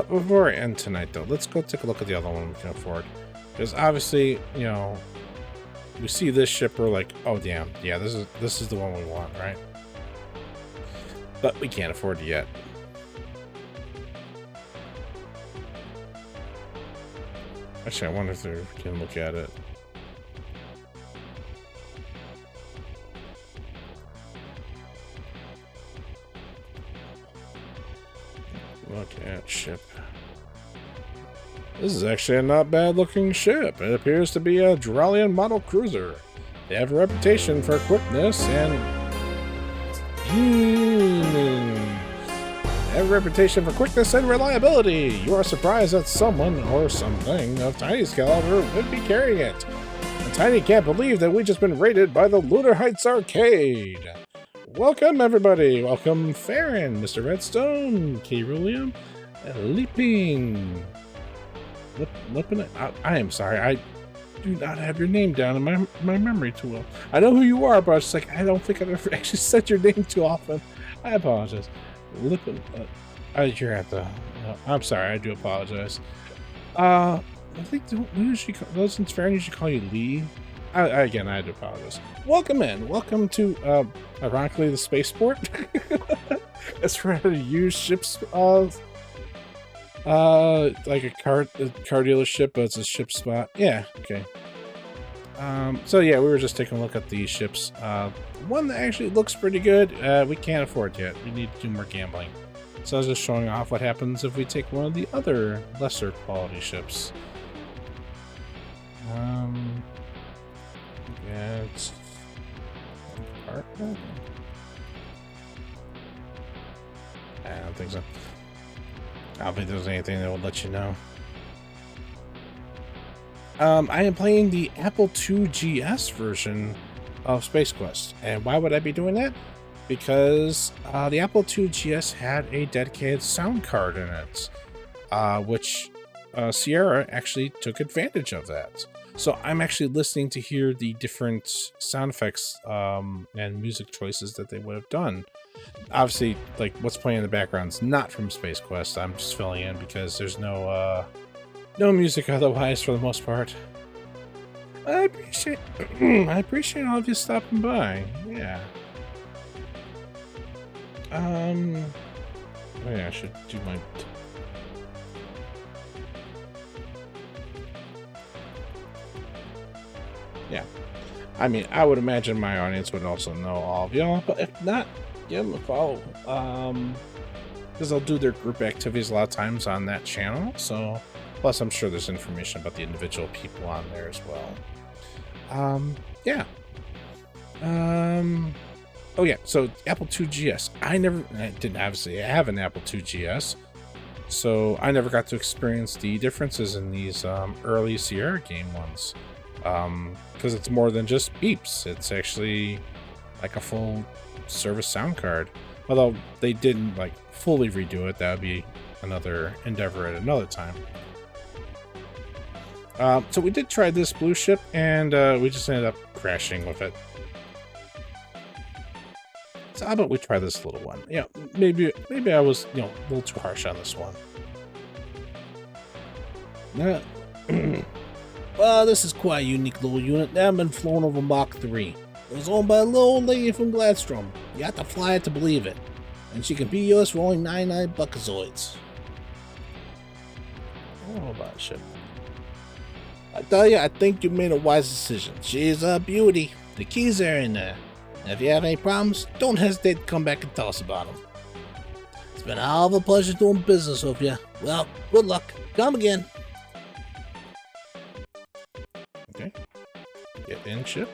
Before I end tonight, though, let's go take a look at the other one we can afford. Because obviously, you know, we see this ship, we're like, oh damn, yeah, this is the one we want, right? But we can't afford it yet. Actually, I wonder if we can look at it. Look at ship. This is actually a not bad looking ship. It appears to be a Duralian model cruiser. They have a reputation for quickness and Have a reputation for quickness and reliability. You are surprised that someone or something of Tiny's caliber would be carrying it. And Tiny can't believe that we've just been raided by the Lunar Heights Arcade. Welcome, everybody. Welcome, Farron, Mr. Redstone, K-Rulium, Leaping. Lippin'. I am sorry. I do not have your name down in my memory too well. I know who you are, but I was like, I don't think I've ever actually said your name too often. I apologize. Lippin'. You're at the. I'm sorry. I do apologize. I think those Farron usually call you Lee. Again, I do apologize. Welcome in. Welcome to, ironically, the spaceport. It's for how to use ships. Like a car dealership, but it's a ship spot. Yeah, okay. So yeah, we were just taking a look at the ships. One that actually looks pretty good. We can't afford yet. We need to do more gambling. So I was just showing off what happens if we take one of the other lesser quality ships. Yeah, it's partner. I don't think so. I don't think there's anything that will let you know. I am playing the Apple IIgs version of Space Quest. And why would I be doing that? Because the Apple IIgs had a dedicated sound card in it, which Sierra actually took advantage of that. So I'm actually listening to hear the different sound effects and music choices that they would have done. Obviously, like what's playing in the background is not from Space Quest. I'm just filling in because there's no music otherwise for the most part. I appreciate all of you stopping by. Yeah. Oh yeah, I should do my. Yeah. I mean, I would imagine my audience would also know all of y'all, but if not, give them a follow. Because they'll do their group activities a lot of times on that channel. So, plus I'm sure there's information about the individual people on there as well. Yeah. Oh yeah. So Apple IIgs. I didn't obviously have an Apple IIgs, so I never got to experience the differences in these early Sierra game ones. Because it's more than just beeps. It's actually like a full service sound card. Although they didn't like fully redo it, that would be another endeavor at another time. So we did try this blue ship, and we just ended up crashing with it. So how about we try this little one? Yeah, maybe I was a little too harsh on this one. Well, this is quite a unique little unit. Never been flown over Mach 3. It was owned by a little old lady from Gladstone. You have to fly it to believe it. And she can be yours for only 99 buckazoids. I don't know about shit. I tell you, I think you made a wise decision. She's a beauty. The keys are in there. And if you have any problems, don't hesitate to come back and tell us about them. It's been a hell of a pleasure doing business with you. Well, good luck. Come again. Okay. Get in ship.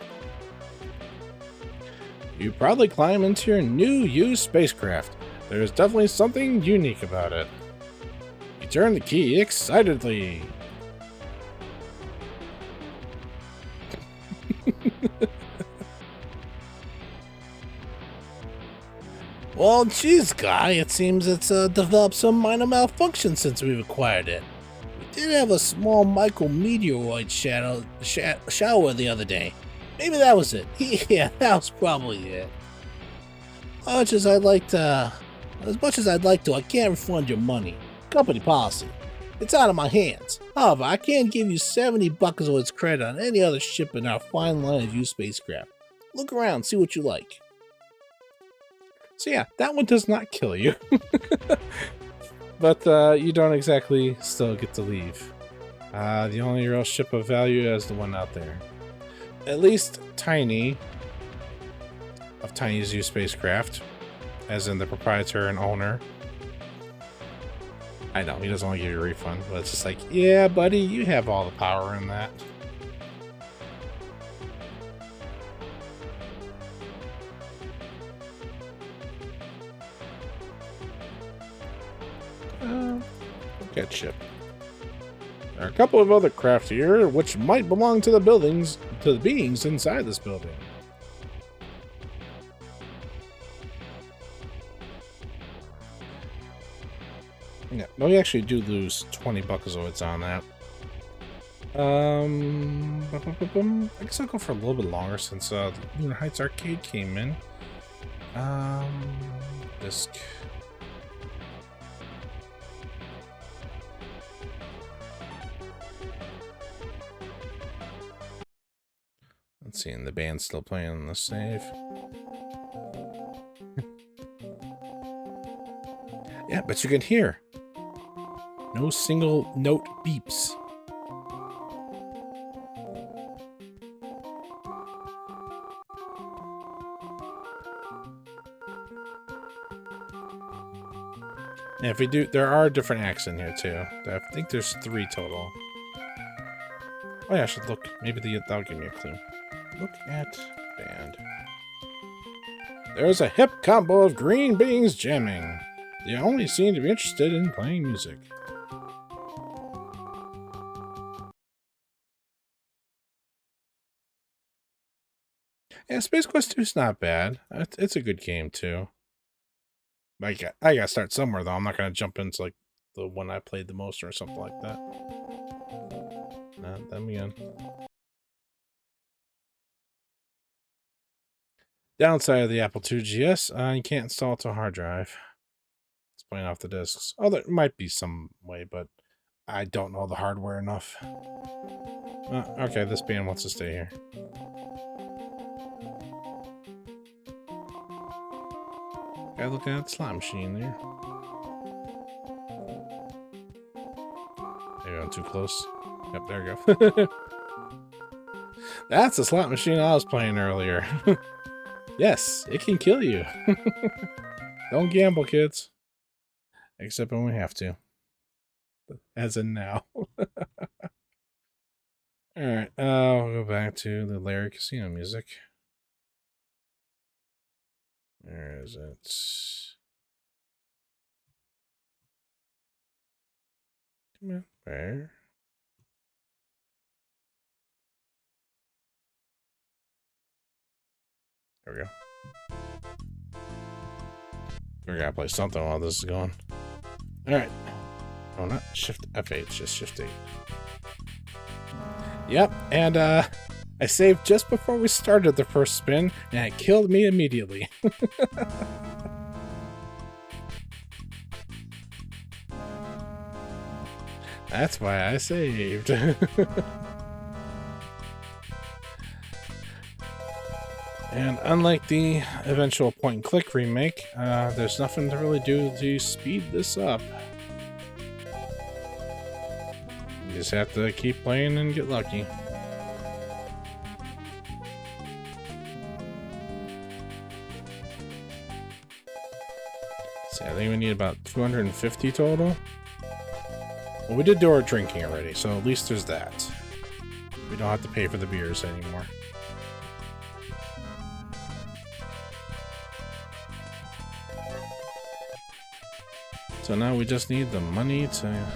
You proudly climb into your new used spacecraft. There's definitely something unique about it. You turn the key excitedly. Well, geez, Guy, it seems it's developed some minor malfunction since we've acquired it. We did have a small micrometeoroid shower the other day. Maybe that was it. Yeah, that was probably it. As much as I'd like to, I can't refund your money. Company policy. It's out of my hands. However, I can give you 70 buckazoids credit on any other ship in our fine line of used spacecraft. Look around, see what you like. So yeah, that one does not kill you. But you don't exactly still get to leave. The only real ship of value is the one out there. At least Tiny, of Tiny's used spacecraft, as in the proprietor and owner. I know, he doesn't want to give you a refund, but it's just like, yeah, buddy, you have all the power in that. Look at ship. There are a couple of other craft here, which might belong to the beings inside this building. Yeah, we actually do lose 20 buckazoids on that. I guess I'll go for a little bit longer since Lunar Heights Arcade came in. Disc. Let's see, and the band's still playing on the save. Yeah, but you can hear. No single note beeps. Yeah, if we do, there are different acts in here too. I think there's 3 total. Oh yeah, I should look. Maybe that'll give me a clue. Look at band. There's a hip combo of green beings jamming. They only seem to be interested in playing music. Yeah, Space Quest 2 is not bad. It's a good game too. I gotta start somewhere though. I'm not gonna jump into like the one I played the most or something like that. Not them again. Downside of the Apple IIgs, you can't install it to a hard drive. It's playing off the discs. Oh, there might be some way, but I don't know the hardware enough. Okay, this band wants to stay here. Guy looking at the slot machine there. Maybe I'm too close. Yep, there we go. That's the slot machine I was playing earlier. Yes, it can kill you. Don't gamble, kids. Except when we have to. As in now. Alright, we'll go back to the Larry Casino music. Where is it? Come on, where? There we go. We gotta play something while this is going. Alright. Oh, not Shift F8, just Shift 8. Yep, and I saved just before we started the first spin, and it killed me immediately. That's why I saved. And unlike the eventual point-and-click remake, there's nothing to really do to speed this up. You just have to keep playing and get lucky. See, I think we need about 250 total. Well, we did do our drinking already, so at least there's that. We don't have to pay for the beers anymore. So now we just need the money to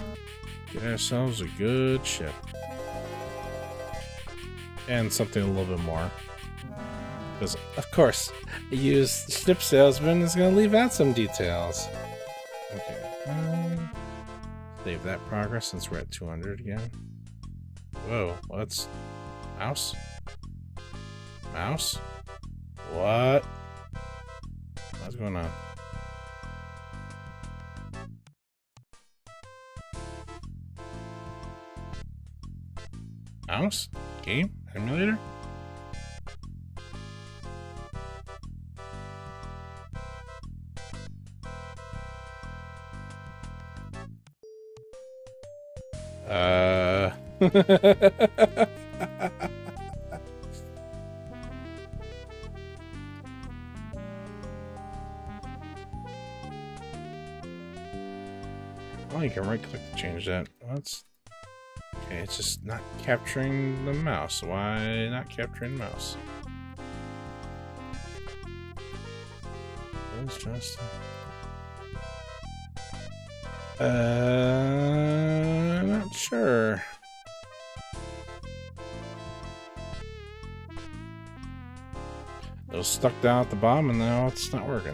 get ourselves a good ship. And something a little bit more. Because, of course, a used ship salesman is going to leave out some details. Okay. Save that progress since we're at 200 again. Whoa, what's... Mouse? Mouse? What? What's going on? Mouse? Game? Emulator? Oh, you can right click to change that. What's... Okay, it's just not capturing the mouse. Why not capturing the mouse? It's just... Not sure. It was stuck down at the bottom and now it's not working.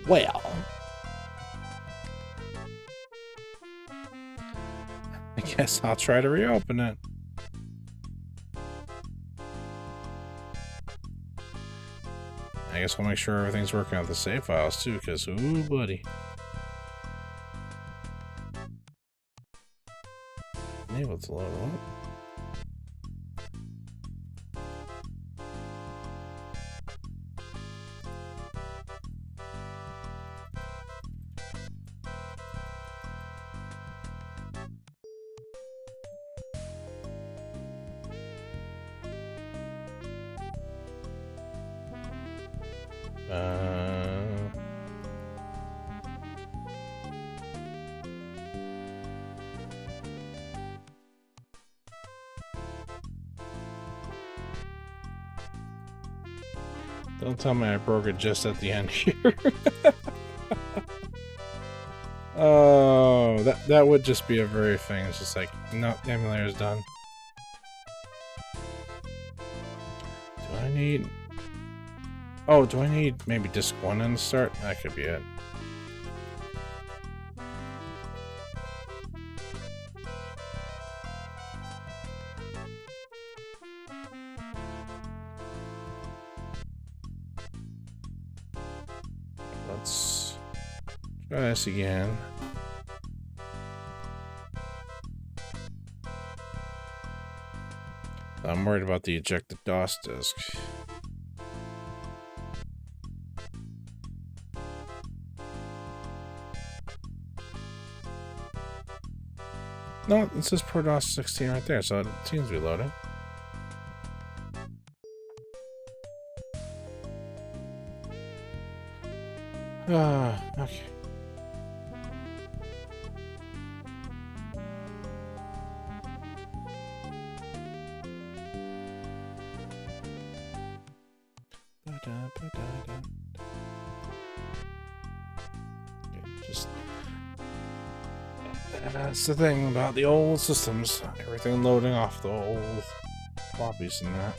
Well, I guess I'll try to reopen it. I guess we'll make sure everything's working on the save files too, because ooh, buddy. Able to load up. Don't tell me I broke it just at the end here. Oh, that would just be a very thing. It's just like, no, the emulator's done. Do I need... Oh, do I need maybe disc 1 in the start? That could be it. Let's try this again. I'm worried about the ejected DOS disk. No, it says Pro DOS 16 right there, so it seems to be loading. Okay. Just that's the thing about the old systems. Everything loading off the old floppies and that.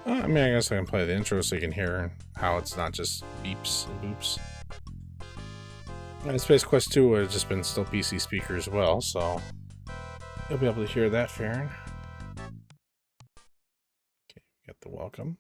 I mean, I guess I can play the intro so you can hear how it's not just beeps and boops. And Space Quest 2 would have just been still PC speaker as well, so you'll be able to hear that, Farron. Okay, got the welcome.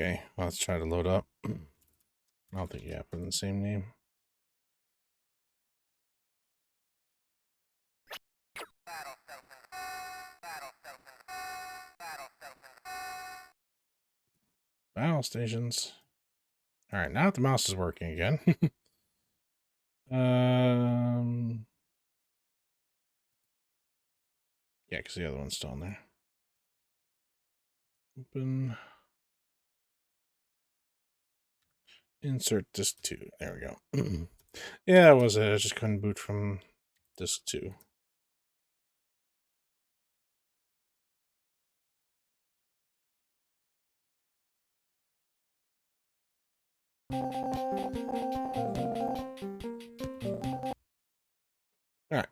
Okay, well, let's try to load up. I don't think you have the same name. Battle stations. All right, now the mouse is working again. Yeah, because the other one's still in there. Open. Insert disk 2. There we go. Yeah, that was it. I just couldn't boot from disk 2. Alright,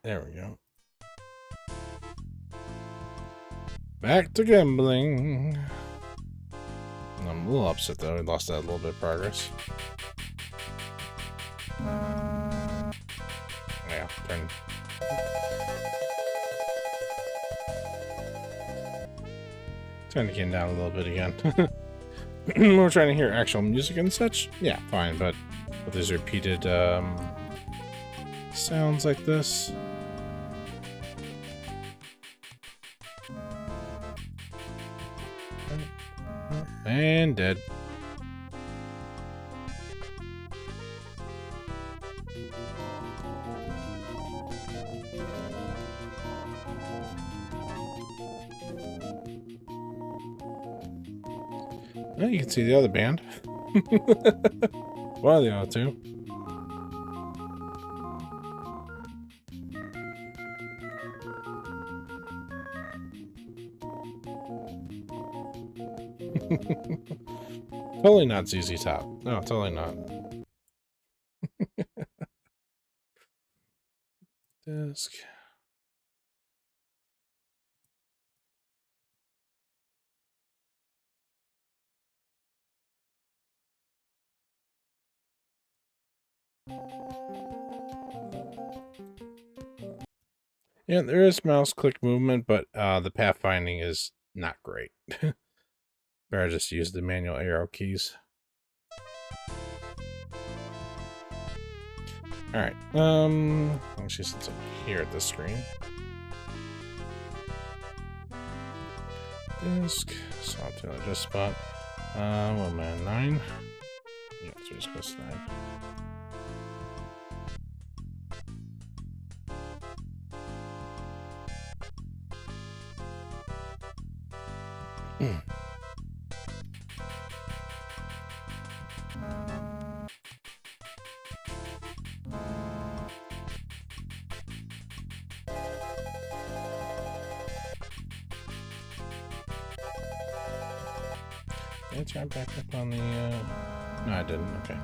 there we go. Back to gambling. I'm a little upset though, we lost that little bit of progress. Yeah, turn the game down a little bit again. We're trying to hear actual music and such. Yeah, fine, but with these repeated sounds like this. And dead. Well, you can see the other band. One of the other two. Totally not ZZ Top. No, totally not. Disc. Yeah, there is mouse click movement, but the pathfinding is not great. Better just use the manual arrow keys. Alright, actually since I'm here at the screen. Disc, so I'll do this spot. What man, 9? Yeah, so just goes 9. Did I try back up on the, No, I didn't, okay.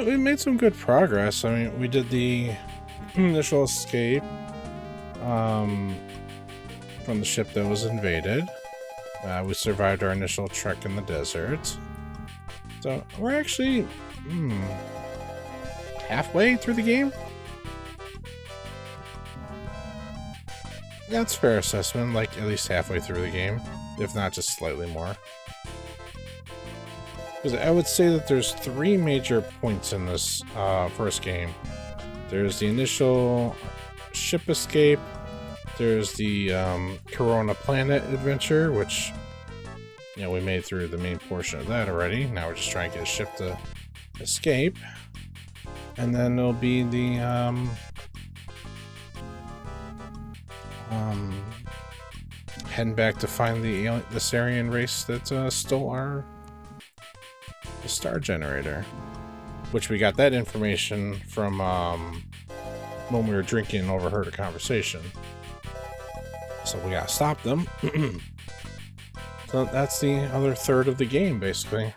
We made some good progress. I mean, we did the initial escape from the ship that was invaded. We survived our initial trek in the desert. So we're actually halfway through the game. That's a fair assessment, like at least halfway through the game, if not just slightly more. Because I would say that there's 3 major points in this first game. There's the initial ship escape, there's the Corona Planet adventure, which, you know, we made through the main portion of that already. Now we're just trying to get a ship to escape. And then there'll be the heading back to find the Sarian race that stole the star generator, which we got that information from when we were drinking and overheard a conversation. So we gotta stop them. So that's the other third of the game, basically.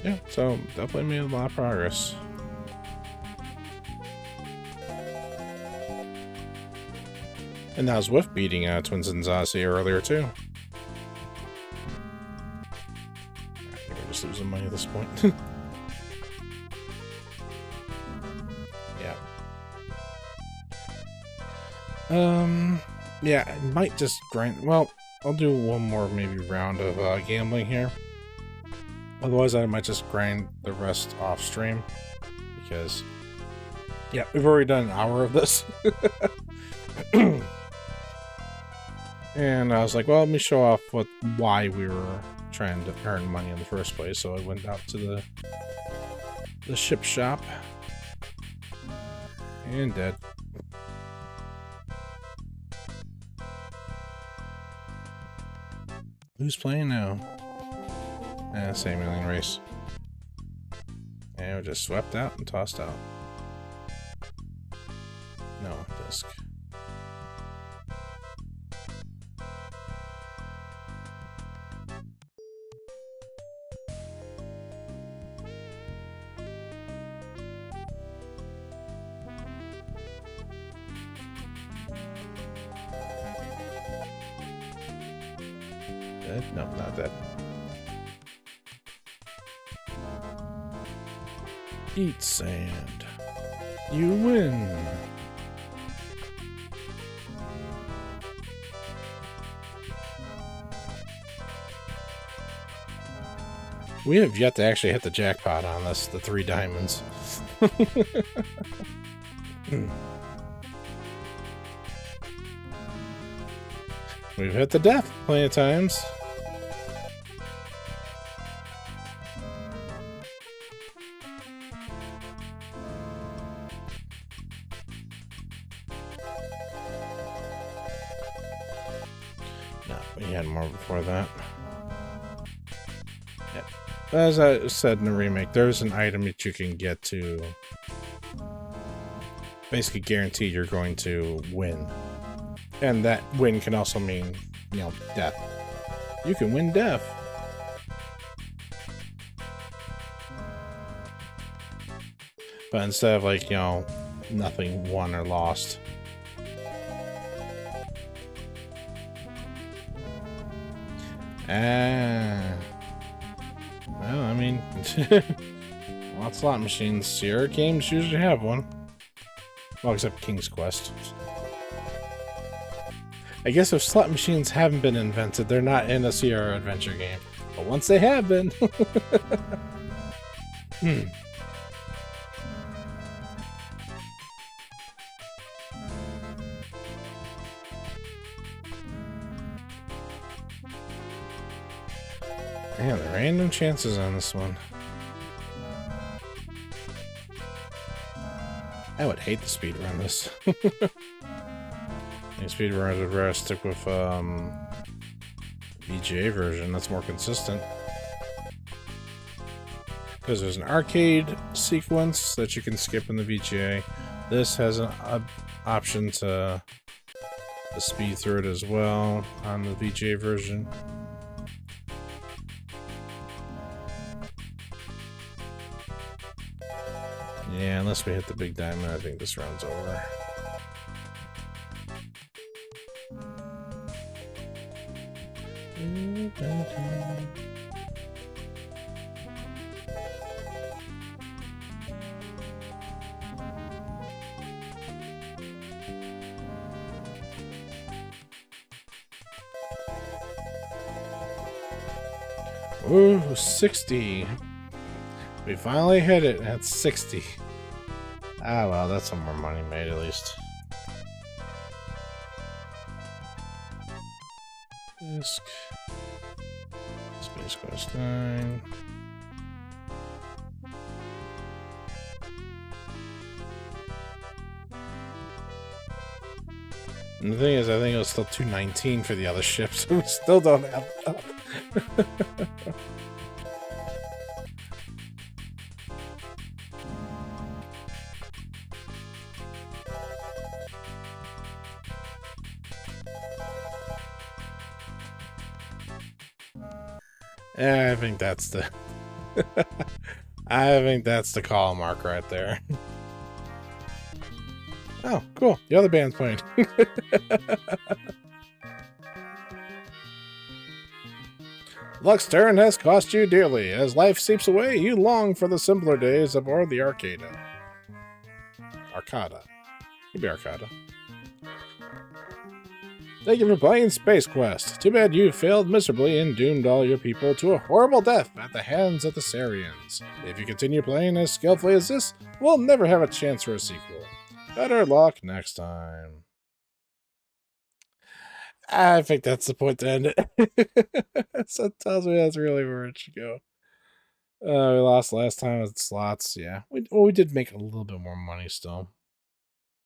Yeah, so definitely made a lot of progress. And that was with beating Twins and Zazie earlier, too. I think we're just losing money at this point. Yeah. Yeah, I might just grind... Well, I'll do one more maybe round of gambling here. Otherwise, I might just grind the rest off stream. Because... yeah, we've already done an hour of this. And I was like, well, let me show off why we were trying to earn money in the first place. So I went out to the ship shop. And dead. Who's playing now? Same alien race. And we're just swept out and tossed out. No, disc. Dead? No, not dead. Eat sand. You win. We have yet to actually hit the jackpot on this, the 3 diamonds. We've hit the death plenty of times. No, we had more before that. Yeah. As I said in the remake, there's an item that you can get to basically guarantee you're going to win. And that win can also mean, you know, death. You can win death. But instead of, like, you know, nothing won or lost. Well, I mean, lots of slot machines. Sierra games usually have one. Well, except King's Quest. I guess if slot machines haven't been invented, they're not in a Sierra adventure game. But once they have been... Man, the random chances on this one. I would hate to speedrun this. I think speedrunners would rather stick with VGA version. That's more consistent. Because there's an arcade sequence that you can skip in the VGA. This has an option to speed through it as well on the VGA version. Yeah, unless we hit the big diamond, I think this round's over. Ooh, 60. We finally hit it. That's 60. Ah, well, that's some more money made at least. Disc. Space Quest 9. And the thing is, I think it was still 219 for the other ships, so we still don't have enough. I think that's the I think that's the call mark right there. Oh, cool. The other band's playing. Luck's turn has cost you dearly. As life seeps away, you long for the simpler days aboard the Arcada. Arcada. Could be Arcada. Thank you for playing Space Quest. Too bad you failed miserably and doomed all your people to a horrible death at the hands of the Sarians. If you continue playing as skillfully as this, we'll never have a chance for a sequel. Better luck next time. I think that's the point to end it. So it tells me that's really where it should go. We lost last time with slots, yeah. We did make a little bit more money still.